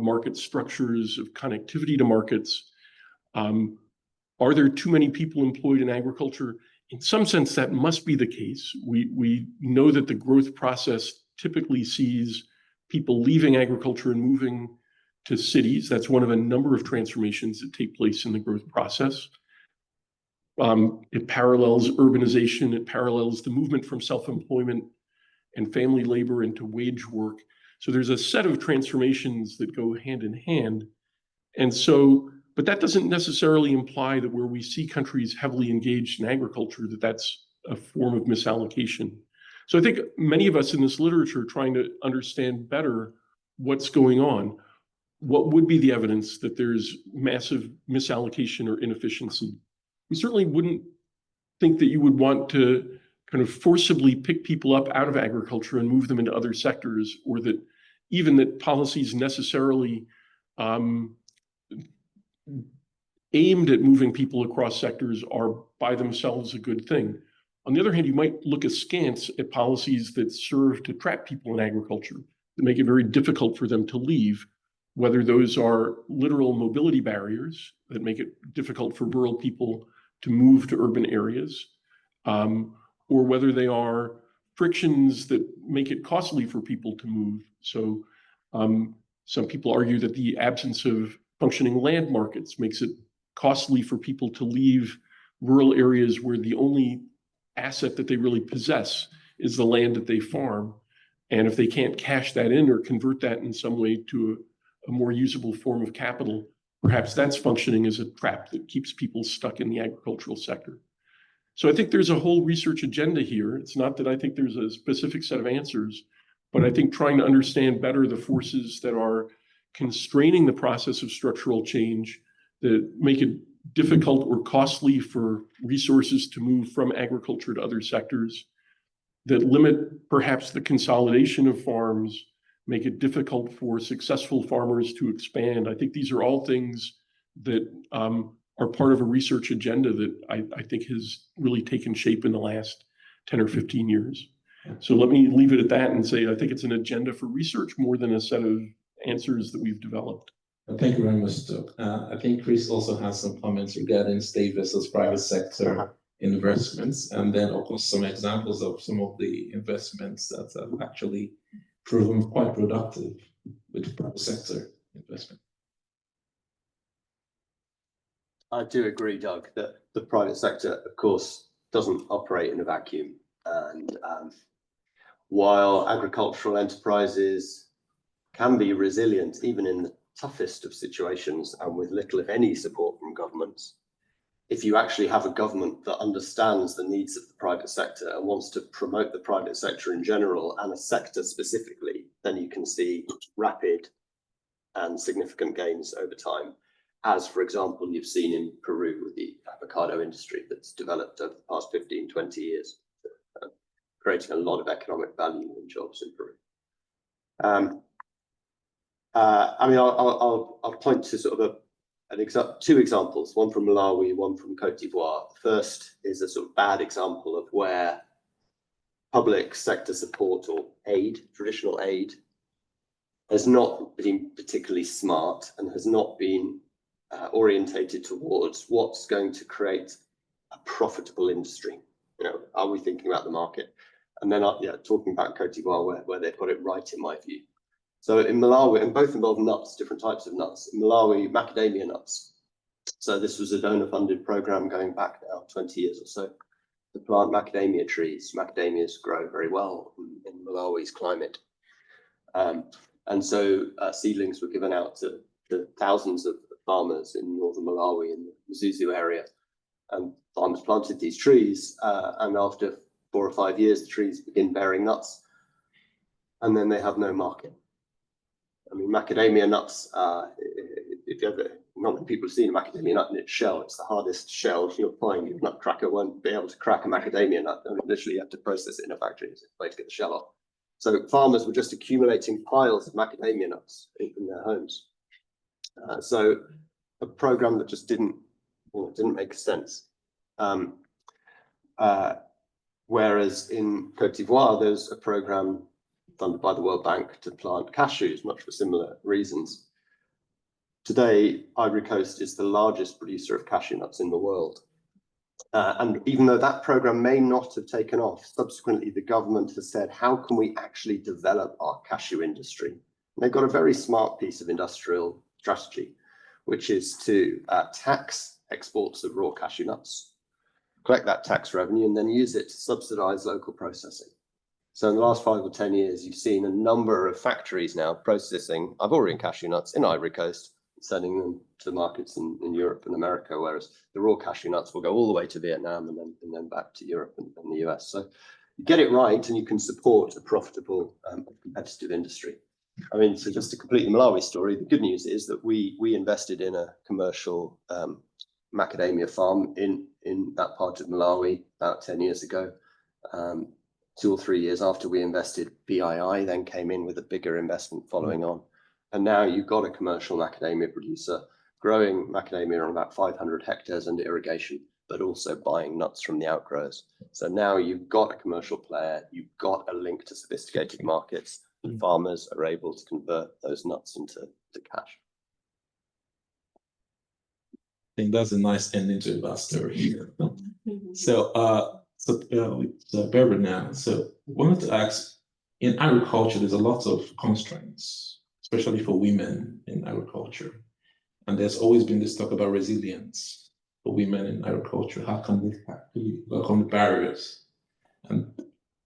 market structures, of connectivity to markets? Are there too many people employed in agriculture? In some sense, that must be the case. We know that the growth process typically sees people leaving agriculture and moving to cities. That's one of a number of transformations that take place in the growth process. It parallels urbanization. It parallels the movement from self-employment and family labor into wage work. So there's a set of transformations that go hand in hand. And so, but that doesn't necessarily imply that where we see countries heavily engaged in agriculture, that that's a form of misallocation. So I think many of us in this literature are trying to understand better what's going on. What would be the evidence that there's massive misallocation or inefficiency? We certainly wouldn't think that you would want to kind of forcibly pick people up out of agriculture and move them into other sectors, or that even that policies necessarily aimed at moving people across sectors are by themselves a good thing. On the other hand, you might look askance at policies that serve to trap people in agriculture, that make it very difficult for them to leave, whether those are literal mobility barriers that make it difficult for rural people to move to urban areas, or whether they are frictions that make it costly for people to move. So some people argue that the absence of functioning land markets makes it costly for people to leave rural areas where the only asset that they really possess is the land that they farm. And if they can't cash that in or convert that in some way to a more usable form of capital, perhaps that's functioning as a trap that keeps people stuck in the agricultural sector. So I think there's a whole research agenda here. It's not that I think there's a specific set of answers, but I think trying to understand better the forces that are constraining the process of structural change, that make it difficult or costly for resources to move from agriculture to other sectors, that limit perhaps the consolidation of farms, make it difficult for successful farmers to expand. I think these are all things that are part of a research agenda that I think has really taken shape in the last 10 or 15 years. So let me leave it at that and say, I think it's an agenda for research more than a set of answers that we've developed. Thank you very much, Doug. I think Chris also has some comments regarding state versus private sector investments, and then of course some examples of some of the investments that have actually proven quite productive with private sector investment. I do agree, Doug, that the private sector, of course, doesn't operate in a vacuum. And while agricultural enterprises can be resilient, even in the toughest of situations and with little, if any, support from governments, if you actually have a government that understands the needs of the private sector and wants to promote the private sector in general and a sector specifically, then you can see rapid and significant gains over time. As, for example, you've seen in Peru with the avocado industry that's developed over the past 15, 20 years, creating a lot of economic value and jobs in Peru. I mean, I'll point to sort of two examples, one from Malawi, one from Cote d'Ivoire. First is a sort of bad example of where public sector support or aid, traditional aid, has not been particularly smart and has not been orientated towards what's going to create a profitable industry. You know, are we thinking about the market? And then, talking about Cote d'Ivoire, where they've got it right, in my view. So in Malawi, and both involve nuts, different types of nuts. In Malawi, macadamia nuts. So this was a donor-funded program going back now 20 years or so to plant macadamia trees. Macadamias grow very well in Malawi's climate. And so seedlings were given out to thousands of farmers in northern Malawi, in the Mzuzu area. And farmers planted these trees, and after 4 or 5 years, the trees begin bearing nuts, and then they have no market. I mean, macadamia nuts, if you ever, not many people have seen a macadamia nut in its shell. It's the hardest shell you'll find. Your nutcracker won't be able to crack a macadamia nut. I mean, literally, you have to process it in a factory. It's a way to get the shell off. So farmers were just accumulating piles of macadamia nuts in their homes. So a program that just didn't make sense. Whereas in Cote d'Ivoire, there's a program funded by the World Bank to plant cashews, much for similar reasons. Today, Ivory Coast is the largest producer of cashew nuts in the world. And even though that program may not have taken off, subsequently the government has said, how can we actually develop our cashew industry? And they've got a very smart piece of industrial strategy, which is to tax exports of raw cashew nuts, collect that tax revenue, and then use it to subsidize local processing. So in the last 5 or 10 years, you've seen a number of factories now processing Ivorian cashew nuts in Ivory Coast, sending them to markets in Europe and America, whereas the raw cashew nuts will go all the way to Vietnam and then back to Europe and the US. So get it right and you can support a profitable competitive industry. I mean, so just to complete the Malawi story, the good news is that we invested in a commercial macadamia farm in that part of Malawi about 10 years ago. 2 or 3 years after we invested, BII then came in with a bigger investment following on. And now you've got a commercial macadamia producer growing macadamia on about 500 hectares under irrigation, but also buying nuts from the outgrowers. So now you've got a commercial player, you've got a link to sophisticated markets, and farmers are able to convert those nuts into cash. I think that's a nice ending to that story. So, Barbara now. So, I wanted to ask, in agriculture, there's a lot of constraints, especially for women in agriculture. And there's always been this talk about resilience for women in agriculture. How can they actually overcome the barriers and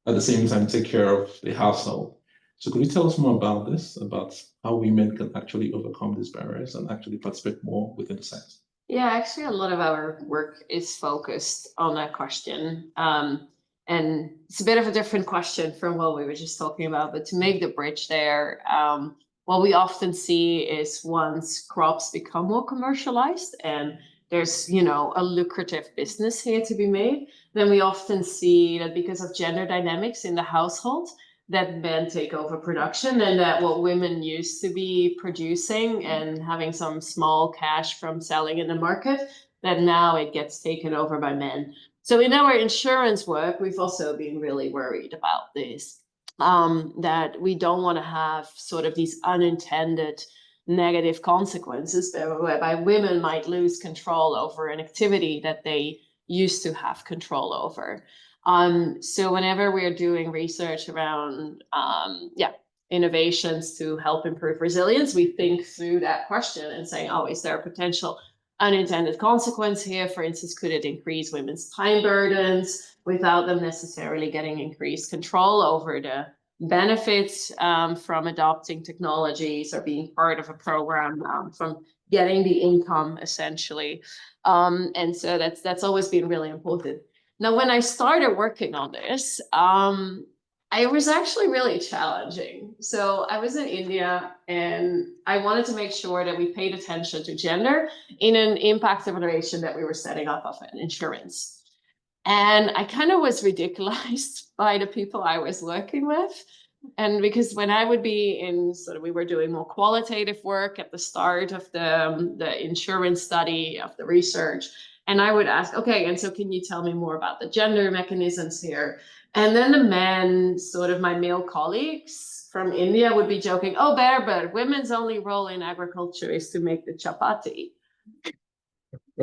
at the same time take care of the household? So could you tell us more about this, about how women can actually overcome these barriers and actually participate more within the sector? Yeah, actually, a lot of our work is focused on that question. And it's a bit of a different question from what we were just talking about, but to make the bridge there, what we often see is once crops become more commercialized and there's, you know, a lucrative business here to be made, then we often see that because of gender dynamics in the household, that men take over production, and that what women used to be producing and having some small cash from selling in the market, that now it gets taken over by men. So in our insurance work, we've also been really worried about this, that we don't want to have sort of these unintended negative consequences whereby women might lose control over an activity that they used to have control over. So whenever we're doing research around innovations to help improve resilience, we think through that question and saying, oh, is there a potential unintended consequence here? For instance, could it increase women's time burdens without them necessarily getting increased control over the benefits from adopting technologies or being part of a program, from getting the income essentially? And so that's always been really important. Now, when I started working on this, it was actually really challenging. So I was in India and I wanted to make sure that we paid attention to gender in an impact evaluation that we were setting up of an insurance. And I kind of was ridiculized by the people I was working with. And because when I would be in we were doing more qualitative work at the start of the insurance study of the research, and I would ask, okay, and so can you tell me more about the gender mechanisms here? And then the men, my male colleagues from India would be joking, oh, but women's only role in agriculture is to make the chapati.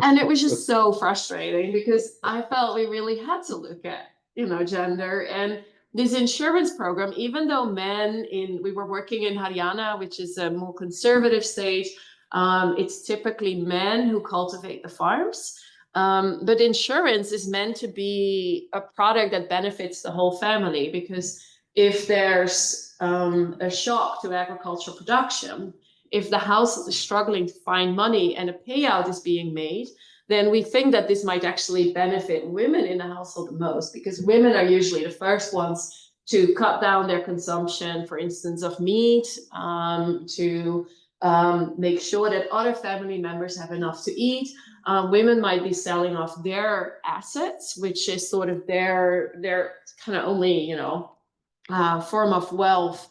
And it was just so frustrating because I felt we really had to look at, gender. And this insurance program, even though we were working in Haryana, which is a more conservative state, it's typically men who cultivate the farms. But insurance is meant to be a product that benefits the whole family, because if there's a shock to agricultural production, if the household is struggling to find money and a payout is being made, then we think that this might actually benefit women in the household the most, because women are usually the first ones to cut down their consumption, for instance, of meat, to make sure that other family members have enough to eat. Women might be selling off their assets, which is their kind of only, form of wealth.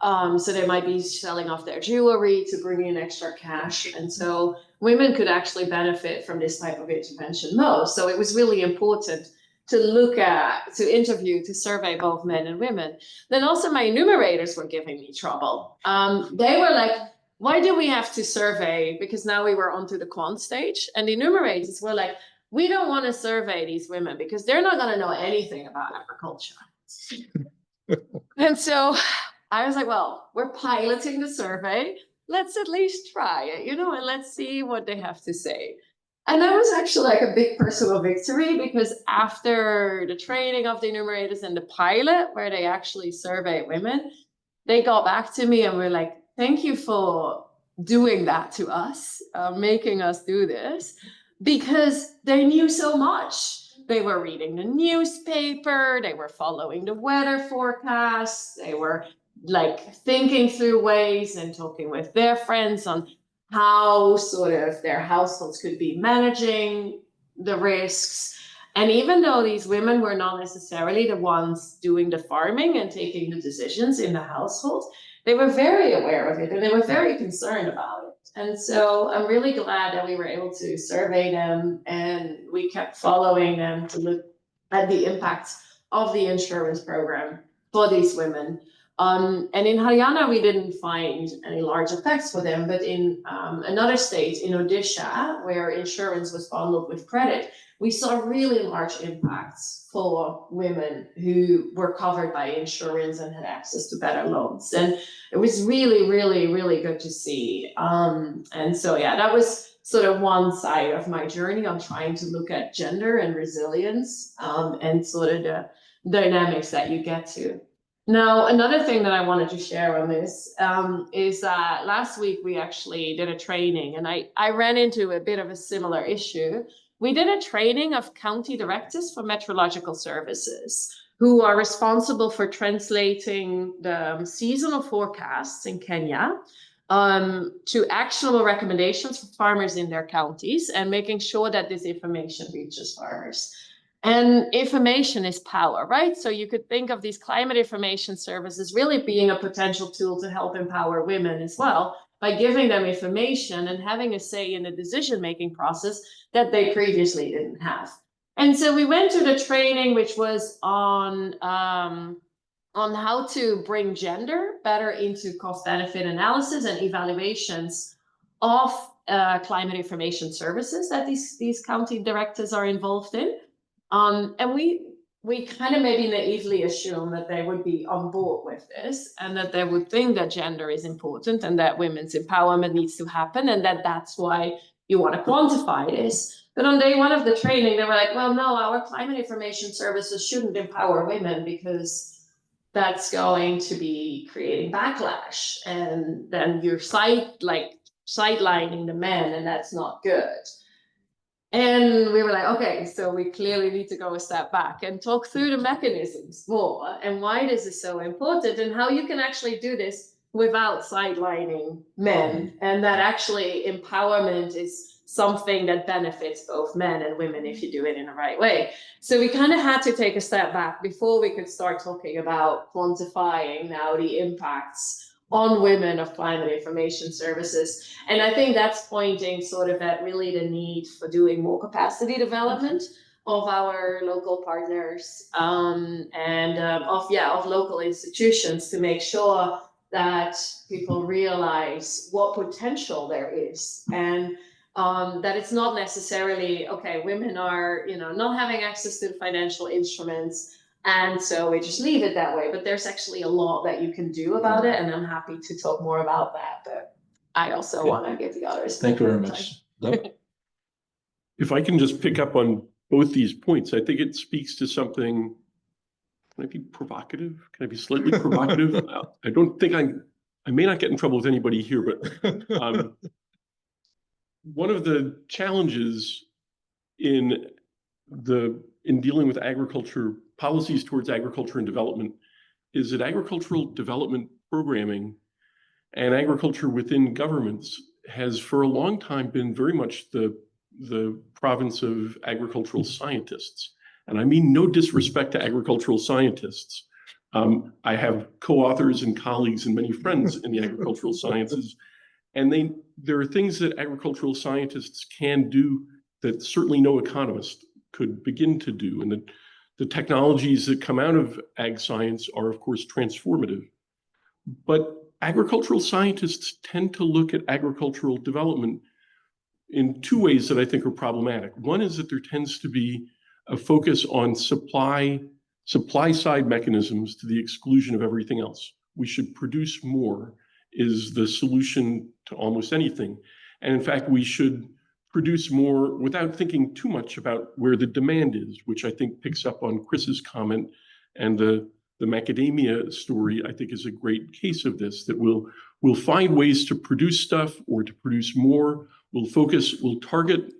So they might be selling off their jewelry to bring in extra cash. And so women could actually benefit from this type of intervention most. So it was really important to interview, to survey both men and women. Then also my enumerators were giving me trouble. They were like, why do we have to survey? Because now we were onto the quant stage, and the enumerators were like, we don't want to survey these women because they're not going to know anything about agriculture. And so I was like, well, we're piloting the survey. Let's at least try it, and let's see what they have to say. And that was actually like a big personal victory, because after the training of the enumerators and the pilot, where they actually survey women, they got back to me and were like, thank you for doing that to us, making us do this, because they knew so much. they were reading the newspaper, they were following the weather forecasts, they were like thinking through ways and talking with their friends on how sort of their households could be managing the risks. And even though these women were not necessarily the ones doing the farming and taking the decisions in the household, they were very aware of it and they were very concerned about it. And so I'm really glad that we were able to survey them and we kept following them to look at the impacts of the insurance program for these women. And in Haryana, we didn't find any large effects for them, but in another state, in Odisha, where insurance was bundled with credit, we saw really large impacts for women who were covered by insurance and had access to better loans. And it was really, really, really good to see. And so, yeah, that was sort of one side of my journey on trying to look at gender and resilience and sort of the dynamics that you get to. Now, another thing that I wanted to share on this is that last week we actually did a training and I ran into a bit of a similar issue. We did a training of county directors for meteorological services who are responsible for translating the seasonal forecasts in Kenya to actionable recommendations for farmers in their counties and making sure that this information reaches farmers. And information is power, right? So you could think of these climate information services really being a potential tool to help empower women as well by giving them information and having a say in the decision-making process that they previously didn't have. And so we went to the training, which was on how to bring gender better into cost-benefit analysis and evaluations of climate information services that these county directors are involved in. And we kind of maybe naively assume that they would be on board with this and that they would think that gender is important and that women's empowerment needs to happen and that that's why you want to quantify this. But on day one of the training, they were like, well, no, our climate information services shouldn't empower women because that's going to be creating backlash. And then you're sidelining the men, and that's not good. And we were like, okay, so we clearly need to go a step back and talk through the mechanisms more and why this is so important and how you can actually do this without sidelining men, and that actually empowerment is something that benefits both men and women if you do it in the right way. So we kind of had to take a step back before we could start talking about quantifying now the impacts on women of climate information services. And I think that's pointing sort of at really the need for doing more capacity development of our local partners and of local institutions to make sure that people realize what potential there is and that it's not necessarily, okay, women are, not having access to the financial instruments, and so we just leave it that way. But there's actually a lot that you can do about it, and I'm happy to talk more about that. But I also want to give the others. Thank you very much. If I can just pick up on both these points, I think it speaks to something. Can I be provocative? Can I be slightly provocative? I don't think I may not get in trouble with anybody here, but one of the challenges in dealing with agriculture, policies towards agriculture and development, is that agricultural development programming and agriculture within governments has for a long time been very much the province of agricultural scientists. And I mean no disrespect to agricultural scientists. I have co-authors and colleagues and many friends in the agricultural sciences, and there are things that agricultural scientists can do that certainly no economist could begin to do. And the technologies that come out of ag science are, of course, transformative. But agricultural scientists tend to look at agricultural development in two ways that I think are problematic. One is that there tends to be a focus on supply side mechanisms to the exclusion of everything else. We should produce more is the solution to almost anything. And in fact, we should produce more without thinking too much about where the demand is, which I think picks up on Chris's comment, and the macadamia story, I think, is a great case of this, that we'll find ways to produce stuff or to produce more. We'll target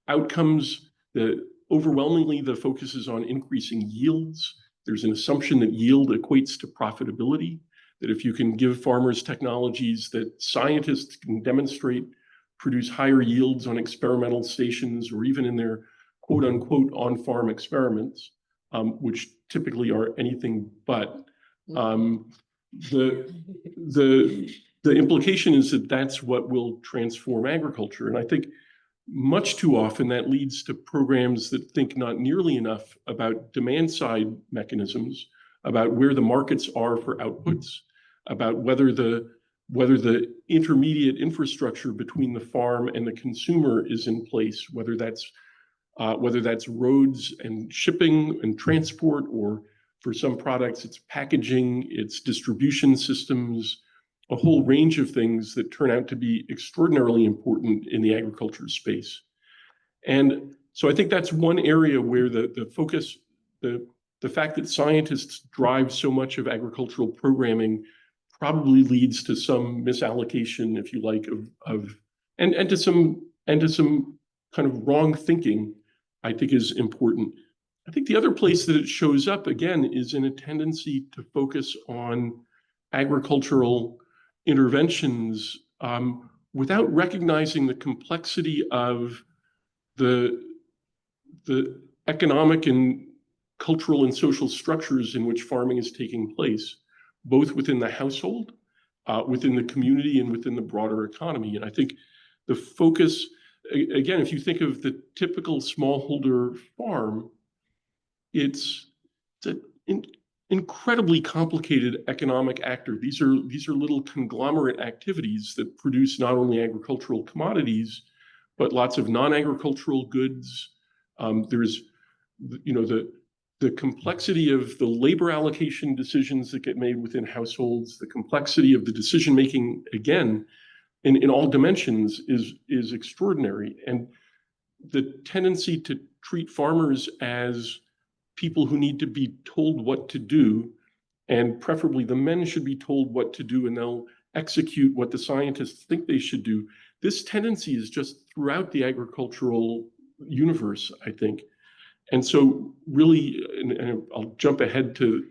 outcomes that overwhelmingly, the focus is on increasing yields. There's an assumption that yield equates to profitability, that if you can give farmers technologies that scientists can demonstrate produce higher yields on experimental stations or even in their quote unquote on-farm experiments, which typically are anything but, the implication is that that's what will transform agriculture. And I think much too often that leads to programs that think not nearly enough about demand side mechanisms, about where the markets are for outputs, about whether the intermediate infrastructure between the farm and the consumer is in place, whether that's roads and shipping and transport, or for some products it's packaging, it's distribution systems, a whole range of things that turn out to be extraordinarily important in the agriculture space. And so I think that's one area where the focus, the fact that scientists drive so much of agricultural programming probably leads to some misallocation, if you like, and to some kind of wrong thinking, I think is important. I think the other place that it shows up again is in a tendency to focus on agricultural interventions without recognizing the complexity of the economic and cultural and social structures in which farming is taking place, both within the household, within the community, and within the broader economy. And I think the focus, again, if you think of the typical smallholder farm, it's an incredibly complicated economic actor. These are little conglomerate activities that produce not only agricultural commodities, but lots of non-agricultural goods. There's, the complexity of the labor allocation decisions that get made within households, the complexity of the decision-making, again, in all dimensions is extraordinary. And the tendency to treat farmers as people who need to be told what to do, and preferably the men should be told what to do and they'll execute what the scientists think they should do. This tendency is just throughout the agricultural universe, I think. And so really, and I'll jump ahead to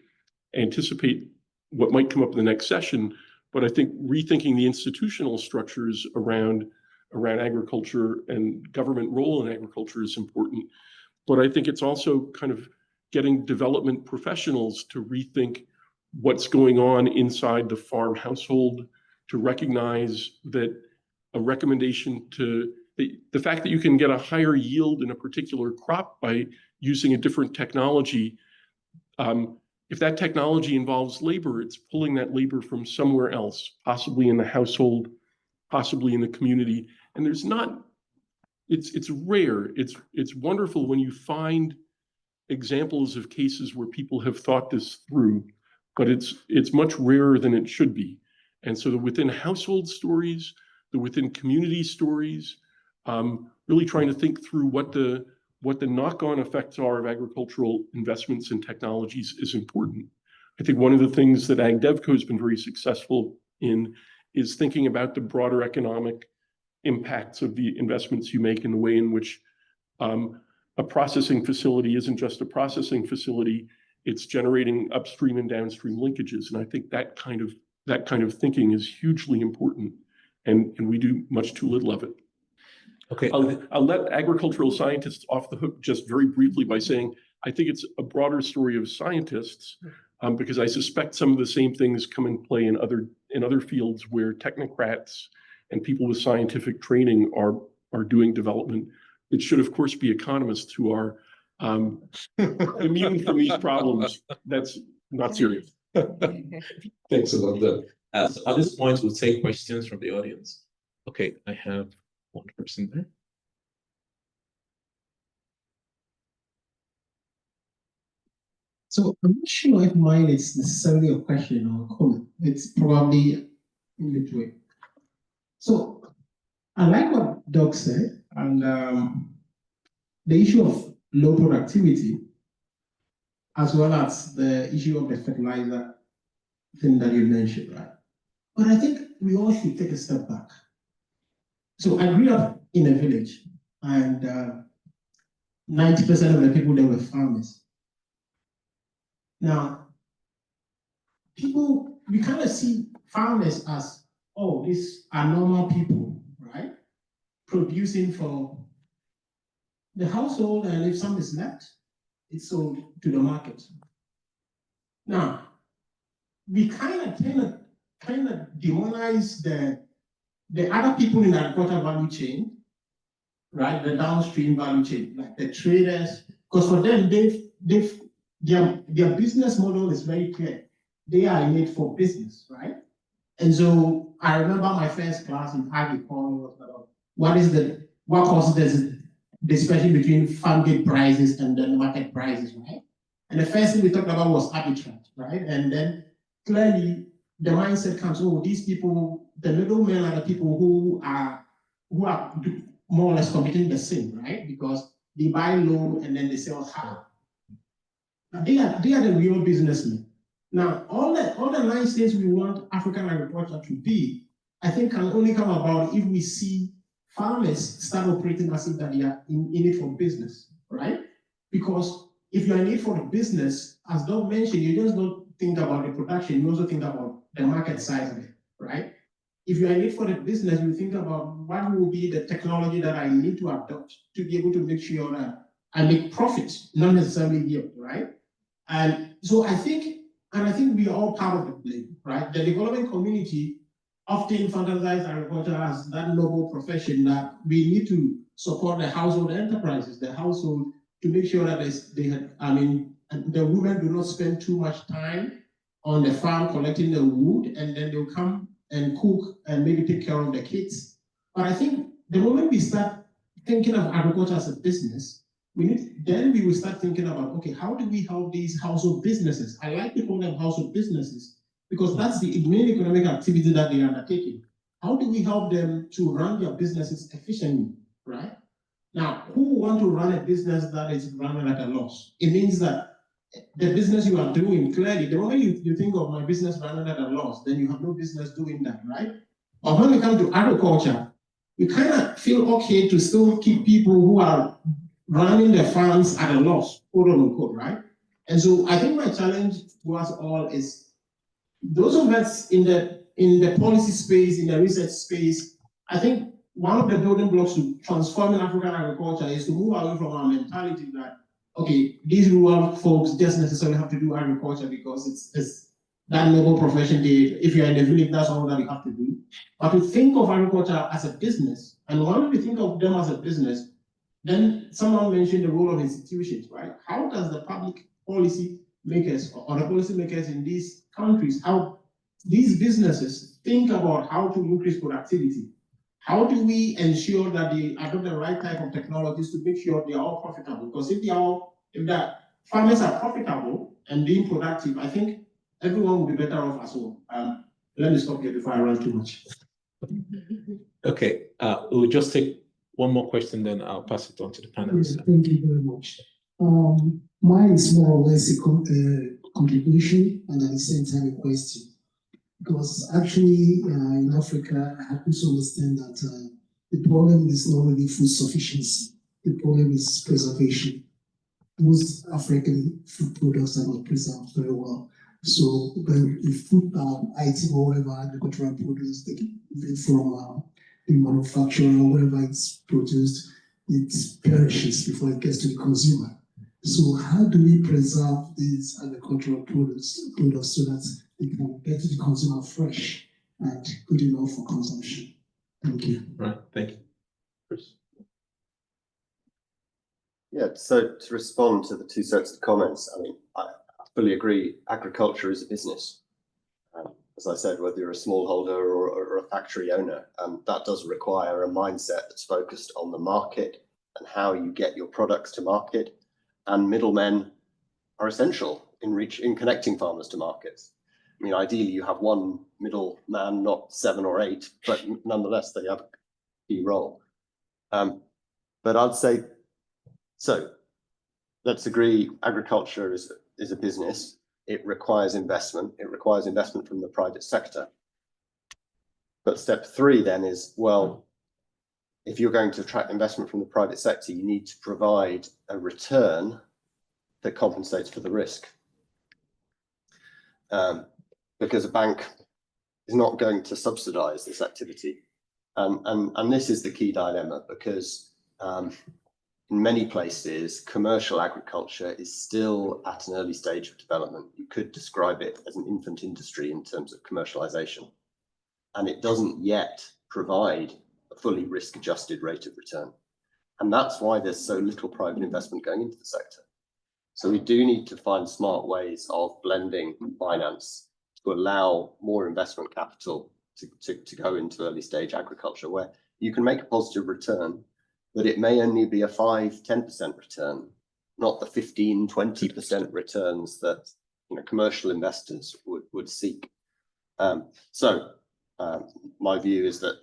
anticipate what might come up in the next session, but I think rethinking the institutional structures around agriculture and government role in agriculture is important. But I think it's also kind of getting development professionals to rethink what's going on inside the farm household, to recognize that a recommendation to the fact that you can get a higher yield in a particular crop by using a different technology, if that technology involves labor, it's pulling that labor from somewhere else, possibly in the household, possibly in the community. And there's not, it's rare. It's wonderful when you find examples of cases where people have thought this through, but it's much rarer than it should be. And so the within household stories, the within community stories, really trying to think through what the knock-on effects are of agricultural investments and technologies is important. I think one of the things that AgDevCo has been very successful in is thinking about the broader economic impacts of the investments you make, in the way in which a processing facility isn't just a processing facility, it's generating upstream and downstream linkages. And I think that kind of thinking is hugely important, and we do much too little of it. Okay. I'll let agricultural scientists off the hook just very briefly by saying, I think it's a broader story of scientists, because I suspect some of the same things come in play in other fields where technocrats and people with scientific training are doing development. It should, of course, be economists who are immune from these problems. That's not serious. Thanks a lot, Doug. So at this point, we'll take questions from the audience. Okay, I have one person there. So I'm not sure if mine is necessarily a question or a comment. It's probably in between. So I like what Doug said, and the issue of low productivity, as well as the issue of the fertilizer thing that you mentioned, right? But I think we all should take a step back. So I grew up in a village, and 90% of the people there were farmers. Now, we kind of see farmers as, oh, these are normal people, right? Producing for the household, and if some is left, it's sold to the market. Now, we kind of demonize the other people in the agricultural value chain, right? The downstream value chain, like the traders, because for them, their business model is very clear. They are in it for business, right? And so I remember my first class in agriculture was what causes the dispersion between farm gate prices and then market prices, right? And the first thing we talked about was arbitrage, right? And then clearly the mindset comes, oh, these people, the middlemen are the people who are more or less committing the same, right? Because they buy low and then they sell high. Now, they are the real businessmen. Now, all the nice things we want African agriculture to be, I think can only come about if we see farmers start operating as if that they are in it for business, right? Because if you're in it for the business, as Doug mentioned, you just don't think about the production, you also think about the market size of it, right? If you're in it for the business, you think about what will be the technology that I need to adopt to be able to make sure that I make profit, not necessarily yield, right? And so I think we are all part of the blame, right? The development community often fantasize agriculture as that noble profession that we need to support the household enterprises, the household, to make sure that the women do not spend too much time on the farm collecting the wood, and then they'll come and cook and maybe take care of the kids. But I think the moment we start thinking of agriculture as a business, then we will start thinking about, okay, how do we help these household businesses? I like to call them household businesses because that's the main economic activity that they are undertaking. How do we help them to run their businesses efficiently, right? Now, who want to run a business that is running at a loss? It means that the business you are doing, clearly, the moment you think of my business running at a loss, then you have no business doing that, right? But when we come to agriculture, we kind of feel okay to still keep people who are running their farms at a loss, quote unquote, right? And so I think my challenge to us all is those of us in the policy space, in the research space, I think one of the building blocks to transforming African agriculture is to move away from our mentality that, okay, these rural folks just necessarily have to do agriculture because it's that noble profession. If you're in the village, that's all that you have to do. But to think of agriculture as a business, and when we think of them as a business, then someone mentioned the role of institutions, right? How does the public policy makers or the policy makers in these countries, how these businesses think about how to increase productivity? How do we ensure that they adopt the right type of technologies to make sure they are all profitable? Because if the farmers are profitable and being productive, I think everyone will be better off as well. Let me stop here before I run too much. Okay, we'll just take one more question, then I'll pass it on to the panel. Yes, thank you very much. Mine is more or less a contribution and at the same time a question. Because actually in Africa, I happen to understand that the problem is not really food sufficiency. The problem is preservation. Most African food products are not preserved very well. So the food item or whatever agricultural produce from the manufacturer or wherever it's produced, it perishes before it gets to the consumer. So how do we preserve these agricultural products so that they can get to the consumer fresh and good enough for consumption? Thank you. Right, thank you. Chris? Yeah, so to respond to the two sets of comments, I mean, I fully agree, agriculture is a business. As I said, whether you're a smallholder or a factory owner, that does require a mindset that's focused on the market and how you get your products to market. And middlemen are essential in connecting farmers to markets. I mean, ideally you have one middleman, not 7 or 8, but nonetheless they have a key role. But I'd say, so let's agree agriculture is a business. It requires investment. It requires investment from the private sector. But step 3 then is, well, if you're going to attract investment from the private sector, you need to provide a return that compensates for the risk. Because a bank is not going to subsidize this activity. And this is the key dilemma, because in many places, commercial agriculture is still at an early stage of development. You could describe it as an infant industry in terms of commercialization. And it doesn't yet provide a fully risk-adjusted rate of return. And that's why there's so little private investment going into the sector. So we do need to find smart ways of blending finance to allow more investment capital to go into early stage agriculture, where you can make a positive return, but it may only be a 5–10% return, not the 15–20% returns that commercial investors would seek. My view is that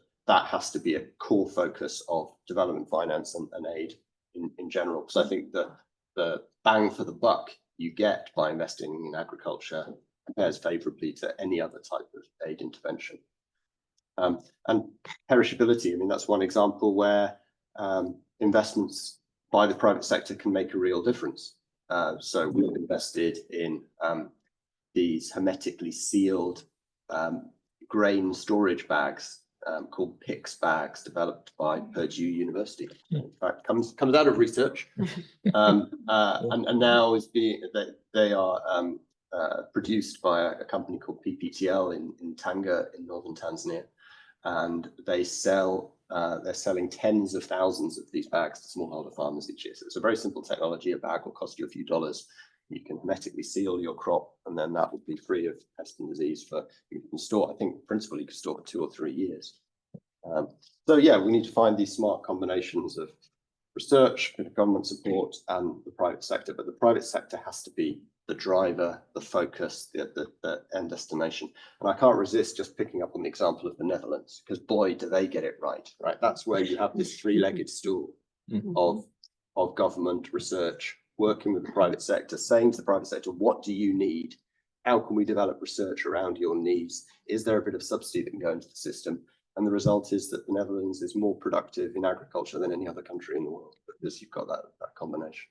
has to be a core focus of development finance and aid in general, because I think that the bang for the buck you get by investing in agriculture compares favorably to any other type of aid intervention. And perishability, I mean, that's one example where investments by the private sector can make a real difference. So we've invested in these hermetically sealed grain storage bags called PICS bags, developed by Purdue University. In fact, comes out of research, and now they are produced by a company called PPTL in Tanga in northern Tanzania, and they're selling tens of thousands of these bags to smallholder farmers each year. So it's a very simple technology. A bag will cost you a few dollars. You can hermetically seal your crop, and then that will be free of pest and disease you can store. I think principally you can store for 2 or 3 years. So yeah, we need to find these smart combinations of research, government support, and the private sector. But the private sector has to be the driver, the focus, the end destination. And I can't resist just picking up on the example of the Netherlands, because boy, do they get it right. That's where you have this three-legged stool of government, research, working with the private sector, saying to the private sector, what do you need? How can we develop research around your needs? Is there a bit of subsidy that can go into the system? And the result is that the Netherlands is more productive in agriculture than any other country in the world, because you've got that combination.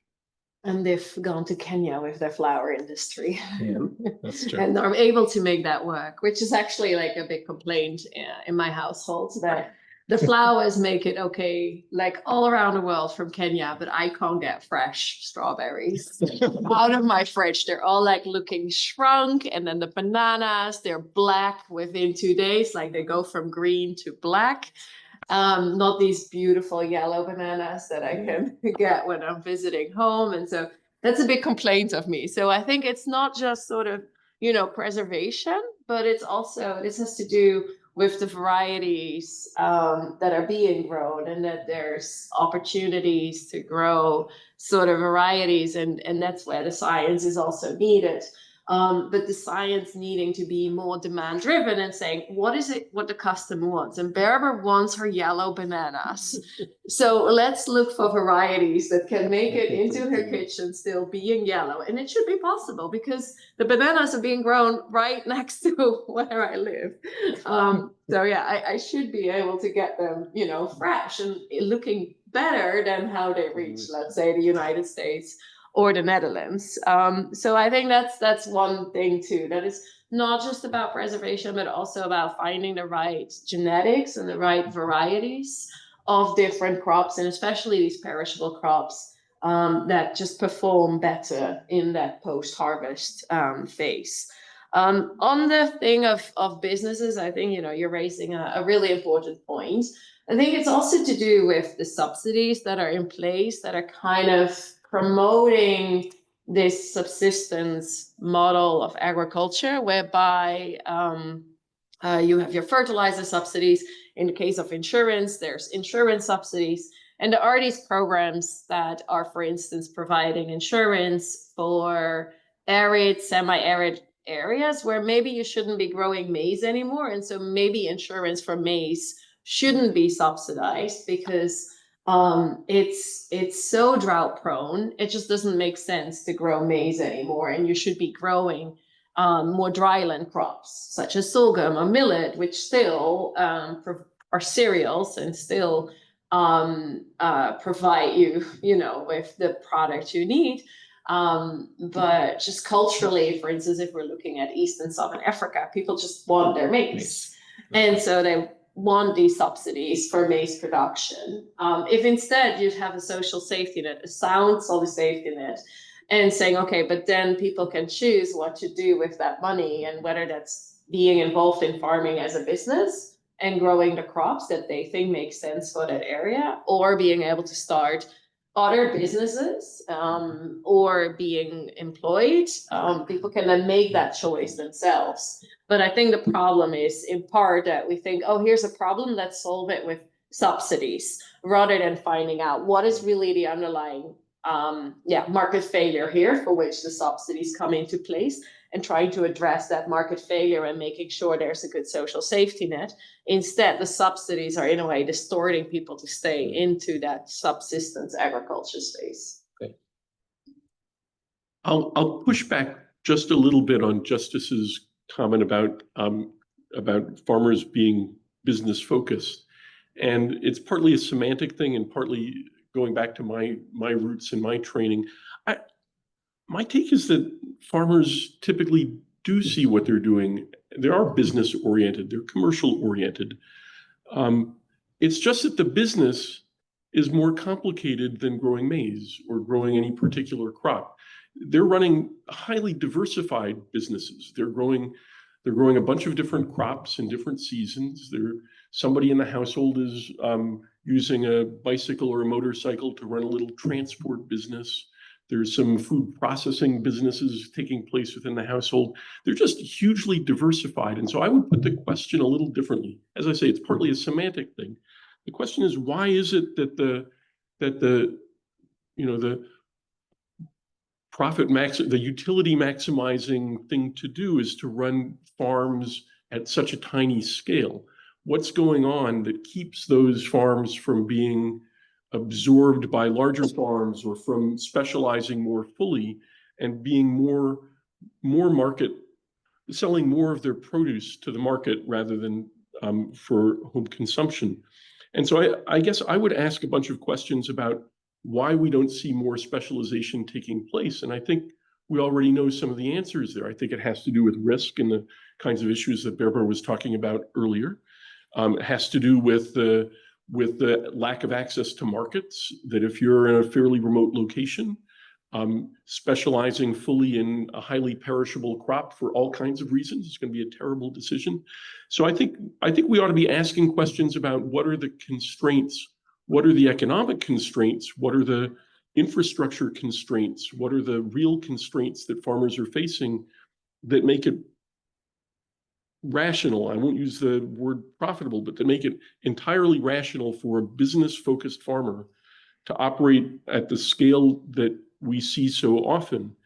And they've gone to Kenya with their flower industry. Yeah, that's true. And are able to make that work, which is actually like a big complaint in my household, that the flowers make it okay, like all around the world from Kenya, but I can't get fresh strawberries out of my fridge. They're all like looking shrunk, and then the bananas, they're black within 2 days, like they go from green to black. Not these beautiful yellow bananas that I can get when I'm visiting home. And so that's a big complaint of me. So I think it's not just sort of, preservation, but it's also, this has to do with the varieties that are being grown, and that there's opportunities to grow sort of varieties. And that's where the science is also needed. But the science needing to be more demand driven and saying, what is it, what the customer wants? And Berber wants her yellow bananas. So let's look for varieties that can make it into her kitchen still being yellow. And it should be possible, because the bananas are being grown right next to where I live. So yeah, I should be able to get them, fresh and looking better than how they reach, let's say, the United States or the Netherlands. So I think that's one thing too, that is not just about preservation, but also about finding the right genetics and the right varieties of different crops, and especially these perishable crops that just perform better in that post-harvest phase. On the thing of businesses, I think, you're raising a really important point. I think it's also to do with the subsidies that are in place that are kind of promoting this subsistence model of agriculture, whereby you have your fertilizer subsidies. In the case of insurance, there's insurance subsidies. And there are these programs that are, for instance, providing insurance for arid, semi-arid areas where maybe you shouldn't be growing maize anymore. And so maybe insurance for maize shouldn't be subsidized, because it's so drought prone. It just doesn't make sense to grow maize anymore, and you should be growing more dryland crops such as sorghum or millet, which still are cereals and still provide you, with the product you need. But just culturally, for instance, if we're looking at East and Southern Africa, people just want their maize. And so they want these subsidies for maize production. If instead you'd have a social safety net, a sound social safety net, and saying, okay, but then people can choose what to do with that money, and whether that's being involved in farming as a business and growing the crops that they think make sense for that area, or being able to start other businesses, or being employed. People can then make that choice themselves. But I think the problem is in part that we think, oh, here's a problem, let's solve it with subsidies, rather than finding out what is really the underlying market failure here for which the subsidies come into place, and trying to address that market failure and making sure there's a good social safety net. Instead, the subsidies are in a way distorting people to stay into that subsistence agriculture space. Okay. I'll push back just a little bit on Justice's comment about farmers being business focused. And it's partly a semantic thing and partly going back to my roots and my training. My take is that farmers typically do see what they're doing. They are business oriented, they're commercial oriented. It's just that the business is more complicated than growing maize or growing any particular crop. They're running highly diversified businesses. They're growing a bunch of different crops in different seasons. Somebody in the household is using a bicycle or a motorcycle to run a little transport business. There's some food processing businesses taking place within the household. They're just hugely diversified. And so I would put the question a little differently. As I say, it's partly a semantic thing. The question is, why is it that the utility maximizing thing to do is to run farms at such a tiny scale? What's going on that keeps those farms from being absorbed by larger farms, or from specializing more fully and being more market, selling more of their produce to the market rather than for home consumption? And so I guess I would ask a bunch of questions about why we don't see more specialization taking place. And I think we already know some of the answers there. I think it has to do with risk and the kinds of issues that Barbara was talking about earlier. It has to do with the lack of access to markets, that if you're in a fairly remote location, specializing fully in a highly perishable crop for all kinds of reasons is going to be a terrible decision. So I think we ought to be asking questions about what are the constraints, what are the economic constraints, what are the infrastructure constraints, what are the real constraints that farmers are facing that make it rational, I won't use the word profitable, but to make it entirely rational for a business-focused farmer to operate at the scale that we see so often.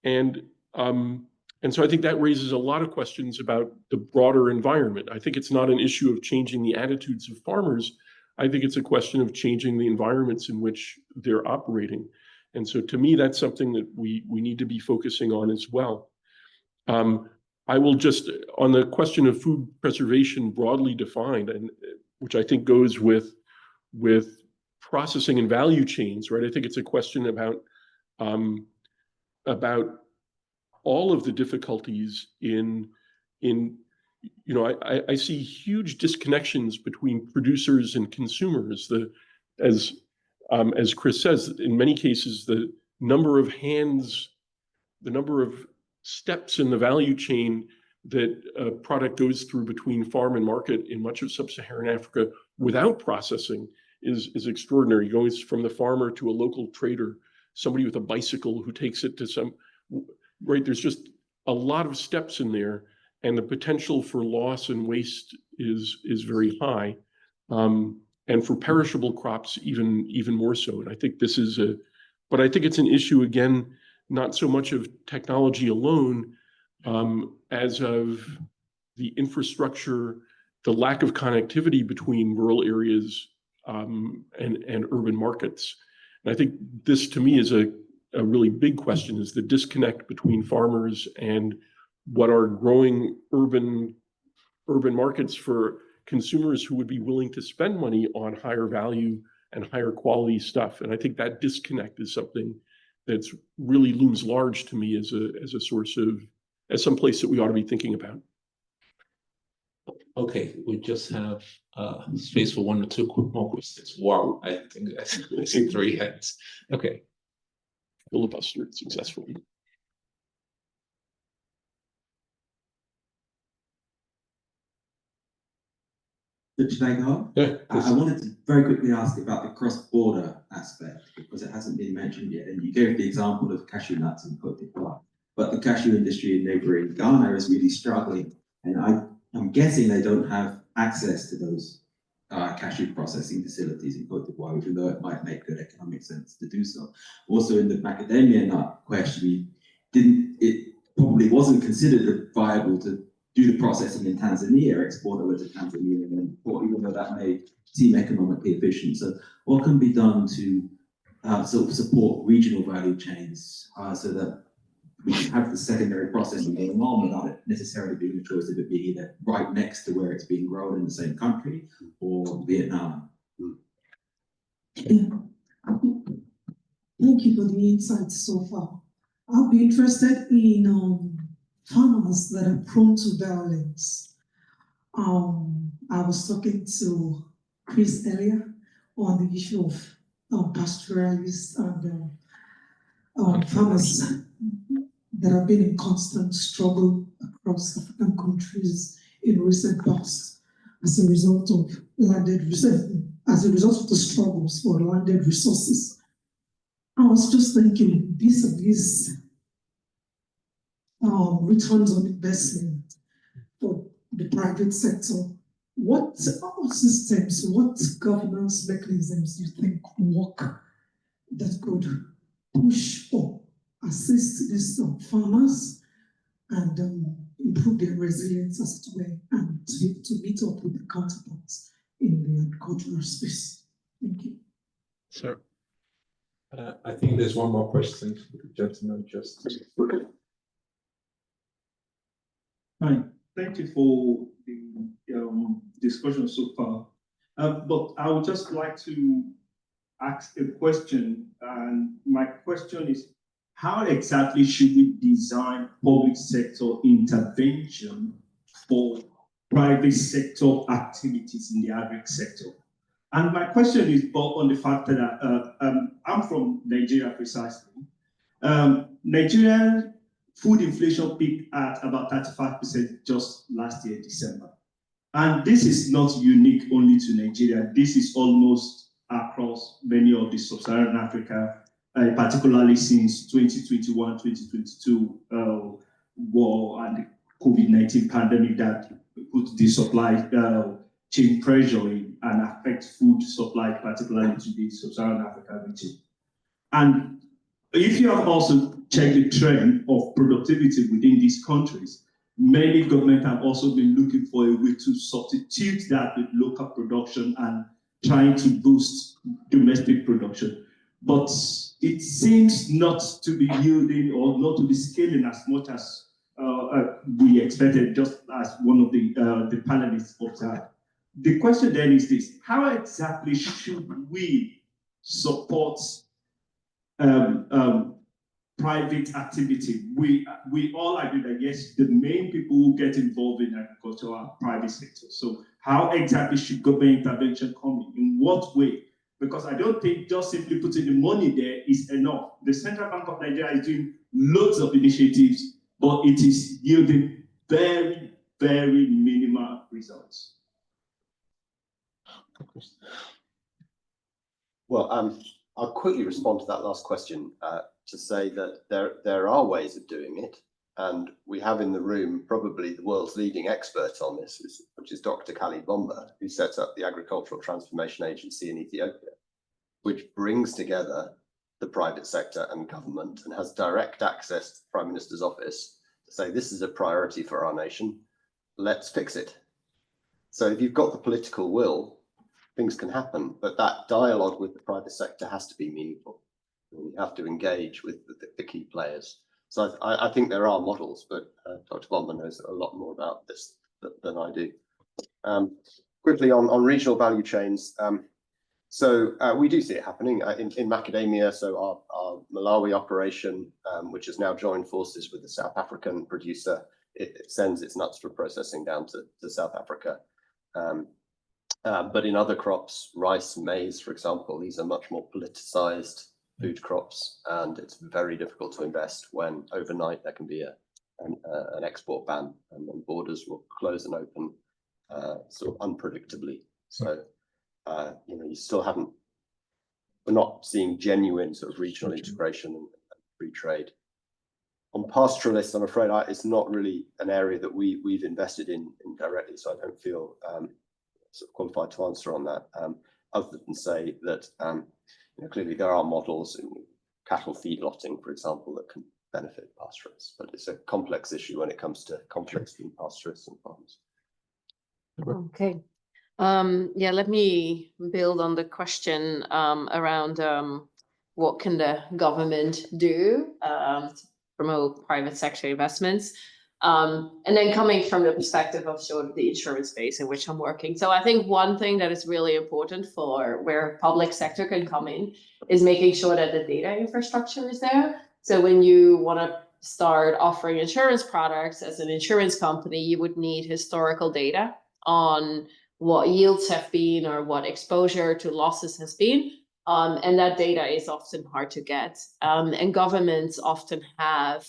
And so I think that raises a lot of questions about the broader environment. I think it's not an issue of changing the attitudes of farmers. I think it's a question of changing the environments in which they're operating. And so to me, that's something that we need to be focusing on as well. I will just, on the question of food preservation broadly defined, and which I think goes with processing and value chains, right? I think it's a question about all of the difficulties I see huge disconnections between producers and consumers. As Chris says, in many cases, the number of steps in the value chain that a product goes through between farm and market in much of sub-Saharan Africa without processing is extraordinary. It goes from the farmer to a local trader, somebody with a bicycle who takes it to right? There's just a lot of steps in there, and the potential for loss and waste is very high. And for perishable crops, even more so. And I think but I think it's an issue, again, not so much of technology alone, as of the infrastructure, the lack of connectivity between rural areas and urban markets. And I think this, to me, is a really big question, is the disconnect between farmers and what are growing urban markets for consumers who would be willing to spend money on higher value and higher quality stuff. And I think that disconnect is something that's really looms large to me as a source of, as some place that we ought to be thinking about. Okay, we just have space for 1 or 2 quick more questions. Wow, I see 3 hands. Okay. Filibustered successfully. Should I go? Yeah, I wanted to very quickly ask about the cross-border aspect, because it hasn't been mentioned yet. And you gave the example of cashew nuts in Côte d'Ivoire, but the cashew industry in neighboring Ghana is really struggling. And I'm guessing they don't have access to those cashew processing facilities in Côte d'Ivoire, even though it might make good economic sense to do so. Also, in the macadamia nut question, it probably wasn't considered viable to do the processing in Tanzania, export over to Tanzania, and then even though that may seem economically efficient. So what can be done to sort of support regional value chains so that we can have the secondary processing going on without it necessarily being a choice of it being either right next to where it's being grown in the same country or Vietnam? Yeah. Thank you for the insights so far. I'll be interested in farmers that are prone to violence. I was talking to Chris earlier on the issue of pastoralists and farmers that have been in constant struggle across African countries in recent past as a result of as a result of the struggles for landed resources. I was just thinking, vis-a-vis returns on investment for the private sector, what systems, what governance mechanisms do you think work that could push or assist these farmers and improve their resilience as it were, and to meet up with the counterparts in the agricultural space? Thank you. Sir. I think there's one more question for the gentleman just. Hi, thank you for the discussion so far. But I would just like to ask a question, and my question is, how exactly should we design public sector intervention for private sector activities in the agri sector? And my question is both on the fact that I'm from Nigeria precisely. Nigerian food inflation peaked at about 35% just last year, December. And this is not unique only to Nigeria. This is almost across many of the sub-Saharan Africa, particularly since 2021, 2022 war and the COVID-19 pandemic that put the supply chain pressure in and affect food supply, particularly to the sub-Saharan Africa region. And if you have also checked the trend of productivity within these countries, many governments have also been looking for a way to substitute that with local production and trying to boost domestic production. But it seems not to be yielding or not to be scaling as much as we expected, just as one of the panelists observed. The question then is this: how exactly should we support private activity? We all agree that yes, the main people who get involved in agriculture are private sector. So how exactly should government intervention come in? In what way? Because I don't think just simply putting the money there is enough. The Central Bank of Nigeria is doing loads of initiatives, but it is yielding very, very minimal results. Well, I'll quickly respond to that last question to say that there are ways of doing it, and we have in the room probably the world's leading expert on this, which is Dr. Khalid Bomba, who sets up the Agricultural Transformation Agency in Ethiopia, which brings together the private sector and government and has direct access to the Prime Minister's office to say, this is a priority for our nation, let's fix it. So if you've got the political will, things can happen, but that dialogue with the private sector has to be meaningful. You have to engage with the key players. So I think there are models, but Dr. Bomba knows a lot more about this than I do. quickly on regional value chains. So we do see it happening in macadamia. So our Malawi operation, which has now joined forces with the South African producer, it sends its nuts for processing down to South Africa. But in other crops, rice, maize, for example, these are much more politicized food crops, and it's very difficult to invest when overnight there can be an export ban, and then borders will close and open sort of unpredictably. So you still haven't. We're not seeing genuine sort of regional integration and free trade. On pastoralists, I'm afraid it's not really an area that we've invested in directly, so I don't feel sort of qualified to answer on that, other than say that clearly there are models in cattle feedlotting, for example, that can benefit pastoralists, but it's a complex issue when it comes to conflicts between pastoralists and farmers. Okay. Yeah, let me build on the question around what can the government do to promote private sector investments. And then coming from the perspective of sort of the insurance space in which I'm working. So I think one thing that is really important for where public sector can come in is making sure that the data infrastructure is there. So when you want to start offering insurance products as an insurance company, you would need historical data on what yields have been or what exposure to losses has been. And that data is often hard to get. And governments often have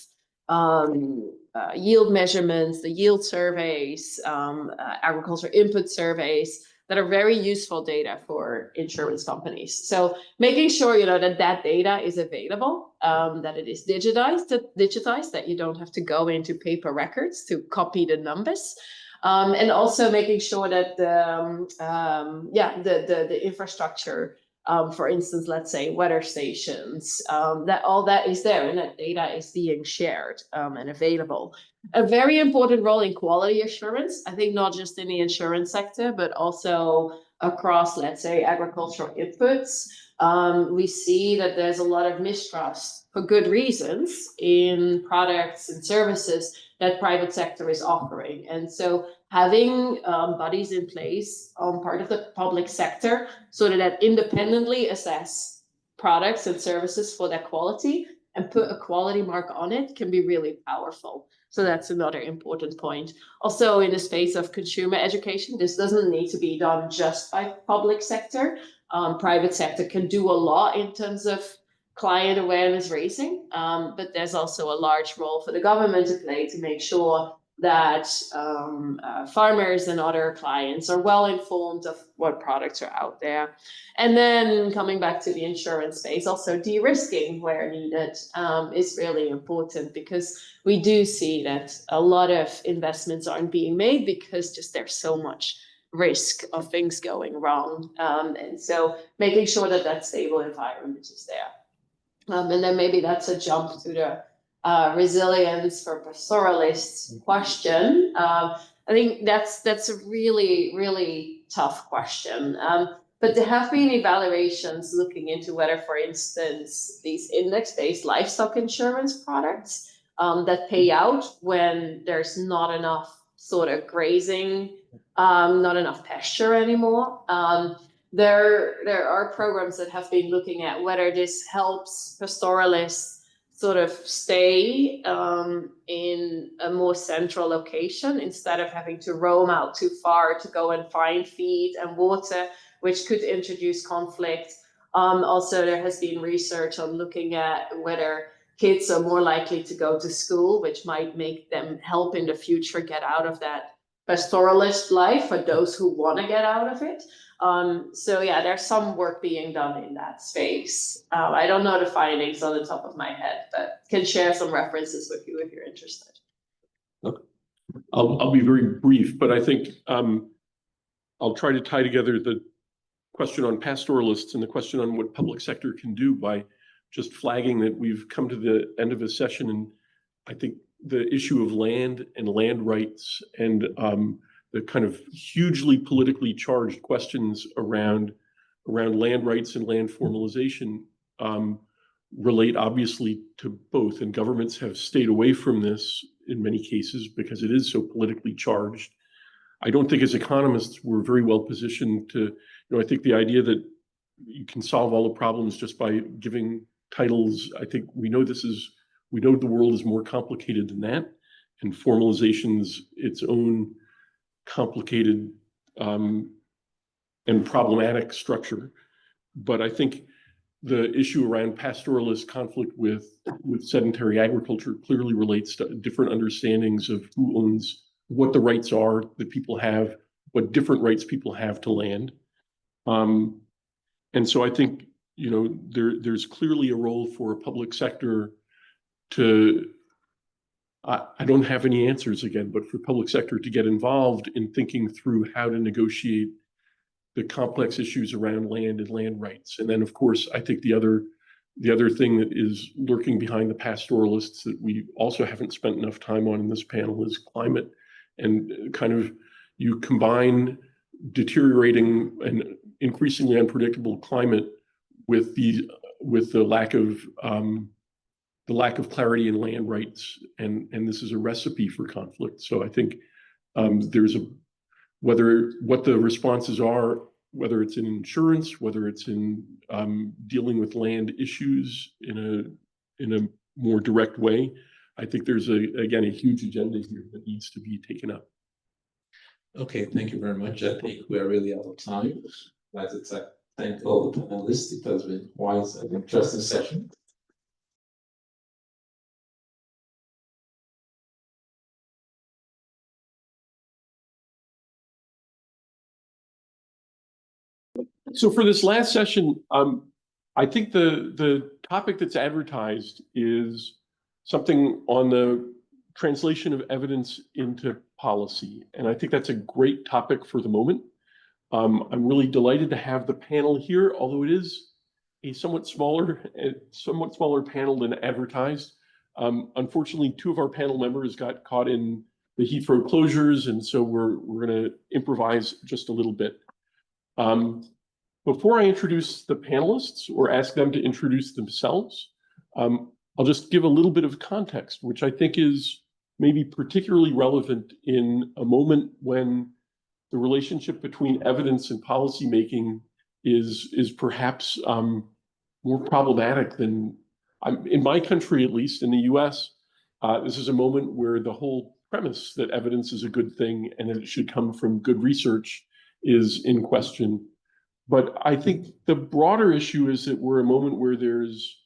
yield measurements, the yield surveys, agriculture input surveys that are very useful data for insurance companies. So making sure that data is available, that it is digitized, that you don't have to go into paper records to copy the numbers. And also making sure that the infrastructure, for instance, let's say weather stations, that all that is there and that data is being shared and available. A very important role in quality assurance, I think not just in the insurance sector, but also across, let's say, agricultural inputs. We see that there's a lot of mistrust for good reasons in products and services that private sector is offering. And so having bodies in place on part of the public sector so that independently assess products and services for their quality and put a quality mark on it can be really powerful. So that's another important point. Also in the space of consumer education, this doesn't need to be done just by public sector. Private sector can do a lot in terms of client awareness raising, but there's also a large role for the government to play to make sure that farmers and other clients are well informed of what products are out there. And then coming back to the insurance space, also de-risking where needed is really important, because we do see that a lot of investments aren't being made because just there's so much risk of things going wrong. And so making sure that that stable environment is there. And then maybe that's a jump to the resilience for pastoralists question. I think that's a really, really tough question. But there have been evaluations looking into whether, for instance, these index-based livestock insurance products that pay out when there's not enough sort of grazing, not enough pasture anymore. There are programs that have been looking at whether this helps pastoralists sort of stay in a more central location instead of having to roam out too far to go and find feed and water, which could introduce conflict. Also, there has been research on looking at whether kids are more likely to go to school, which might make them help in the future get out of that pastoralist life for those who want to get out of it. So yeah, there's some work being done in that space. I don't know the findings on the top of my head, but can share some references with you if you're interested. Okay. I'll be very brief, but I think I'll try to tie together the question on pastoralists and the question on what public sector can do by just flagging that we've come to the end of a session, and I think the issue of land and land rights and the kind of hugely politically charged questions around land rights and land formalization relate obviously to both. And governments have stayed away from this in many cases because it is so politically charged. I don't think as economists we're very well positioned to, I think the idea that you can solve all the problems just by giving titles, I think we know the world is more complicated than that, and formalization's its own complicated and problematic structure. But I think the issue around pastoralist conflict with sedentary agriculture clearly relates to different understandings of who owns, what the rights are that people have, what different rights people have to land. And so I think, there's clearly a role for a public sector to, I don't have any answers again, but for public sector to get involved in thinking through how to negotiate the complex issues around land and land rights. And then, of course, I think the other thing that is lurking behind the pastoralists that we also haven't spent enough time on in this panel is climate. And kind of you combine deteriorating and increasingly unpredictable climate with the lack of clarity in land rights, and this is a recipe for conflict. So I think there's what the responses are, whether it's in insurance, whether it's in dealing with land issues in a more direct way. I think there's again a huge agenda here that needs to be taken up. Okay, thank you very much. I think we are really out of time. I'd like to thank all the panelists. It has been quite an interesting session. So for this last session, I think the topic that's advertised is something on the translation of evidence into policy. And I think that's a great topic for the moment. I'm really delighted to have the panel here, although it is a somewhat smaller panel than advertised. Unfortunately, 2 of our panel members got caught in the Heathrow closures, and so we're going to improvise just a little bit. Before I introduce the panelists or ask them to introduce themselves, I'll just give a little bit of context, which I think is maybe particularly relevant in a moment when the relationship between evidence and policymaking is perhaps more problematic than, in my country at least, in the US, this is a moment where the whole premise that evidence is a good thing and that it should come from good research is in question. But I think the broader issue is that we're a moment where there's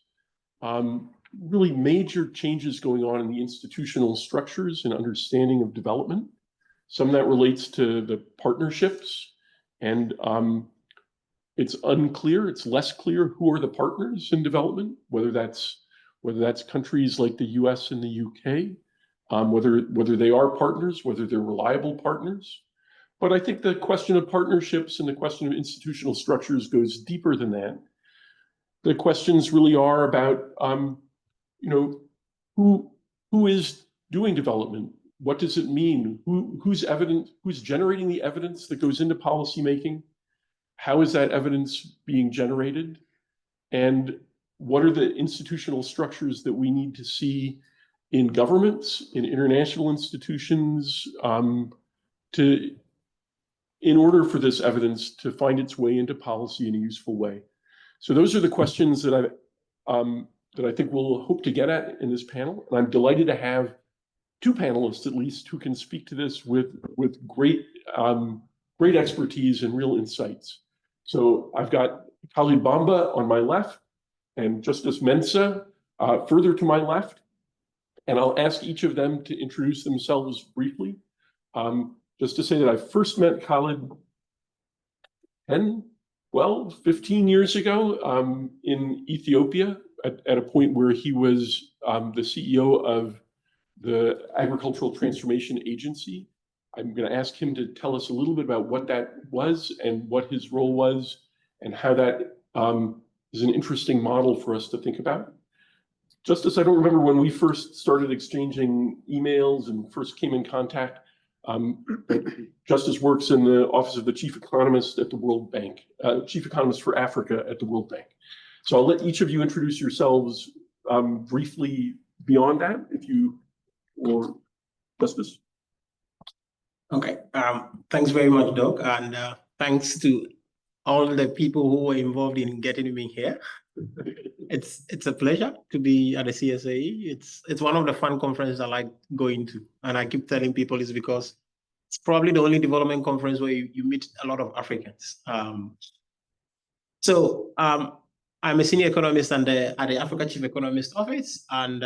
really major changes going on in the institutional structures and understanding of development. Some of that relates to the partnerships, and it's unclear, it's less clear who are the partners in development, whether that's countries like the US and the UK, whether they are partners, whether they're reliable partners. But I think the question of partnerships and the question of institutional structures goes deeper than that. The questions really are about, who is doing development? What does it mean? Who's generating the evidence that goes into policymaking? How is that evidence being generated? And what are the institutional structures that we need to see in governments, in international institutions, in order for this evidence to find its way into policy in a useful way? So those are the questions that I think we'll hope to get at in this panel. And I'm delighted to have 2 panelists at least who can speak to this with great expertise and real insights. So I've got Khalid Bamba on my left and Justice Mensah further to my left. And I'll ask each of them to introduce themselves briefly. Just to say that I first met Khalid 10, 12, 15 years ago in Ethiopia at a point where he was the CEO of the Agricultural Transformation Agency. I'm going to ask him to tell us a little bit about what that was and what his role was and how that is an interesting model for us to think about. Justice, I don't remember when we first started exchanging emails and first came in contact. Justice works in the office of the chief economist at the World Bank, chief economist for Africa at the World Bank. So I'll let each of you introduce yourselves briefly beyond that, if you, or Justice. Okay, thanks very much, Doc, and thanks to all the people who were involved in getting me here. It's a pleasure to be at the CSAE. It's one of the fun conferences I like going to, and I keep telling people it's because it's probably the only development conference where you meet a lot of Africans. I'm a senior economist at the Africa Chief Economist Office, and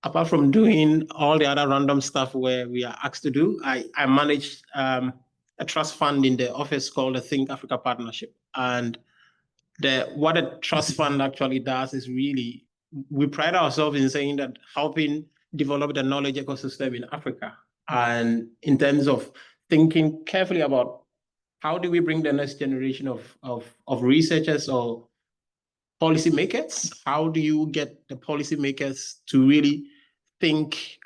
apart from doing all the other random stuff where we are asked to do, I manage a trust fund in the office called the Think Africa Partnership. And what a trust fund actually does is really, we pride ourselves in saying that helping develop the knowledge ecosystem in Africa. And in terms of thinking carefully about how do we bring the next generation of researchers or policymakers? How do you get the policymakers to really think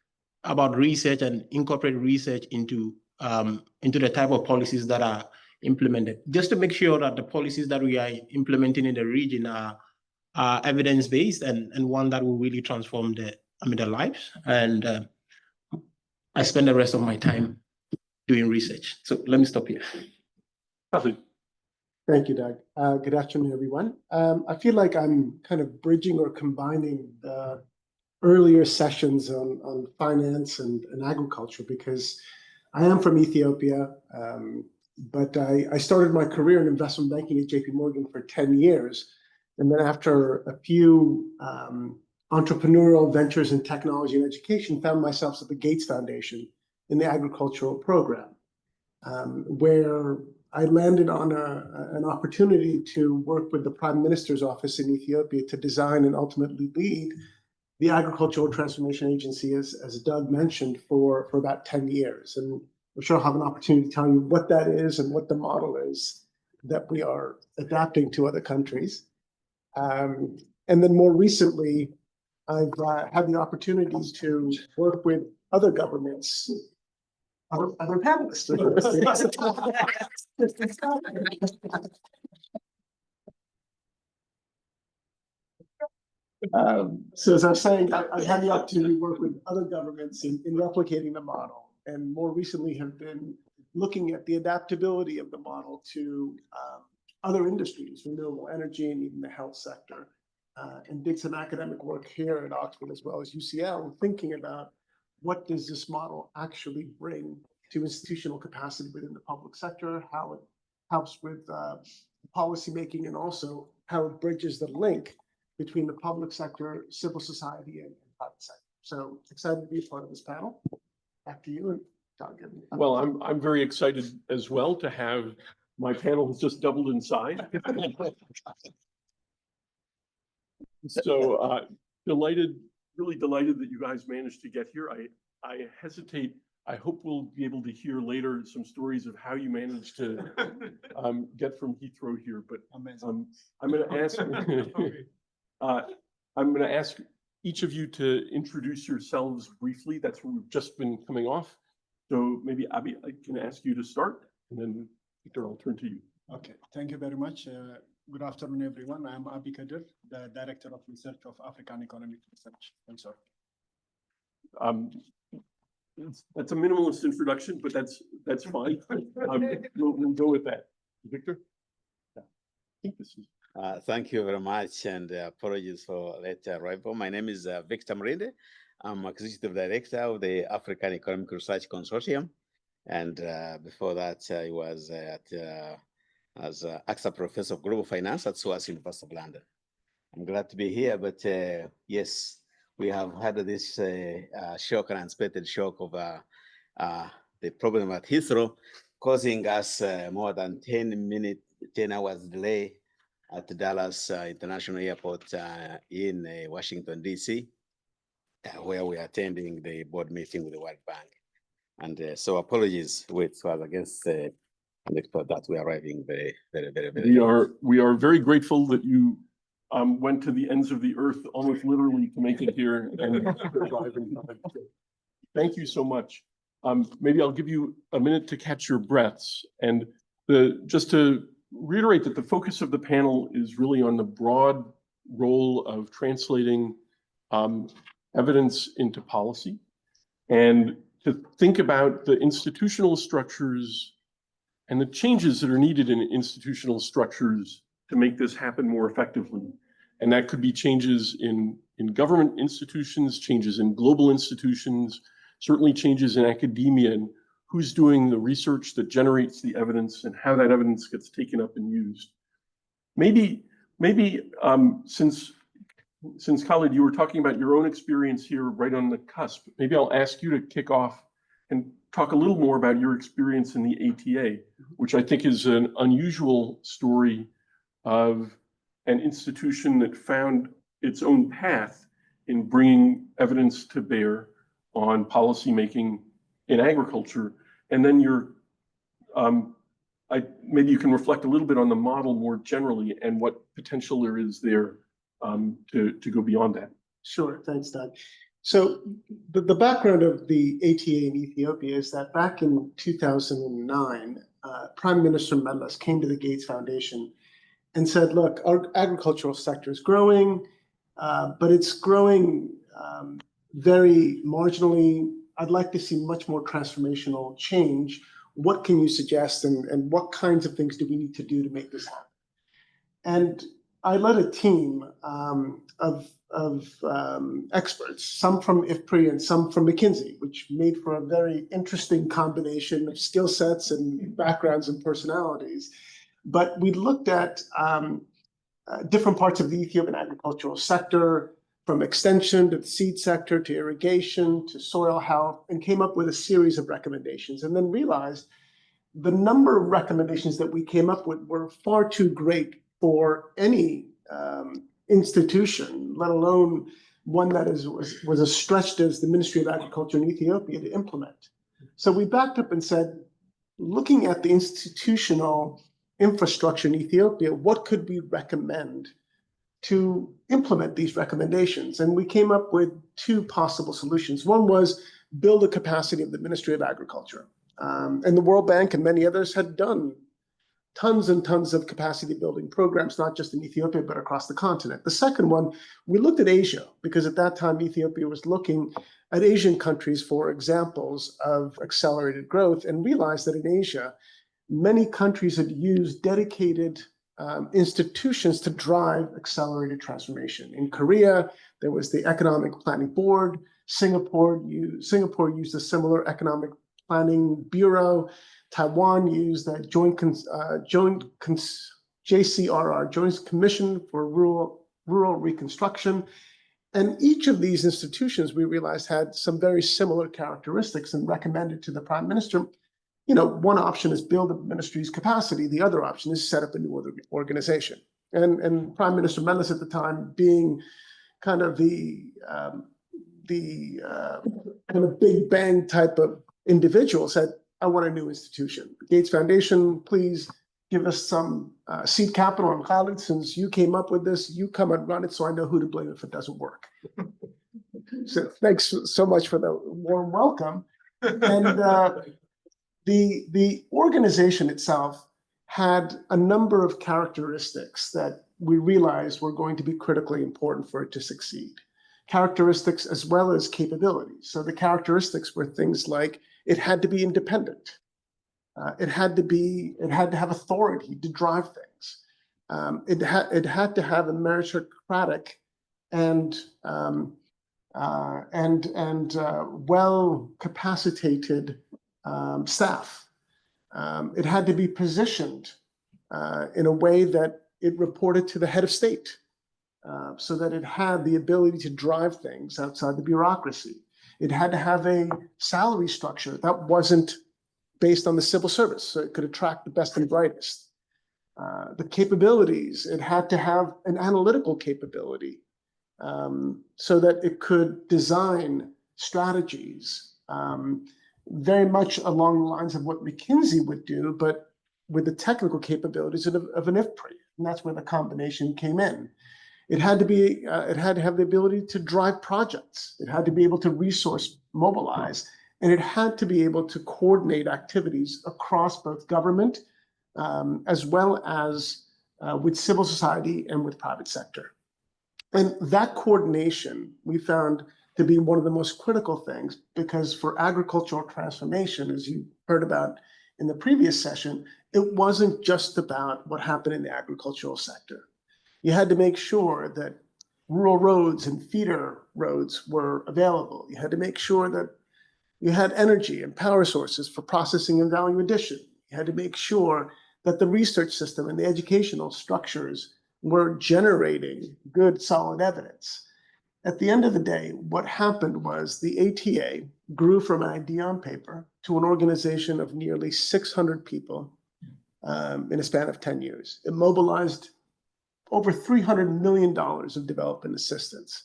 about research and incorporate research into the type of policies that are implemented, just to make sure that the policies that we are implementing in the region are evidence-based and one that will really transform the lives. And I spend the rest of my time doing research. So let me stop here. Thank you, Doug. Good afternoon, everyone. I feel like I'm kind of bridging or combining the earlier sessions on finance and agriculture, because I am from Ethiopia, but I started my career in investment banking at JP Morgan for 10 years. And then after a few entrepreneurial ventures in technology and education, found myself at the Gates Foundation in the agricultural program, where I landed on an opportunity to work with the Prime Minister's office in Ethiopia to design and ultimately lead the Agricultural Transformation Agency, as Doug mentioned, for about 10 years. And I'm sure I'll have an opportunity to tell you what that is and what the model is that we are adapting to other countries. And then more recently, I've had the opportunity to work with other governments, other panelists. So as I was saying, I've had the opportunity to work with other governments in replicating the model, and more recently have been looking at the adaptability of the model to other industries, renewable energy, and even the health sector, and did some academic work here at Oxford as well as UCL, thinking about what does this model actually bring to institutional capacity within the public sector, how it helps with policymaking, and also how it bridges the link between the public sector, civil society, and private sector. So excited to be a part of this panel. Back to you, and Doug. Well, I'm very excited as well to have my panel has just doubled in size. So really delighted that you guys managed to get here. I hesitate. I hope we'll be able to hear later some stories of how you managed to get from Heathrow here. But I'm going to ask. I'm going to ask each of you to introduce yourselves briefly. That's where we've just been coming off. So maybe Abi, I can ask you to start, and then Victor, I'll turn to you. Okay, thank you very much. Good afternoon, everyone. I'm Abi Kadir, the Director of Research of African Economic Research. I'm sorry. That's a minimalist introduction, but that's fine. We'll go with that. Victor? Yeah. I think this is. Thank you very much, and apologies for late arrival. My name is Victor Mrinde. I'm Executive Director of the African Economic Research Consortium. And before that, I was as AXA Professor of Global Finance at SOAS University of London. I'm glad to be here, but yes, we have had this shock, an unexpected shock of the problem at Heathrow, causing us more than 10 hours delay at the Dallas International Airport in Washington, D.C., where we are attending the board meeting with the World Bank. And so apologies with against that we are arriving very. We are very grateful that you went to the ends of the earth, almost literally, to make it here and arrive in time. Thank you so much. Maybe I'll give you a minute to catch your breaths. And just to reiterate that the focus of the panel is really on the broad role of translating evidence into policy. And to think about the institutional structures and the changes that are needed in institutional structures to make this happen more effectively. And that could be changes in government institutions, changes in global institutions, certainly changes in academia, and who's doing the research that generates the evidence and how that evidence gets taken up and used. Maybe since Khalid, you were talking about your own experience here right on the cusp, maybe I'll ask you to kick off and talk a little more about your experience in the ATA, which I think is an unusual story of an institution that found its own path in bringing evidence to bear on policymaking in agriculture. And then maybe you can reflect a little bit on the model more generally and what potential there is there to go beyond that. Sure, thanks, Doug. So the background of the ATA in Ethiopia is that back in 2009, Prime Minister Meles came to the Gates Foundation and said, look, our agricultural sector is growing, but it's growing very marginally. I'd like to see much more transformational change. What can you suggest, and what kinds of things do we need to do to make this happen? And I led a team of experts, some from IFPRI and some from McKinsey, which made for a very interesting combination of skill sets and backgrounds and personalities. But we looked at different parts of the Ethiopian agricultural sector, from extension to the seed sector to irrigation to soil health, and came up with a series of recommendations, and then realized the number of recommendations that we came up with were far too great for any institution, let alone one that was as stretched as the Ministry of Agriculture in Ethiopia to implement. So we backed up and said, looking at the institutional infrastructure in Ethiopia, what could we recommend to implement these recommendations? And we came up with two possible solutions. One was build the capacity of the Ministry of Agriculture. And the World Bank and many others had done tons and tons of capacity building programs, not just in Ethiopia, but across the continent. The second one, we looked at Asia, because at that time, Ethiopia was looking at Asian countries for examples of accelerated growth, and realized that in Asia, many countries had used dedicated institutions to drive accelerated transformation. In Korea, there was the Economic Planning Board. Singapore used a similar Economic Planning Bureau. Taiwan used the JCRR, Joint Commission for Rural Reconstruction. And each of these institutions, we realized, had some very similar characteristics, and recommended to the Prime Minister, one option is build the ministry's capacity. The other option is set up a new organization. And Prime Minister Meles at the time, being kind of the kind of big bang type of individual, said, I want a new institution. The Gates Foundation, please give us some seed capital. And Khalid, since you came up with this, you come and run it so I know who to blame if it doesn't work. So thanks so much for the warm welcome. And the organization itself had a number of characteristics that we realized were going to be critically important for it to succeed. Characteristics as well as capabilities. So the characteristics were things like it had to be independent. It had to have authority to drive things. It had to have a meritocratic and well capacitated staff. It had to be positioned in a way that it reported to the head of state, so that it had the ability to drive things outside the bureaucracy. It had to have a salary structure that wasn't based on the civil service, so it could attract the best and brightest. The capabilities, it had to have an analytical capability, so that it could design strategies very much along the lines of what McKinsey would do, but with the technical capabilities of an IFPRI. And that's where the combination came in. It had to have the ability to drive projects. It had to be able to resource mobilize, and it had to be able to coordinate activities across both government as well as with civil society and with private sector. And that coordination, we found, to be one of the most critical things, because for agricultural transformation, as you heard about in the previous session, it wasn't just about what happened in the agricultural sector. You had to make sure that rural roads and feeder roads were available. You had to make sure that you had energy and power sources for processing and value addition. You had to make sure that the research system and the educational structures were generating good, solid evidence. At the end of the day, what happened was the ATA grew from an idea on paper to an organization of nearly 600 people in a span of 10 years. It mobilized over $300 million of development assistance.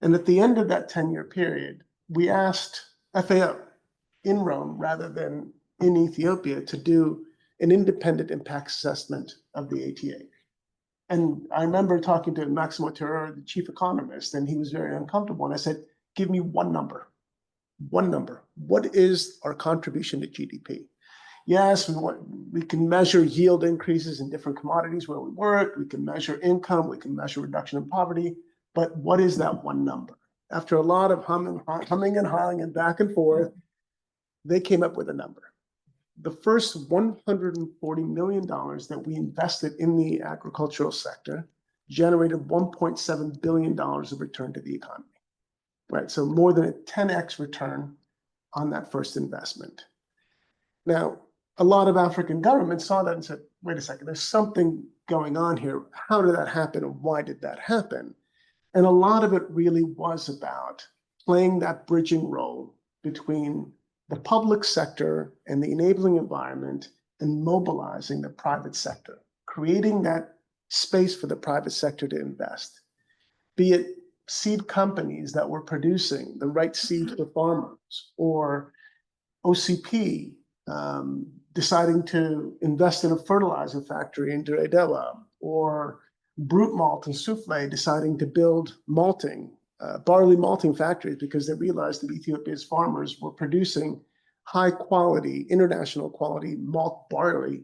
And at the end of that 10-year period, we asked FAO in Rome, rather than in Ethiopia, to do an independent impact assessment of the ATA. And I remember talking to Maximo Terrero, the chief economist, and he was very uncomfortable. And I said, give me one number. One number. What is our contribution to GDP? Yes, we can measure yield increases in different commodities where we work. We can measure income. We can measure reduction in poverty. But what is that one number? After a lot of humming and hawing and back and forth, they came up with a number. The first $140 million that we invested in the agricultural sector generated $1.7 billion of return to the economy, right? So more than a 10x return on that first investment. Now, a lot of African governments saw that and said, wait a second, there's something going on here. How did that happen and why did that happen? And a lot of it really was about playing that bridging role between the public sector and the enabling environment and mobilizing the private sector, creating that space for the private sector to invest, be it seed companies that were producing the right seed for farmers, or OCP deciding to invest in a fertilizer factory in Duredewa, or Brute Malt and Souffle deciding to build malting, barley malting factories because they realized that Ethiopia's farmers were producing high quality, international quality malt barley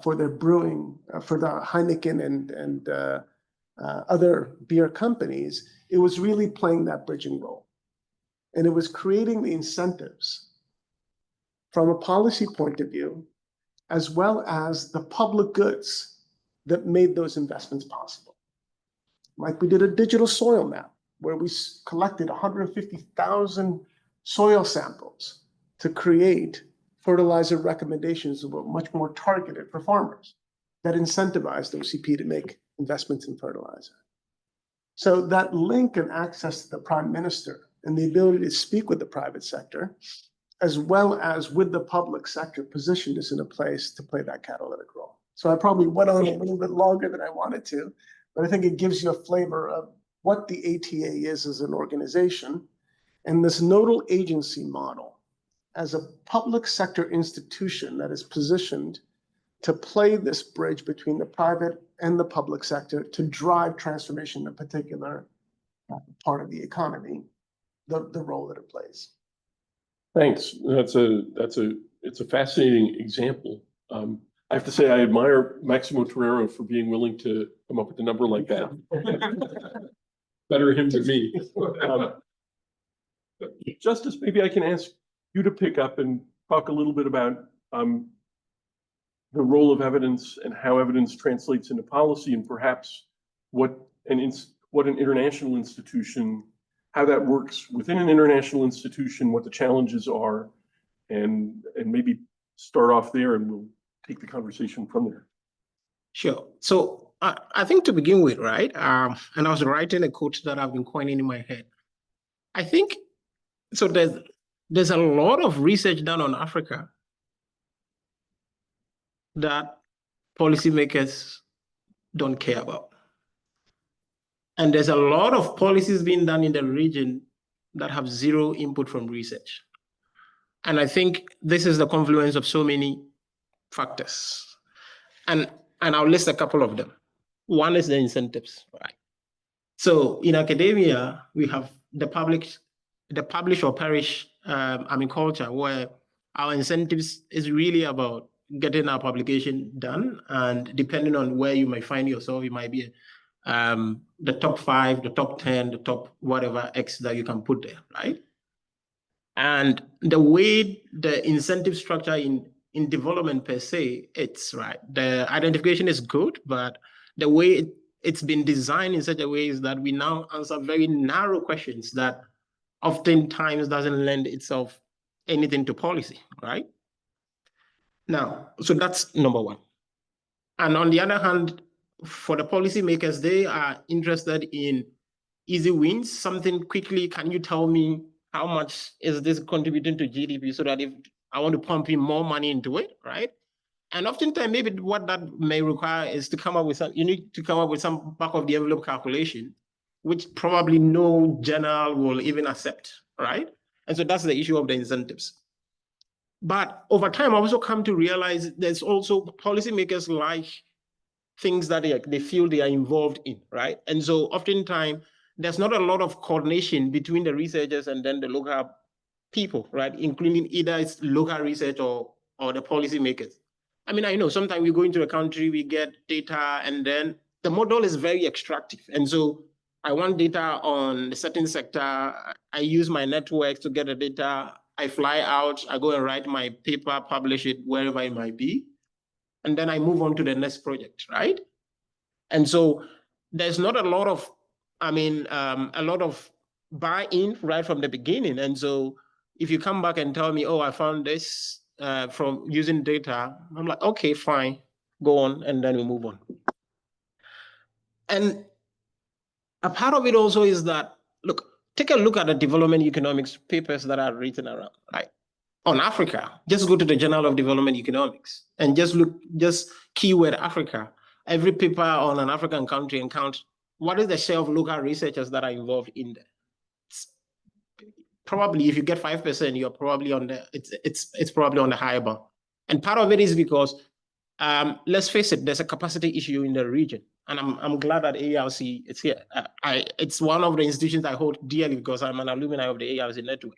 for their brewing, for the Heineken and other beer companies. It was really playing that bridging role. And it was creating the incentives from a policy point of view, as well as the public goods that made those investments possible. Like we did a digital soil map where we collected 150,000 soil samples to create fertilizer recommendations that were much more targeted for farmers that incentivized OCP to make investments in fertilizer. So that link and access to the prime minister and the ability to speak with the private sector, as well as with the public sector, positioned us in a place to play that catalytic role. So I probably went on a little bit longer than I wanted to, but I think it gives you a flavor of what the ATA is as an organization, and this nodal agency model as a public sector institution that is positioned to play this bridge between the private and the public sector to drive transformation in a particular part of the economy, the role that it plays. Thanks. It's a fascinating example. I have to say I admire Maximo Terrero for being willing to come up with a number like that. Better him than me. Justice, maybe I can ask you to pick up and talk a little bit about the role of evidence and how evidence translates into policy, and perhaps what an international institution, how that works within an international institution, what the challenges are, and maybe start off there, and we'll take the conversation from there. Sure. So I think to begin with, right, and I was writing a quote that I've been coining in my head. I think, so there's a lot of research done on Africa that policymakers don't care about. And there's a lot of policies being done in the region that have zero input from research. And I think this is the confluence of so many factors. And I'll list a couple of them. One is the incentives, right? So in academia, we have the publish or perish culture, where our incentives is really about getting our publication done. And depending on where you might find yourself, you might be the top 5, the top 10, the top whatever X that you can put there, right? And the way the incentive structure in development per se, it's right. The identification is good, but the way it's been designed in such a way is that we now answer very narrow questions that oftentimes doesn't lend itself anything to policy, right? Now, so that's number one. And on the other hand, for the policymakers, they are interested in easy wins, something quickly. Can you tell me how much is this contributing to GDP so that if I want to pump in more money into it, right? And oftentimes, maybe what that may require is to come up with you need to come up with some back of the envelope calculation, which probably no journal will even accept, right? And so that's the issue of the incentives. But over time, I've also come to realize there's also policymakers like things that they feel they are involved in, right? And so oftentimes, there's not a lot of coordination between the researchers and then the local people, right? Including either it's local research or the policymakers. I mean, I know sometimes we go into a country, we get data, and then the model is very extractive. And so I want data on a certain sector. I use my network to get the data. I fly out, I go and write my paper, publish it wherever it might be. And then I move on to the next project, right? And so there's not a lot of, a lot of buy-in right from the beginning. And so if you come back and tell me, oh, I found this from using data, I'm like, okay, fine, go on, and then we move on. And a part of it also is that, look, take a look at the development economics papers that are written around, right? On Africa, just go to the Journal of Development Economics and just keyword Africa. Every paper on an African country and count what is the share of local researchers that are involved in there. Probably if you get 5%, you're probably on the it's probably on the higher bound. And part of it is because let's face it, there's a capacity issue in the region. And I'm glad that ARC is here. It's one of the institutions I hold dearly because I'm an alumni of the ARC network.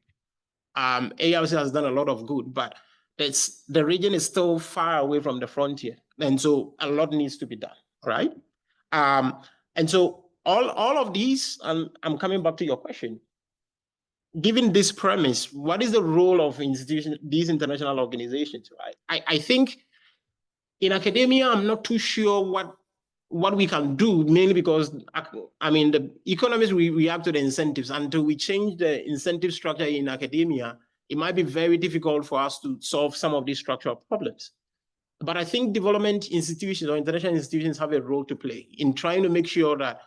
ARC has done a lot of good, but the region is still far away from the frontier. And so a lot needs to be done, right? And so all of these, and I'm coming back to your question, given this premise, what is the role of these international organizations, right? I think in academia, I'm not too sure what we can do, mainly because, the economists, we react to the incentives. Until we change the incentive structure in academia, it might be very difficult for us to solve some of these structural problems. But I think development institutions or international institutions have a role to play in trying to make sure that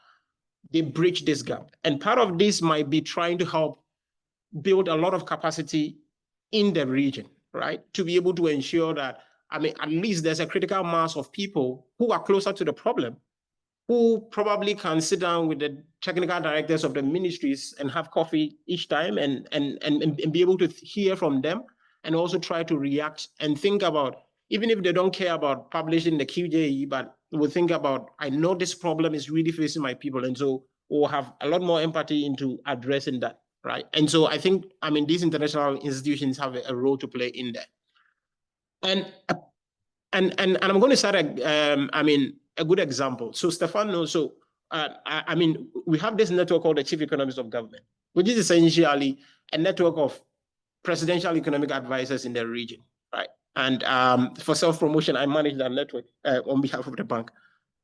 they bridge this gap. And part of this might be trying to help build a lot of capacity in the region, right? To be able to ensure that, at least there's a critical mass of people who are closer to the problem, who probably can sit down with the technical directors of the ministries and have coffee each time and be able to hear from them and also try to react and think about, even if they don't care about publishing the QJE, but we'll think about, I know this problem is really facing my people. And so we'll have a lot more empathy into addressing that, right? And so I think, these international institutions have a role to play in that. And I'm going to start a good example. So Stefano, we have this network called the Chief Economist of Government, which is essentially a network of presidential economic advisors in the region, right? And for self-promotion, I manage that network on behalf of the bank.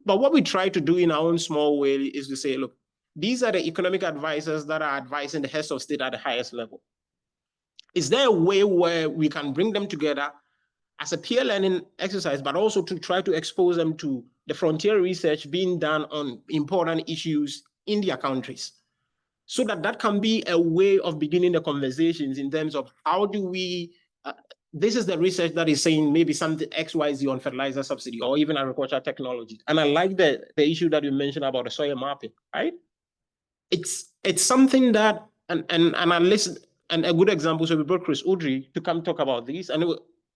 But what we try to do in our own small way is to say, look, these are the economic advisors that are advising the heads of state at the highest level. Is there a way where we can bring them together as a peer learning exercise, but also to try to expose them to the frontier research being done on important issues in their countries, so that can be a way of beginning the conversations in terms of how do we, this is the research that is saying maybe something XYZ on fertilizer subsidy or even agricultural technology. And I like the issue that you mentioned about the soil mapping, right? It's something that, and I listened, and a good example, so we brought Chris Udry to come talk about this. And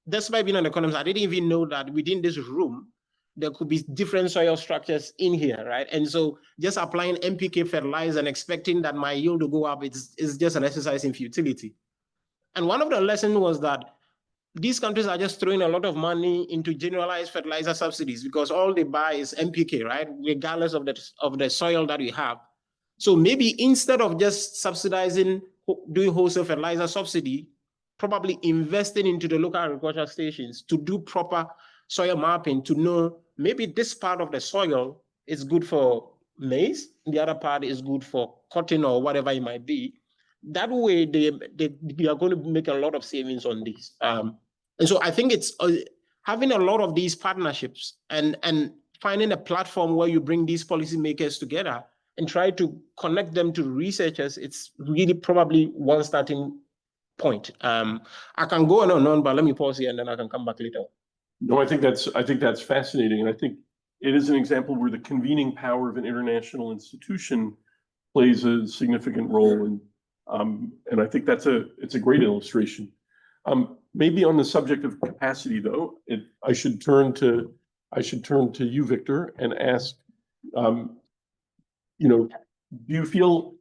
despite being an economist, I didn't even know that within this room, there could be different soil structures in here, right? And so just applying NPK fertilizer and expecting that my yield will go up, is just an exercise in futility. And one of the lessons was that these countries are just throwing a lot of money into generalized fertilizer subsidies because all they buy is NPK, right? Regardless of the soil that we have. So maybe instead of just subsidizing, doing wholesale fertilizer subsidy, probably investing into the local agricultural stations to do proper soil mapping to know maybe this part of the soil is good for maize, the other part is good for cotton or whatever it might be. That way, they are going to make a lot of savings on this. And so I think it's having a lot of these partnerships and finding a platform where you bring these policymakers together and try to connect them to researchers. It's really probably one starting point. I can go on and on, but let me pause here and then I can come back later. No, I think that's fascinating, and I think it is an example where the convening power of an international institution plays a significant role, and I think it's a great illustration. Maybe on the subject of capacity, though, I should turn to you, Victor, and ask, do you feel?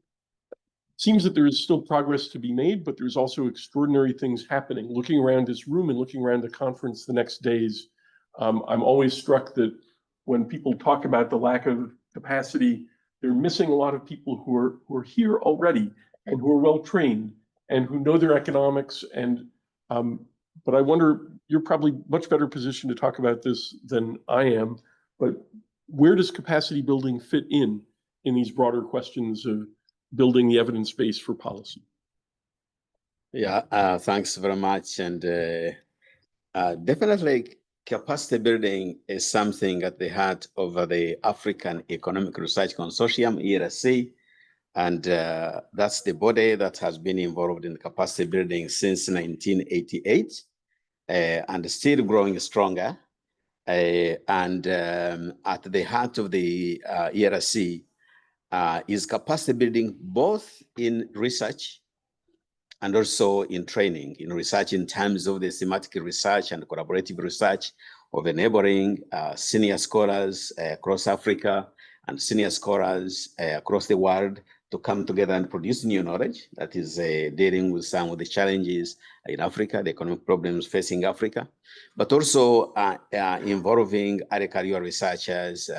Seems that there is still progress to be made, but there's also extraordinary things happening. Looking around this room and looking around the conference the next days, I'm always struck that when people talk about the lack of capacity, they're missing a lot of people who are here already and who are well trained and who know their economics. And but I wonder, you're probably much better positioned to talk about this than I am. But where does capacity building fit in these broader questions of building the evidence base for policy? Yeah, thanks very much. And definitely capacity building is something at the heart of the African Economic Research Consortium, ERC. And that's the body that has been involved in capacity building since 1988 and still growing stronger. And at the heart of the ERC is capacity building both in research and also in training, in research in terms of the thematic research and collaborative research of enabling senior scholars across Africa and senior scholars across the world to come together and produce new knowledge that is dealing with some of the challenges in Africa, the economic problems facing Africa, but also involving early career researchers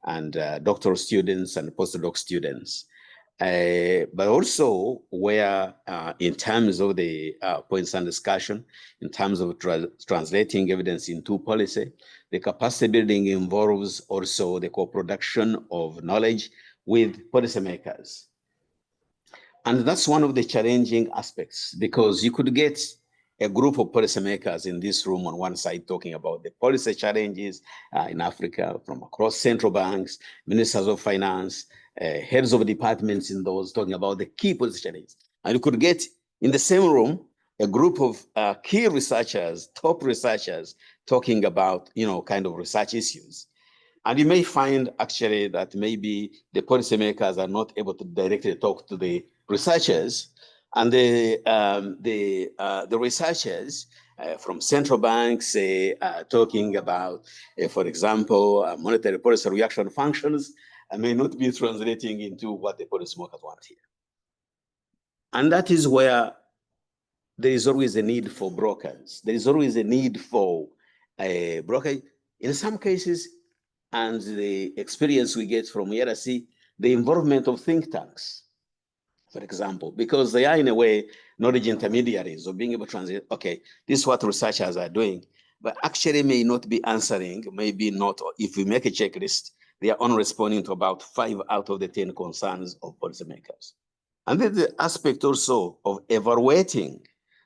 and doctoral students and postdoc students. But also where in terms of the points and discussion, in terms of translating evidence into policy, the capacity building involves also the co-production of knowledge with policymakers. And that's one of the challenging aspects, because you could get a group of policymakers in this room on one side talking about the policy challenges in Africa from across central banks, ministers of finance, heads of departments in those talking about the key policy challenges. And you could get in the same room a group of key researchers, top researchers talking about, kind of research issues. And you may find actually that maybe the policymakers are not able to directly talk to the researchers, and the researchers from central banks talking about, for example, monetary policy reaction functions may not be translating into what the policymakers want here. And that is where there is always a need for brokers. There is always a need for a broker. In some cases, and the experience we get from ERC, the involvement of think tanks, for example, because they are in a way knowledge intermediaries of being able to translate, okay, this is what researchers are doing, but actually may not be answering, maybe not, if we make a checklist, they are only responding to about 5 out of the 10 concerns of policymakers. And then the aspect also of evaluating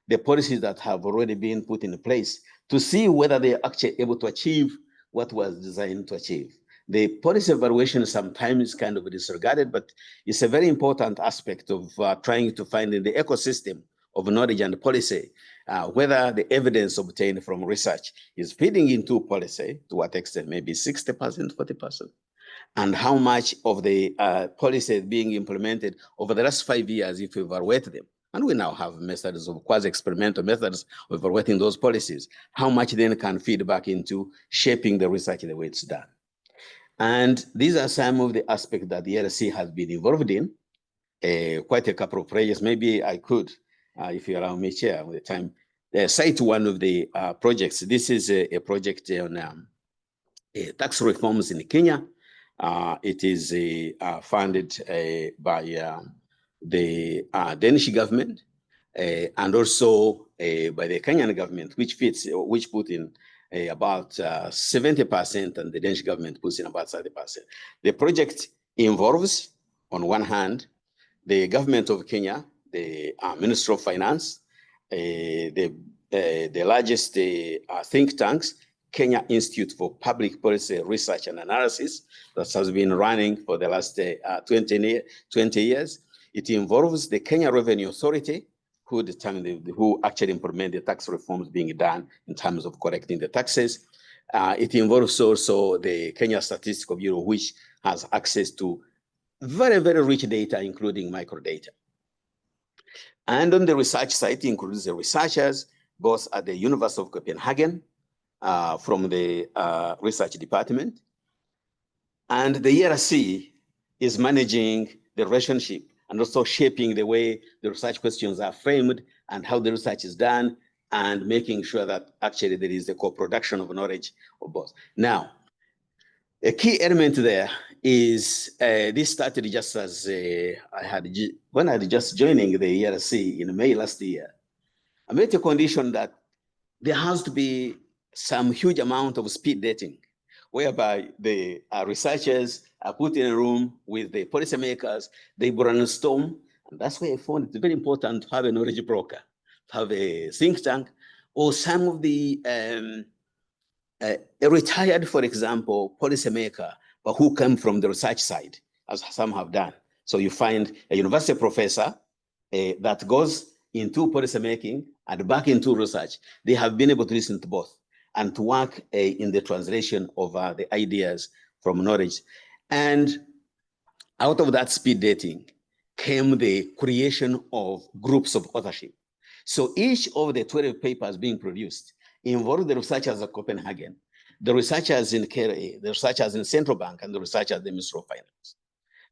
the policies that have already been put in place to see whether they are actually able to achieve what was designed to achieve. The policy evaluation sometimes is kind of disregarded, but it's a very important aspect of trying to find in the ecosystem of knowledge and policy, whether the evidence obtained from research is feeding into policy, to what extent, maybe 60%, 40%, and how much of the policy is being implemented over the last 5 years if we evaluate them. And we now have methods of quasi-experimental methods of evaluating those policies. How much then can feed back into shaping the research the way it's done? And these are some of the aspects that the ERC has been involved in, quite a couple of projects. Maybe I could, if you allow me, Chair, with the time, cite one of the projects. This is a project on tax reforms in Kenya. It is funded by the Danish government and also by the Kenyan government, which put in about 70%, and the Danish government puts in about 30%. The project involves, on one hand, the government of Kenya, the Ministry of Finance, the largest think tanks, Kenya Institute for Public Policy Research and Analysis, that has been running for the last 20 years. It involves the Kenya Revenue Authority, who actually implement the tax reforms being done in terms of collecting the taxes. It involves also the Kenya Statistical Bureau, which has access to very, very rich data, including microdata. And on the research side, it includes the researchers, both at the University of Copenhagen, from the research department. And the ERC is managing the relationship and also shaping the way the research questions are framed and how the research is done, and making sure that actually there is a co-production of knowledge of both. Now, a key element there is this started just as when I had just joining the ERC in May last year. I made a condition that there has to be some huge amount of speed dating, whereby the researchers are put in a room with the policymakers, they brainstorm, and that's why I found it very important to have a knowledge broker, to have a think tank, or some of the a retired, for example, policymaker, but who come from the research side, as some have done. So you find a university professor that goes into policymaking and back into research. They have been able to listen to both and to work in the translation of the ideas from knowledge. And out of that speed dating came the creation of groups of authorship. So each of the 12 papers being produced involved the researchers at Copenhagen, the researchers in KRA, the researchers in Central Bank, and the researchers at the Ministry of Finance.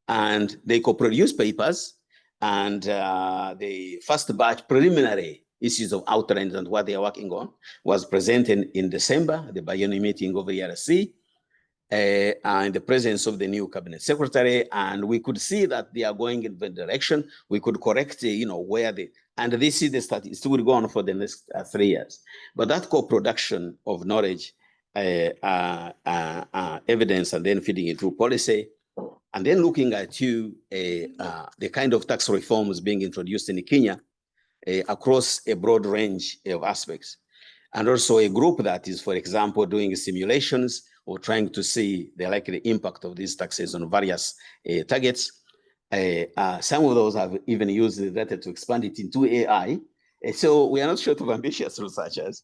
And they co-produced papers, and the first batch preliminary issues of outlines and what they are working on was presented in December, the biennial meeting of the ERC, in the presence of the new cabinet secretary, and we could see that they are going in the direction. We could correct, where they, and this is the statistics will go on for the next 3 years. But that co-production of knowledge, evidence, and then feeding into policy, and then looking at the kind of tax reforms being introduced in Kenya across a broad range of aspects. And also a group that is, for example, doing simulations or trying to see the likely impact of these taxes on various targets. Some of those have even used the data to expand it into AI. So we are not short of ambitious researchers,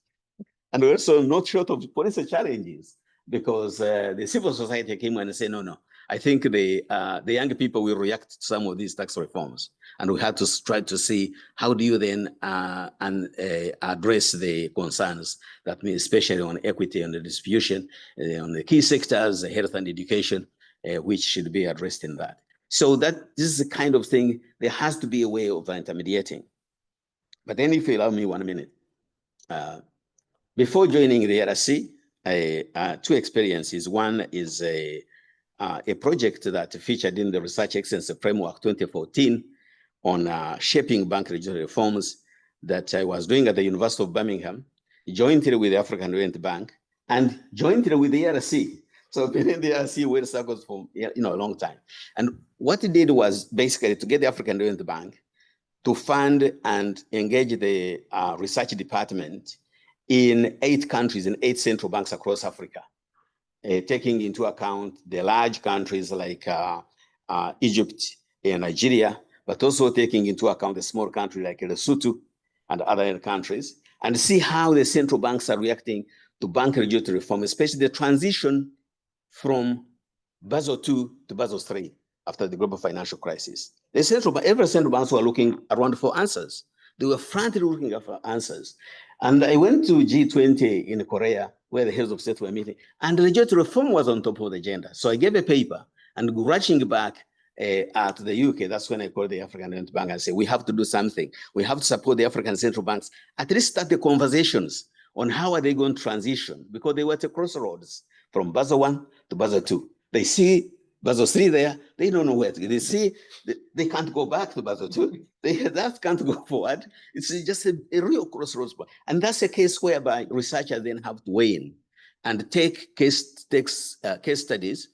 and we're also not short of policy challenges, because the civil society came and said, no, I think the young people will react to some of these tax reforms. And we had to try to see how do you then address the concerns that mean, especially on equity and the distribution, on the key sectors, health and education, which should be addressed in that. So this is the kind of thing, there has to be a way of intermediating. But then if you allow me 1 minute, before joining the ERC, two experiences. One is a project that featured in the Research Excellence Framework 2014 on shaping bank regulatory reforms that I was doing at the University of Birmingham, jointly with the African Development Bank, and jointly with the ERC. So I've been in the ERC with circles for a long time. And what it did was basically to get the African Development Bank to fund and engage the research department in 8 countries, in 8 central banks across Africa, taking into account the large countries like Egypt and Nigeria, but also taking into account the small country like Lesotho and other countries, and see how the central banks are reacting to bank regulatory reform, especially the transition from Basel II to Basel III after the global financial crisis. Every central banks were looking around for answers. They were frantically looking for answers. And I went to G20 in Korea, where the heads of state were meeting, and regulatory reform was on top of the agenda. So I gave a paper, and rushing back, to the UK, that's when I called the African Development Bank and say, we have to do something. We have to support the African central banks, at least start the conversations on how are they going to transition, because they were at a crossroads from Basel I to Basel II. They see Basel III there, they don't know where to go. They see they can't go back to Basel II. That can't go forward. It's just a real crossroads. And that's a case whereby researchers then have to weigh in and take case studies.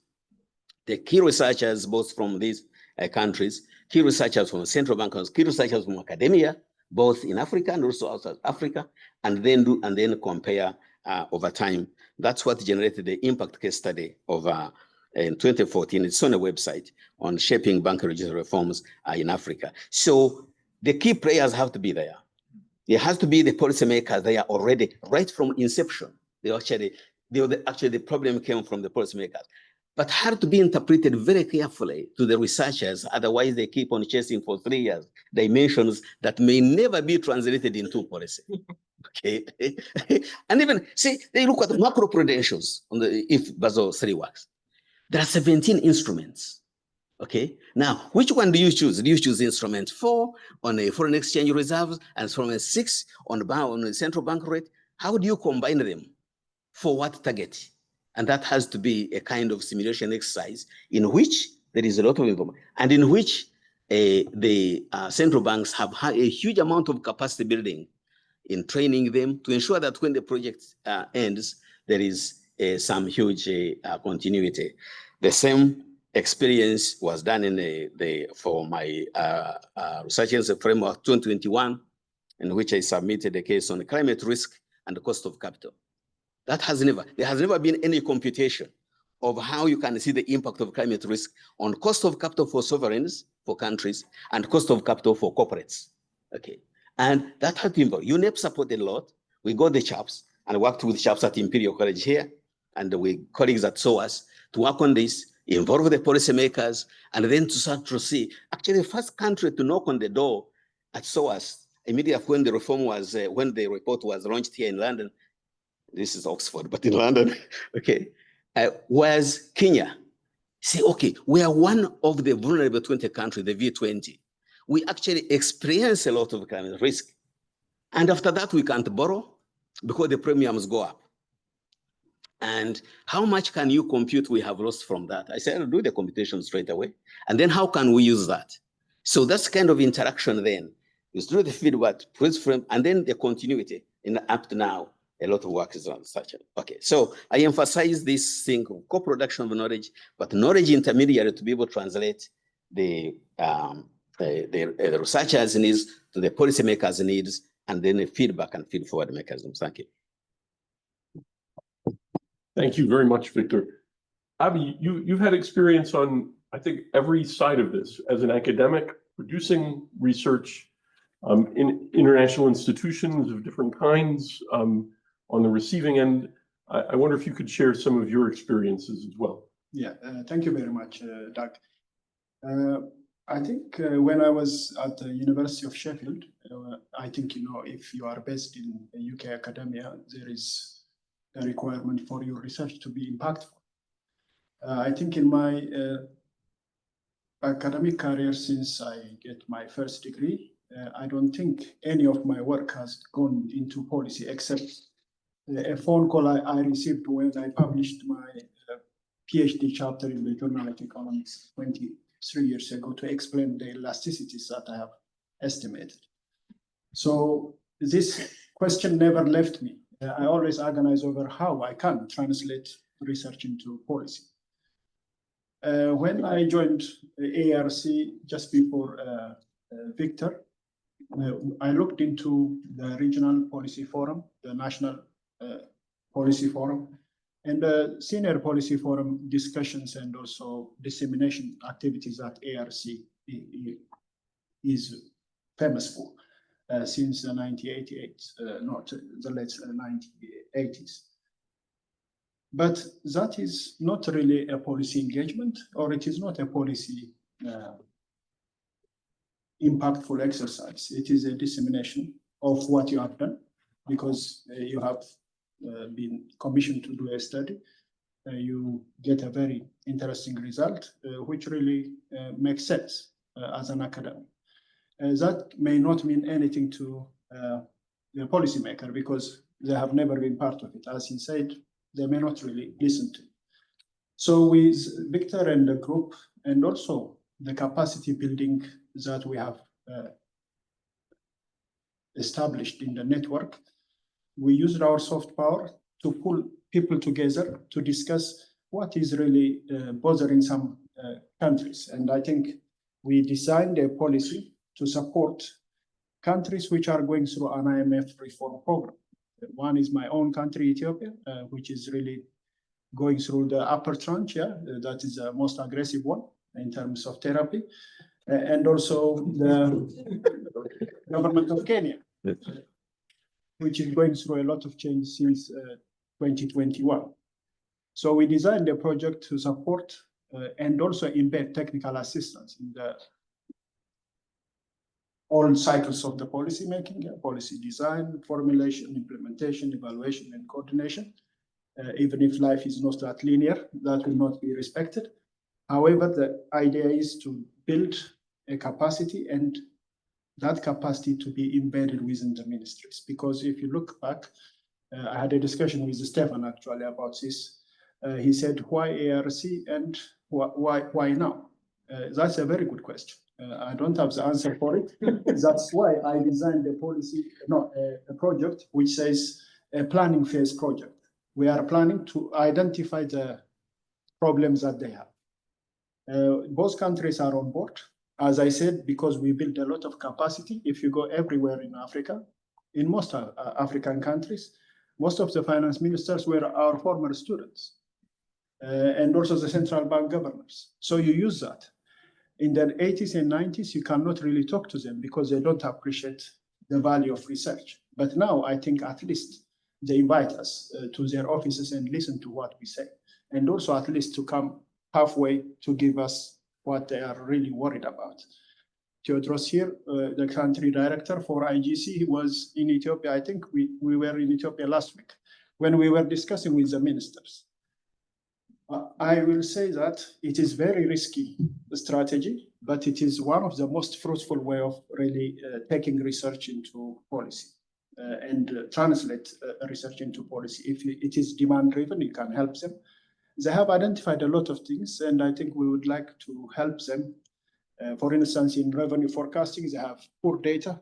The key researchers, both from these countries, key researchers from central bankers, key researchers from academia, both in Africa and also outside Africa, and then compare over time. That's what generated the impact case study of in 2014. It's on a website on shaping banking regulatory reforms in Africa. So the key players have to be there. There has to be the policymakers there already, right from inception. Actually, the problem came from the policymakers, but had to be interpreted very carefully to the researchers. Otherwise, they keep on chasing for 3 years dimensions that may never be translated into policy. Okay, and even see, they look at the macro prudentials on if Basel III works. There are 17 instruments. Okay, now which one do you choose? Do you choose instrument 4 on a foreign exchange reserves and instrument 6 on the central bank rate? How do you combine them? For what target? And that has to be a kind of simulation exercise in which there is a lot of information and in which the central banks have had a huge amount of capacity building in training them to ensure that when the project ends, there is some huge continuity. The same experience was done in for my research in the framework 2021, in which I submitted a case on climate risk and the cost of capital. There has never been any computation of how you can see the impact of climate risk on cost of capital for sovereigns, for countries, and cost of capital for corporates. Okay, and that had to involve. UNEP supported a lot. We got the chaps and worked with chaps at Imperial College here, and with colleagues at SOAS to work on this, involve the policymakers, and then to start to see. Actually, the first country to knock on the door at SOAS immediately when the reform was, when the report was launched here in London. This is Oxford, but in London, okay, was Kenya. Say, okay, we are one of the vulnerable 20 countries, the V20. We actually experience a lot of climate risk. And after that, we can't borrow because the premiums go up. And how much can you compute we have lost from that? I said, I'll do the computation straight away. And then how can we use that? So that's kind of interaction then. You through the feedback, and then the continuity in up to now. A lot of work is on such. Okay, so I emphasize this thing of co-production of knowledge, but knowledge intermediary to be able to translate the researchers' needs to the policymakers' needs, and then a feedback and feed-forward mechanism. Thank you. Thank you very much, Victor. Abby, you've had experience on, I think, every side of this as an academic, producing research in international institutions of different kinds. On the receiving end, I wonder if you could share some of your experiences as well. Yeah, thank you very much, Doug. I think when I was at the University of Sheffield, I think, you know, if you are based in UK academia, there is a requirement for your research to be impactful. I think in my academic career, since I get my first degree, I don't think any of my work has gone into policy except a phone call I received when I published my PhD chapter in the Journal of Economics 23 years ago to explain the elasticities that I have estimated. So this question never left me. I always agonize over how I can translate research into policy. When I joined ARC just before Victor, I looked into the Regional Policy Forum, the National Policy Forum, and the Senior Policy Forum discussions and also dissemination activities that ARC is famous for since the 1988, not the late 1980s. But that is not really a policy engagement, or it is not a policy impactful exercise. It is a dissemination of what you have done because you have been commissioned to do a study. you get a very interesting result, which really makes sense as an academic. That may not mean anything to the policymaker because they have never been part of it. As he said, they may not really listen to. So with Victor and the group, and also the capacity building that we have established in the network, we used our soft power to pull people together to discuss what is really bothering some countries. And I think we designed a policy to support countries which are going through an IMF reform program. One is my own country, Ethiopia, which is really going through the upper tranche, that is the most aggressive one in terms of therapy. And also the government of Kenya, which is going through a lot of change since 2021. So we designed a project to support and also embed technical assistance in the all cycles of the policy making, policy design, formulation, implementation, evaluation, and coordination. Even if life is not that linear, that will not be respected. However, the idea is to build a capacity and that capacity to be embedded within the ministries. Because if you look back, I had a discussion with Stefan actually about this. He said, why ARC and why now? That's a very good question. I don't have the answer for it. That's why I designed a policy, a project which says a planning phase project. We are planning to identify the problems that they have. Both countries are on board. As I said, because we build a lot of capacity, if you go everywhere in Africa, in most African countries, most of the finance ministers were our former students, and also the central bank governors. So you use that. In the 80s and 90s, you cannot really talk to them because they don't appreciate the value of research. But now I think at least they invite us to their offices and listen to what we say. And also at least to come halfway to give us what they are really worried about. Theodros here, the country director for IGC, he was in Ethiopia. I think we were in Ethiopia last week when we were discussing with the ministers. I will say that it is very risky strategy, but it is one of the most fruitful way of really taking research into policy and translate research into policy. If it is demand driven, you can help them. They have identified a lot of things, and I think we would like to help them. For instance, in revenue forecasting, they have poor data.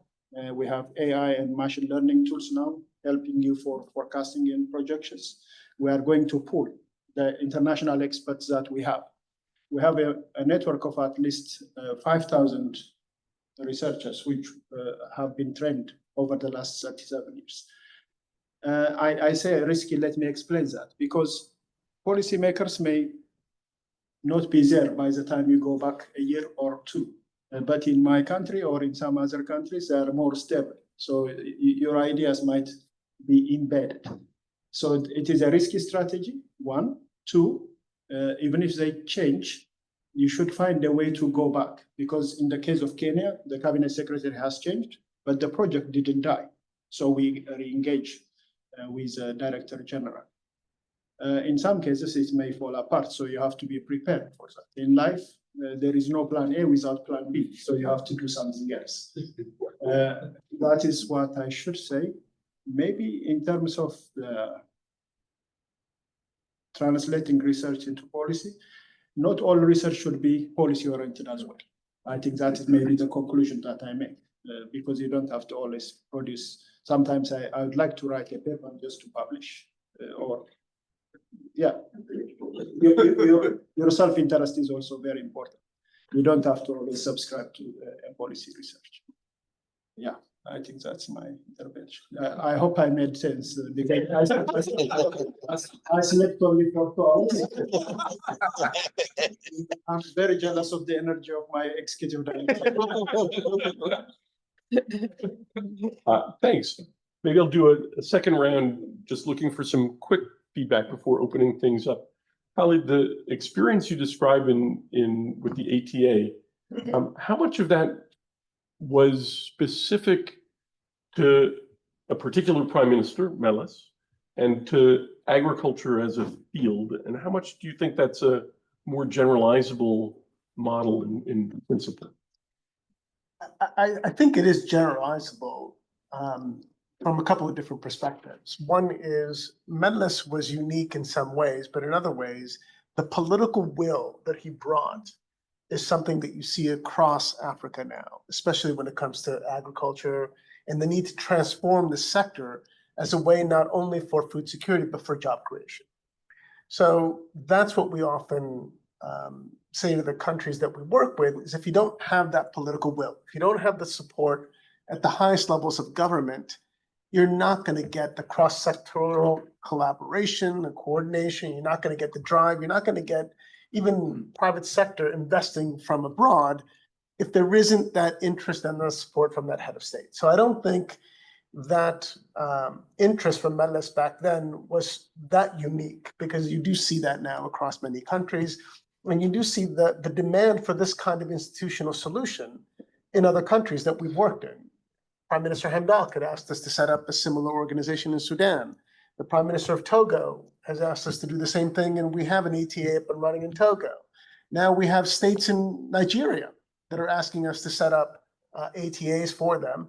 We have AI and machine learning tools now helping you for forecasting and projections. We are going to pool the international experts that we have. We have a network of at least 5,000 researchers which have been trained over the last 37 years. I say risky, let me explain that, because policymakers may not be there by the time you go back a year or two. But in my country or in some other countries, they are more stable. So your ideas might be embedded. So it is a risky strategy, one. Two, even if they change, you should find a way to go back. Because in the case of Kenya, the cabinet secretary has changed, but the project didn't die. So we re-engage with the director general. In some cases, it may fall apart, so you have to be prepared for that. In life, there is no plan A without plan B, so you have to do something else. That is what I should say. Maybe in terms of translating research into policy, not all research should be policy-oriented as well. I think that is maybe the conclusion that I make, because you don't have to always produce. Sometimes I would like to write a paper just to publish, or yeah, your self-interest is also very important. You don't have to always subscribe to a policy research. Yeah, I think that's my intervention. I hope I made sense because I slept only for 2 hours. I'm very jealous of the energy of my executive director. Thanks. Maybe I'll do a second round, just looking for some quick feedback before opening things up. Khalid, the experience you describe with the ATA, how much of that was specific to a particular prime minister, Meles, and to agriculture as a field, and how much do you think that's a more generalizable model in principle? I think it is generalizable from a couple of different perspectives. One is Medlis was unique in some ways, but in other ways, the political will that he brought is something that you see across Africa now, especially when it comes to agriculture and the need to transform the sector as a way not only for food security, but for job creation. So that's what we often say to the countries that we work with is if you don't have that political will, if you don't have the support at the highest levels of government, you're not going to get the cross-sectoral collaboration, the coordination, you're not going to get the drive, you're not going to get even private sector investing from abroad if there isn't that interest and the support from that head of state. So I don't think that interest from Medlis back then was that unique, because you do see that now across many countries. And you do see the demand for this kind of institutional solution in other countries that we've worked in. Prime Minister Hamdok had asked us to set up a similar organization in Sudan. The Prime Minister of Togo has asked us to do the same thing, and we have an ATA up and running in Togo. Now we have states in Nigeria that are asking us to set up ATAs for them.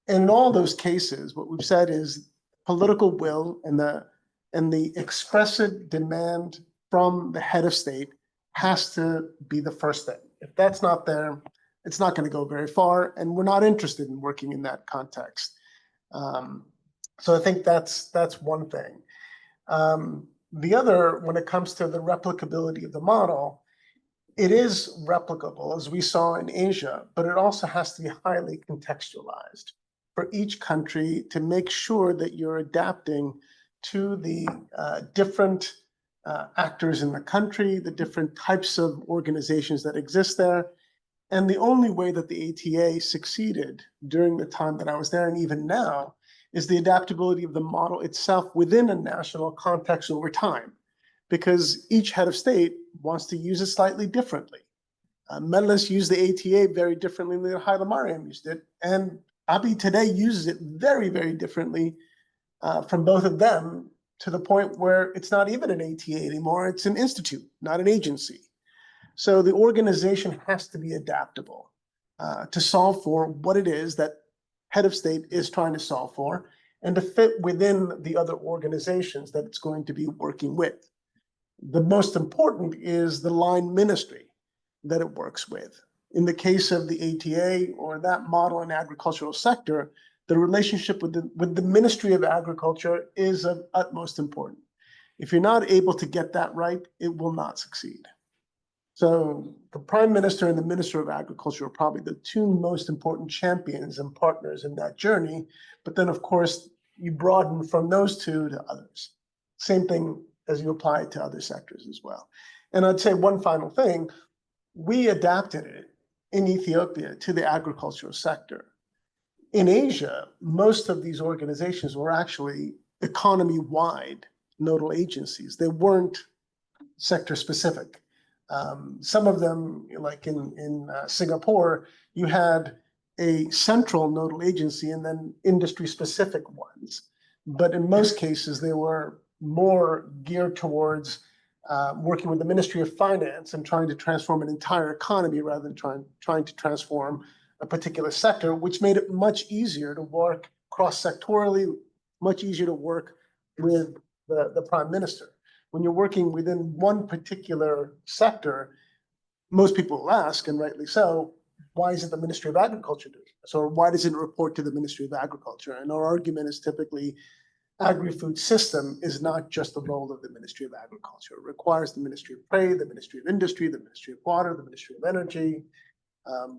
And in all those cases, what we've said is political will and the expressive demand from the head of state has to be the first thing. If that's not there, it's not going to go very far, and we're not interested in working in that context. So I think that's one thing. The other, when it comes to the replicability of the model, it is replicable, as we saw in Asia, but it also has to be highly contextualized for each country to make sure that you're adapting to the different actors in the country, the different types of organizations that exist there. And the only way that the ATA succeeded during the time that I was there, and even now, is the adaptability of the model itself within a national context over time, because each head of state wants to use it slightly differently. Medlis used the ATA very differently than Haile Mariam used it, and Abiy today uses it very, very differently from both of them, to the point where it's not even an ATA anymore, it's an institute, not an agency. So the organization has to be adaptable to solve for what it is that head of state is trying to solve for, and to fit within the other organizations that it's going to be working with. The most important is the line ministry that it works with. In the case of the ATA or that model in agricultural sector, the relationship with the Ministry of Agriculture is of utmost importance. If you're not able to get that right, it will not succeed. So the Prime Minister and the Minister of Agriculture are probably the two most important champions and partners in that journey. But then, of course, you broaden from those two to others. Same thing as you apply it to other sectors as well. And I'd say one final thing, we adapted it in Ethiopia to the agricultural sector. In Asia, most of these organizations were actually economy-wide nodal agencies. They weren't sector-specific. Some of them, like in Singapore, you had a central nodal agency and then industry-specific ones. But in most cases, they were more geared towards working with the Ministry of Finance and trying to transform an entire economy rather than trying to transform a particular sector, which made it much easier to work cross-sectorally, much easier to work with the Prime Minister. When you're working within one particular sector, most people will ask, and rightly so, why isn't the Ministry of Agriculture doing this? Or why doesn't it report to the Ministry of Agriculture? And our argument is typically agri-food system is not just the role of the Ministry of Agriculture. It requires the Ministry of Trade, the Ministry of Industry, the Ministry of Water, the Ministry of Energy,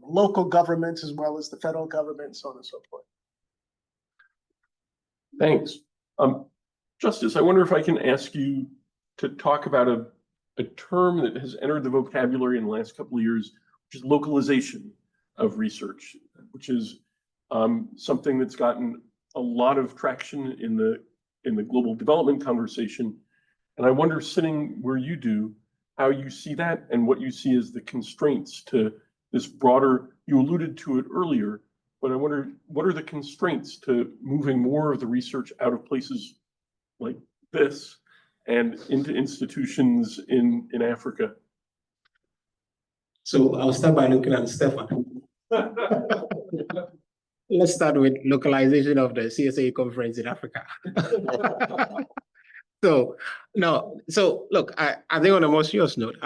local governments, as well as the federal government, so on and so forth. Thanks. Justice, I wonder if I can ask you to talk about a term that has entered the vocabulary in the last couple of years, which is localization of research, which is something that's gotten a lot of traction in the global development conversation. And I wonder, sitting where you do, how you see that and what you see as the constraints to this broader, you alluded to it earlier, but I wonder, what are the constraints to moving more of the research out of places like this and into institutions in Africa? So I'll start by looking at Stefan. Let's start with localization of the CSA conference in Africa. So look, I think on a more serious note,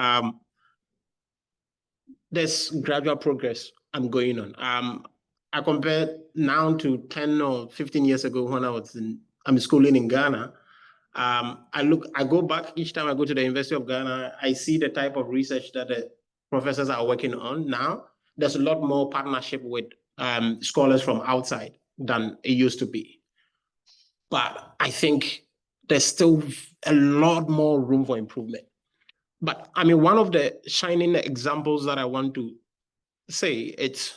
there's gradual progress going on. I compare now to 10 or 15 years ago when I'm schooling in Ghana. I go back each time I go to the University of Ghana, I see the type of research that the professors are working on now. There's a lot more partnership with scholars from outside than it used to be. But I think there's still a lot more room for improvement. But I mean, one of the shining examples that I want to say, as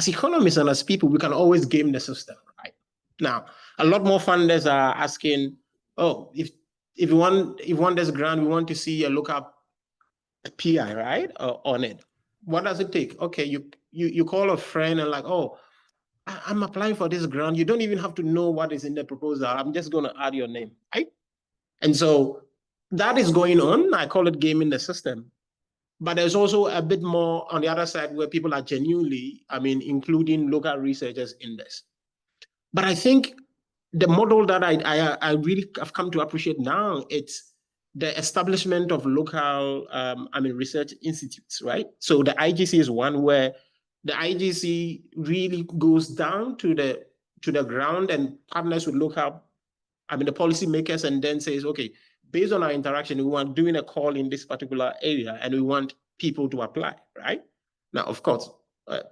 economists and as people, we can always game the system, right? Now, a lot more funders are asking, oh, if you want this grant, we want to see a look-up PI, right, on it. What does it take? Okay, you call a friend and like, oh, I'm applying for this grant. You don't even have to know what is in the proposal. I'm just going to add your name, right? And so that is going on. I call it gaming the system. But there's also a bit more on the other side where people are genuinely, including local researchers in this. But I think the model that I really have come to appreciate now, it's the establishment of local, research institutes, right? So the IGC is one where the IGC really goes down to the ground and partners with local, the policymakers, and then says, okay, based on our interaction, we want doing a call in this particular area, and we want people to apply, right? Now, of course,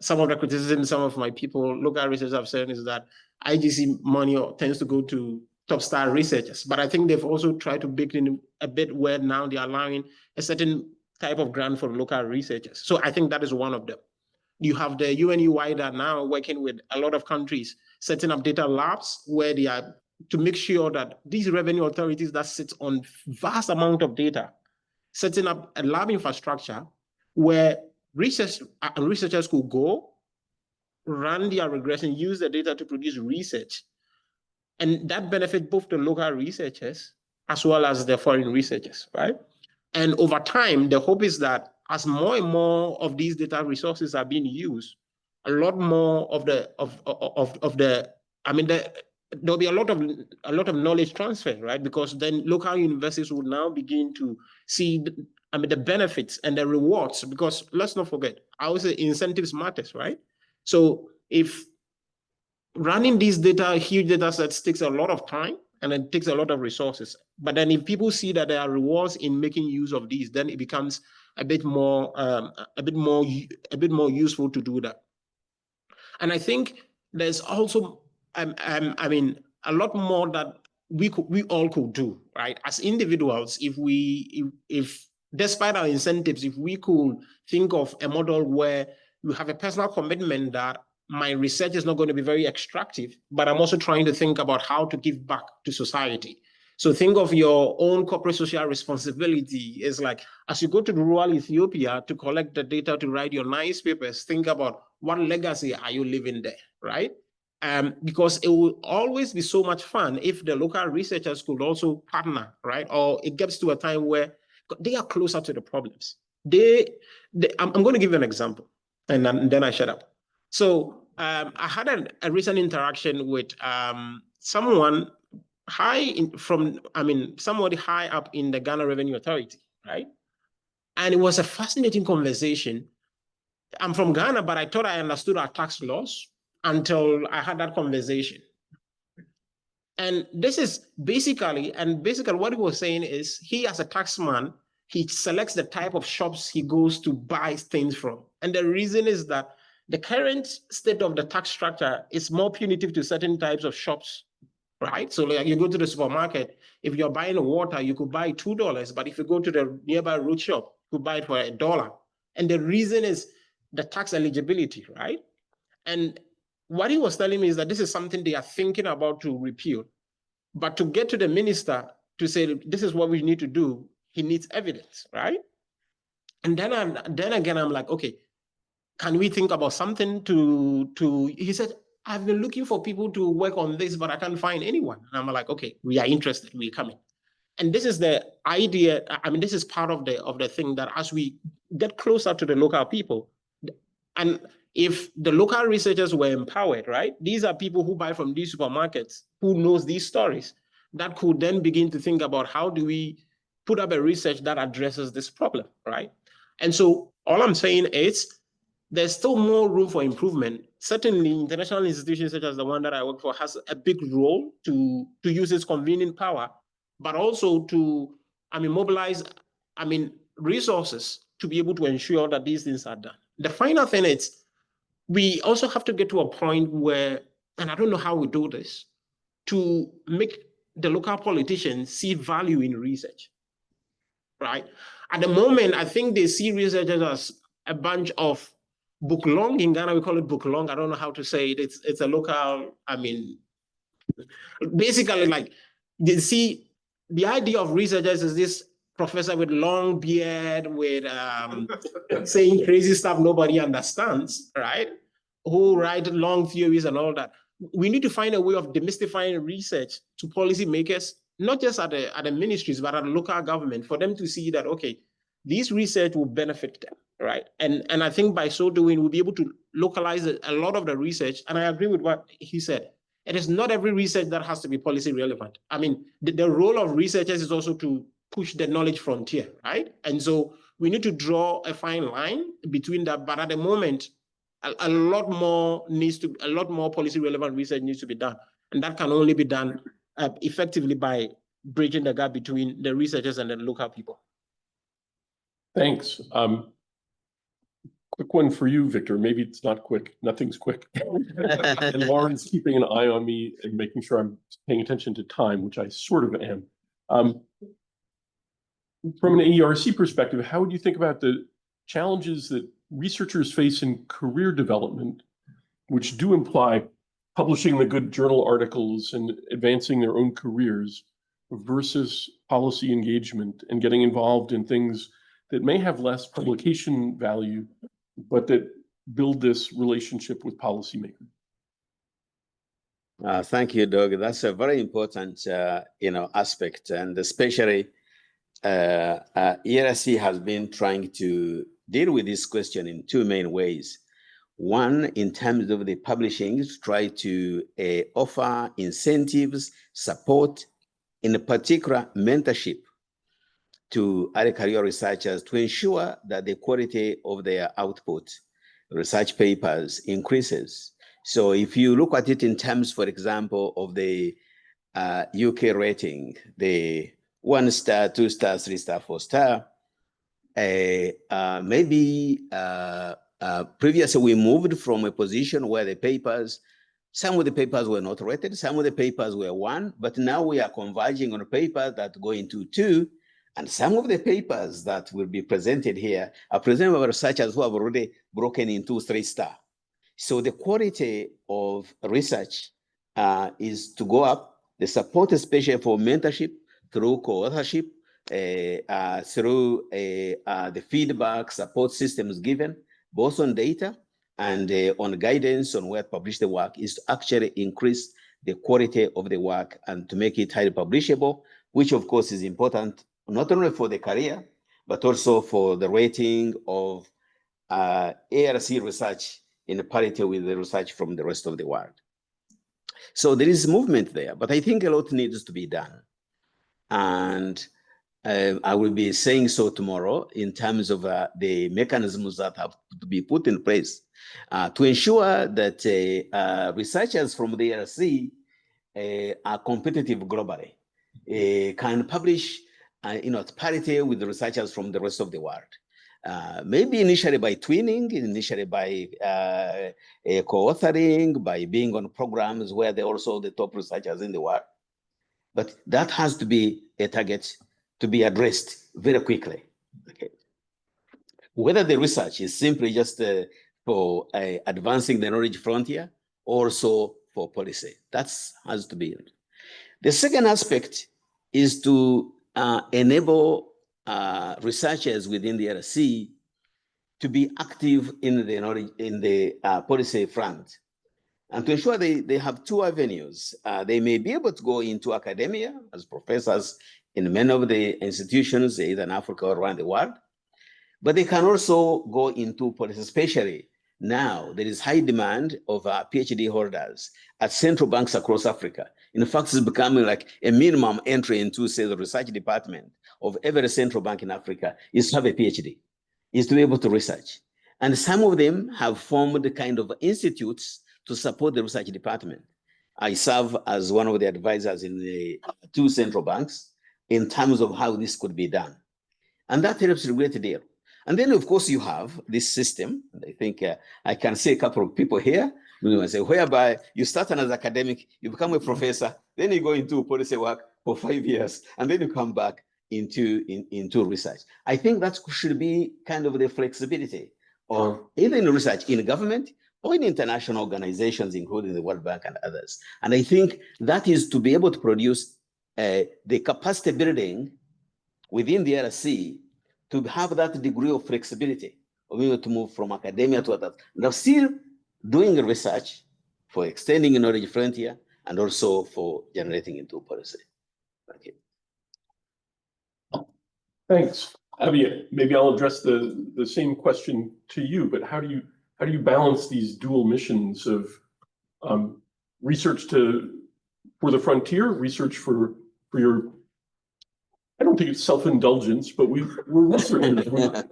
some of the criticism some of my people, local researchers have said is that IGC money tends to go to top star researchers, but I think they've also tried to bake in a bit where now they're allowing a certain type of grant for local researchers. So I think that is one of them. You have the UNEY that now working with a lot of countries, setting up data labs where they are to make sure that these revenue authorities that sit on vast amount of data, setting up a lab infrastructure where researchers could go, run their regression, use the data to produce research. And that benefits both the local researchers as well as the foreign researchers, right? And over time, the hope is that as more and more of these data resources are being used, a lot more of there'll be a lot of knowledge transfer, right? Because then local universities will now begin to see the benefits and the rewards, because let's not forget, I would say incentives matters, right? So if running these huge data sets takes a lot of time and it takes a lot of resources, but then if people see that there are rewards in making use of these, then it becomes a bit more useful to do that. And I think there's also a lot more that we all could do, right? As individuals, if despite our incentives, if we could think of a model where you have a personal commitment that my research is not going to be very extractive, but I'm also trying to think about how to give back to society. So think of your own corporate social responsibility. It's like, as you go to rural Ethiopia to collect the data to write your nice papers, think about what legacy are you leaving there, right? Because it will always be so much fun if the local researchers could also partner, right? Or it gets to a time where they are closer to the problems. I'm going to give you an example, and then I shut up. So I had a recent interaction with someone somebody high up in the Ghana Revenue Authority, right? And it was a fascinating conversation. I'm from Ghana, but I thought I understood our tax laws until I had that conversation. And this is basically what he was saying is he, as a taxman, he selects the type of shops he goes to buy things from. And the reason is that the current state of the tax structure is more punitive to certain types of shops, right? So like you go to the supermarket, if you're buying water, you could buy $2, but if you go to the nearby road shop, you could buy it for $1. And the reason is the tax eligibility, right? And what he was telling me is that this is something they are thinking about to repeal. But to get to the minister to say, this is what we need to do, he needs evidence, right? And then again, I'm like, okay, can we think about something he said, I've been looking for people to work on this, but I can't find anyone. And I'm like, okay, we are interested, we're coming. And this is the idea. I mean, this is part of the thing that as we get closer to the local people, and if the local researchers were empowered, right? These are people who buy from these supermarkets, who knows these stories, that could then begin to think about how do we put up a research that addresses this problem, right? And so all I'm saying is there's still more room for improvement. Certainly, international institutions such as the one that I work for has a big role to use its convening power, but also to, mobilize, resources to be able to ensure that these things are done. The final thing is we also have to get to a point where, and I don't know how we do this, to make the local politicians see value in research, right? At the moment, I think they see researchers as a bunch of book long. In Ghana, we call it book long. I don't know how to say it. It's a local, basically like they see the idea of researchers is this professor with long beard with saying crazy stuff nobody understands, right? Who write long theories and all that. We need to find a way of demystifying research to policymakers, not just at the ministries, but at the local government, for them to see that, okay, this research will benefit them, right? And I think by so doing, we'll be able to localize a lot of the research. And I agree with what he said. It is not every research that has to be policy relevant. I mean, the role of researchers is also to push the knowledge frontier, right? And so we need to draw a fine line between that. But at the moment, a lot more policy relevant research needs to be done. And that can only be done effectively by bridging the gap between the researchers and the local people. Thanks. Quick one for you, Victor. Maybe it's not quick. Nothing's quick. And Lauren's keeping an eye on me and making sure I'm paying attention to time, which I sort of am. From an ERC perspective, how would you think about the challenges that researchers face in career development, which do imply publishing the good journal articles and advancing their own careers versus policy engagement and getting involved in things that may have less publication value, but that build this relationship with policymakers? Thank you, Doug. That's a very important, aspect, and especially ERC has been trying to deal with this question in two main ways. One, in terms of the publishing, to try to offer incentives, support, in particular mentorship to early career researchers to ensure that the quality of their output, research papers, increases. So if you look at it in terms, for example, of the UK rating, the 1 star, 2 star, 3 star, 4 star, previously we moved from a position where the papers, some of the papers were not rated, some of the papers were 1, but now we are converging on papers that go into 2, and some of the papers that will be presented here are presented by researchers who have already broken into 3 star. So the quality of research is to go up. The support, especially for mentorship through co-authorship, through the feedback support systems given, both on data and on guidance on where to publish the work, is to actually increase the quality of the work and to make it highly publishable, which of course is important not only for the career, but also for the rating of ARC research in parity with the research from the rest of the world. So there is movement there, but I think a lot needs to be done. And I will be saying so tomorrow in terms of the mechanisms that have to be put in place to ensure that researchers from the ARC are competitive globally, can publish at parity with the researchers from the rest of the world. Maybe initially by twinning, initially by co-authoring, by being on programs where they're also the top researchers in the world. But that has to be a target to be addressed very quickly. Okay. Whether the research is simply just for advancing the knowledge frontier, or so for policy, that has to be. The second aspect is to enable researchers within the RC to be active in the knowledge, in the policy front. And to ensure they have two avenues. They may be able to go into academia as professors in many of the institutions, either in Africa or around the world, but they can also go into policy, especially now there is high demand of PhD holders at central banks across Africa. In fact, it's becoming like a minimum entry into, say, the research department of every central bank in Africa is to have a PhD, is to be able to research. And some of them have formed kind of institutes to support the research department. I serve as one of the advisors in the two central banks in terms of how this could be done. And that helps a great deal. And then, of course, you have this system. And I think I can see a couple of people here, whereby you start as an academic, you become a professor, then you go into policy work for 5 years, and then you come back into research. I think that should be kind of the flexibility of either in research in government or in international organizations, including the World Bank and others. And I think that is to be able to produce the capacity building within the RC to have that degree of flexibility, of being able to move from academia to others. Now, still doing research for extending the knowledge frontier and also for generating into policy. Thank you. Thanks. Javier, maybe I'll address the same question to you, but how do you balance these dual missions of research for the frontier, research for your, I don't think it's self-indulgence, but we're researchers.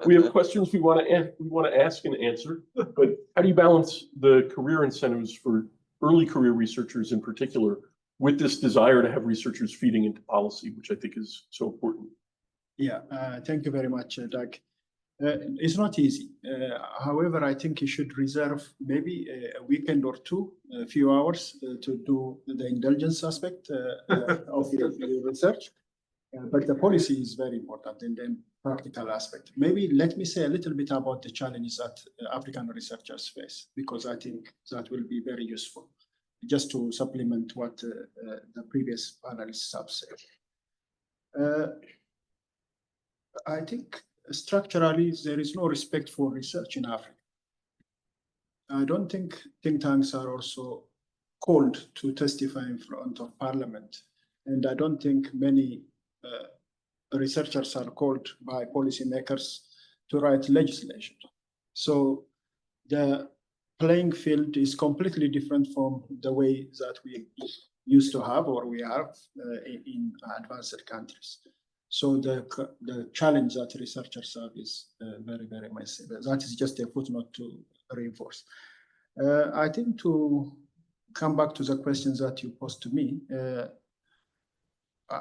We have questions we want to ask and answer, but how do you balance the career incentives for early career researchers in particular with this desire to have researchers feeding into policy, which I think is so important? Yeah, thank you very much, Doug. It's not easy. However, I think you should reserve maybe a weekend or two, a few hours to do the indulgence aspect of your research. But the policy is very important and then practical aspect. Maybe let me say a little bit about the challenges that African researchers face, because I think that will be very useful, just to supplement what the previous panelists have said. I think structurally there is no respect for research in Africa. I don't think think tanks are also called to testify in front of parliament. And I don't think many researchers are called by policymakers to write legislation. So the playing field is completely different from the way that we used to have or we have in advanced countries. So the challenge that researchers have is very, very massive. That is just a footnote to reinforce. I think to come back to the questions that you posed to me,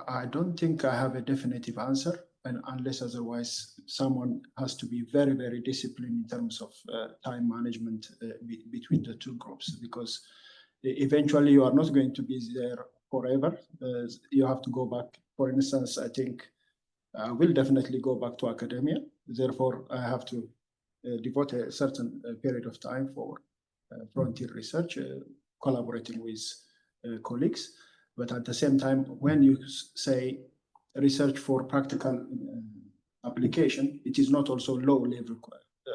I don't think I have a definitive answer, and unless otherwise someone has to be very, very disciplined in terms of time management between the two groups, because eventually you are not going to be there forever. You have to go back. For instance, I think I will definitely go back to academia. Therefore, I have to devote a certain period of time for frontier research, collaborating with colleagues. But at the same time, when you say research for practical application, it is not also low-level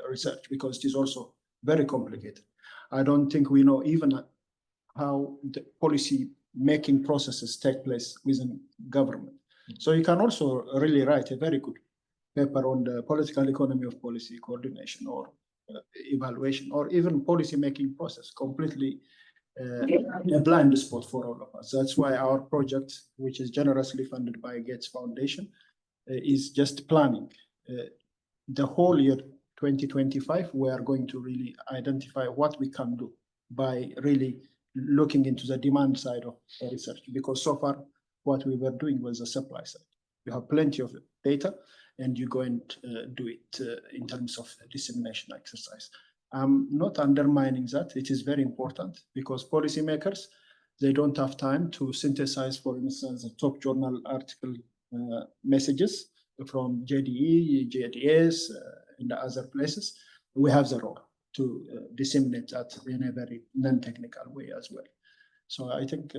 research, because it is also very complicated. I don't think we know even how the policy-making processes take place within government. So you can also really write a very good paper on the political economy of policy coordination or evaluation, or even policy-making process, completely a blind spot for all of us. That's why our project, which is generously funded by Gates Foundation, is just planning. The whole year 2025, we are going to really identify what we can do by really looking into the demand side of research, because so far what we were doing was the supply side. You have plenty of data and you go and do it in terms of dissemination exercise. I'm not undermining that. It is very important, because policymakers, they don't have time to synthesize, for instance, the top journal article messages from JDE, JDS, and other places. We have the role to disseminate that in a very non-technical way as well. So I think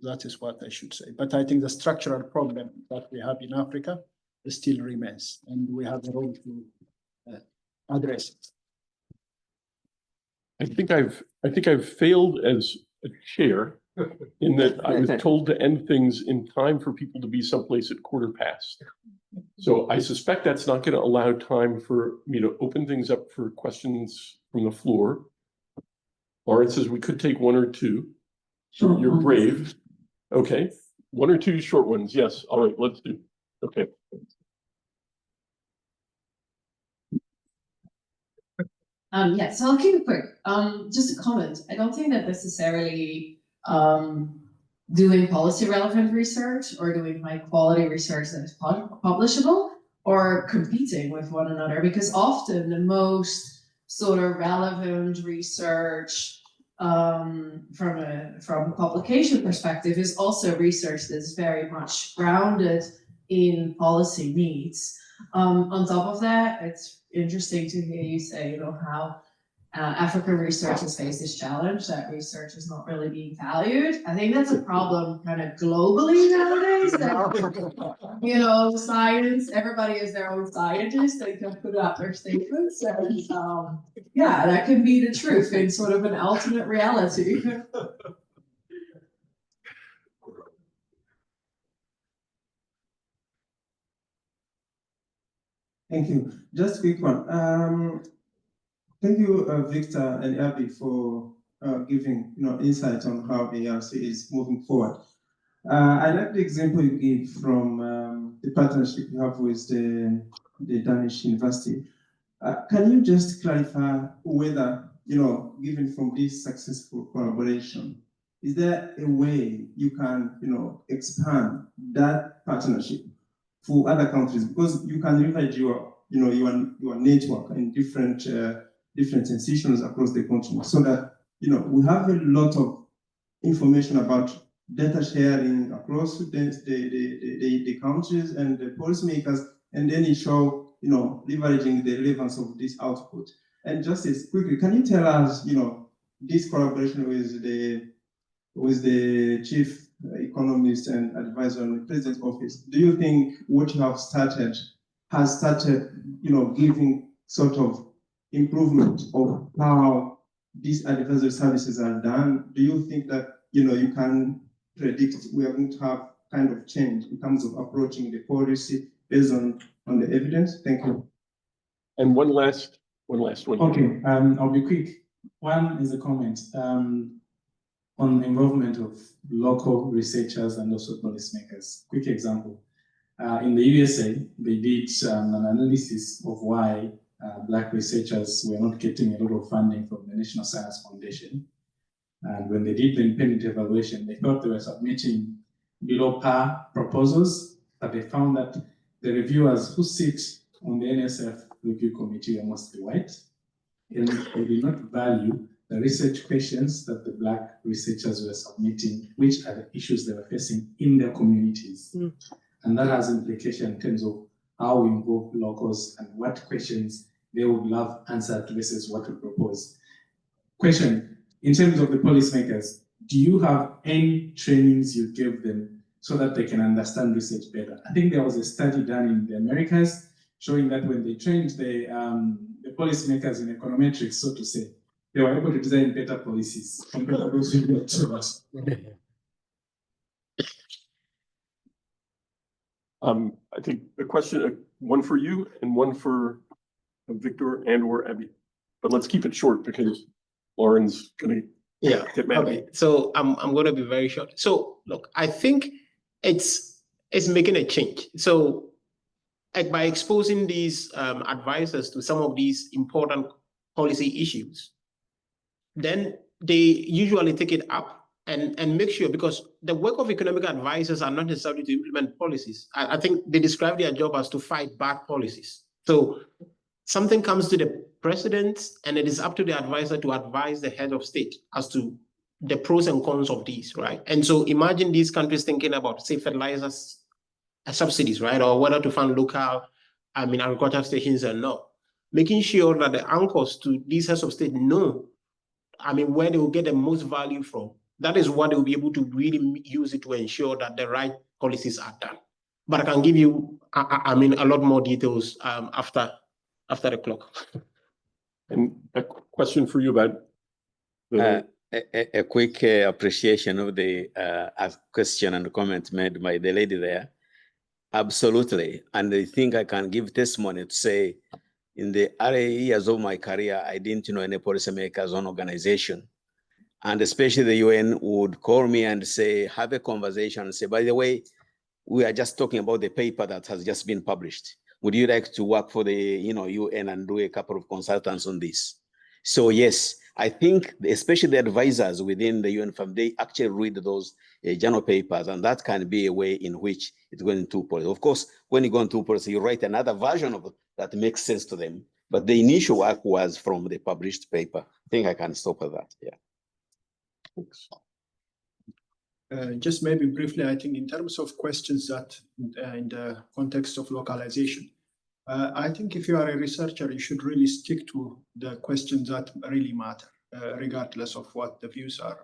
that is what I should say. But I think the structural problem that we have in Africa still remains, and we have a role to address it. I think I've failed as a chair in that I was told to end things in time for people to be someplace at 1:15. So I suspect that's not going to allow time for me to open things up for questions from the floor. Lauren says we could take one or two. Short You're ones. brave. Okay, one or two short ones. Yes. All right, let's do. Okay. Yeah, so I'll keep it quick. Just a comment. I don't think that necessarily doing policy relevant research or doing high quality research that is publishable or competing with one another, because often the most sort of relevant research from a publication perspective is also research that's very much grounded in policy needs. On top of that, it's interesting to hear you say, you know, how African research has faced this challenge that research is not really being valued. I think that's a problem kind of globally nowadays. That, you know, science, everybody is their own scientist. They can put out their statements, and yeah, that can be the truth in sort of an alternate reality. Thank you. Just a quick one. Thank you, Victor and Abby, for giving insight on how ARC is moving forward. I like the example you gave from the partnership you have with the Danish University. Can you just clarify whether, given from this successful collaboration, is there a way you can, expand that partnership for other countries? Because you can leverage your network in different institutions across the continent, so that we have a lot of information about data sharing across the countries and the policymakers, and then it show leveraging the relevance of this output. And just as quickly, can you tell us this collaboration with the chief economist and advisor in the president's office, do you think what you have started has started giving sort of improvement of how these advisory services are done? Do you think that you can predict we are going to have kind of change in terms of approaching the policy based on the evidence? Thank you. And one last one. Okay, I'll be quick. One is a comment on involvement of local researchers and also policymakers. Quick example. In the USA, they did an analysis of why Black researchers were not getting a lot of funding from the National Science Foundation. And when they did the independent evaluation, they thought they were submitting below par proposals, but they found that the reviewers who sit on the NSF review committee are mostly white, and they did not value the research questions that the Black researchers were submitting, which are the issues they were facing in their communities. And that has implication in terms of how we involve locals and what questions they would love answered versus what we propose. Question, in terms of the policymakers, do you have any trainings you give them so that they can understand research better? I think there was a study done in the Americas showing that when they trained the policymakers in econometrics, so to say, they were able to design better policies compared to those who did not so much. I think a question, one for you and one for Victor and/or Abby. But let's keep it short because Lauren's gonna get mad. Okay. So I'm going to be very short. So look, I think it's making a change. So by exposing these advisors to some of these important policy issues, then they usually take it up and make sure, because the work of economic advisors are not necessarily to implement policies. I think they describe their job as to fight bad policies. So something comes to the president and it is up to the advisor to advise the head of state as to the pros and cons of these, right? And so imagine these countries thinking about, say, fertilizers subsidies, right? Or whether to fund local, agricultural stations or not. Making sure that the anchors to these heads of state know, where they will get the most value from. That is what they will be able to really use it to ensure that the right policies are done. But I can give you, a lot more details after the clock. And a question for you about A quick appreciation of the question and comment made by the lady there. Absolutely. And I think I can give testimony to say, in the early years of my career, I didn't know any policymakers on organization. And especially the UN would call me and say, have a conversation and say, by the way, we are just talking about the paper that has just been published. Would you like to work for the UN and do a couple of consultants on this? So yes, I think especially the advisors within the UN firm, they actually read those journal papers, and that can be a way in which it's going into policy. Of course, when you go into policy, you write another version of it that makes sense to them. But the initial work was from the published paper. I think I can stop at that. Yeah. Thanks. Just maybe briefly, I think in terms of questions that in the context of localization, I think if you are a researcher, you should really stick to the questions that really matter, regardless of what the views are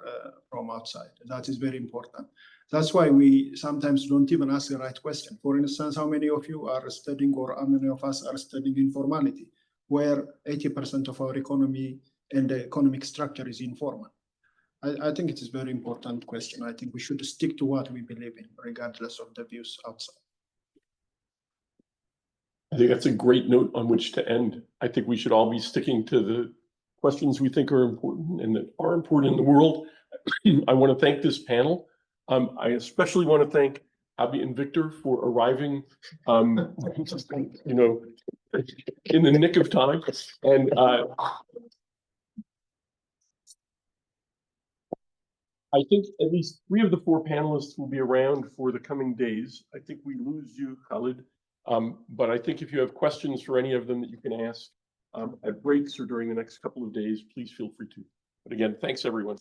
from outside. That is very important. That's why we sometimes don't even ask the right question. For instance, how many of you are studying, or how many of us are studying informality, where 80% of our economy and the economic structure is informal? I think it is a very important question. I think we should stick to what we believe in, regardless of the views outside. I think that's a great note on which to end. I think we should all be sticking to the questions we think are important and that are important in the world. I want to thank this panel. I especially want to thank Abby and Victor for arriving, in the nick of time. And I think at least 3 of the 4 panelists will be around for the coming days. I think we lose you, Khalid. But I think if you have questions for any of them that you can ask at breaks or during the next couple of days, please feel free to. But again, thanks everyone.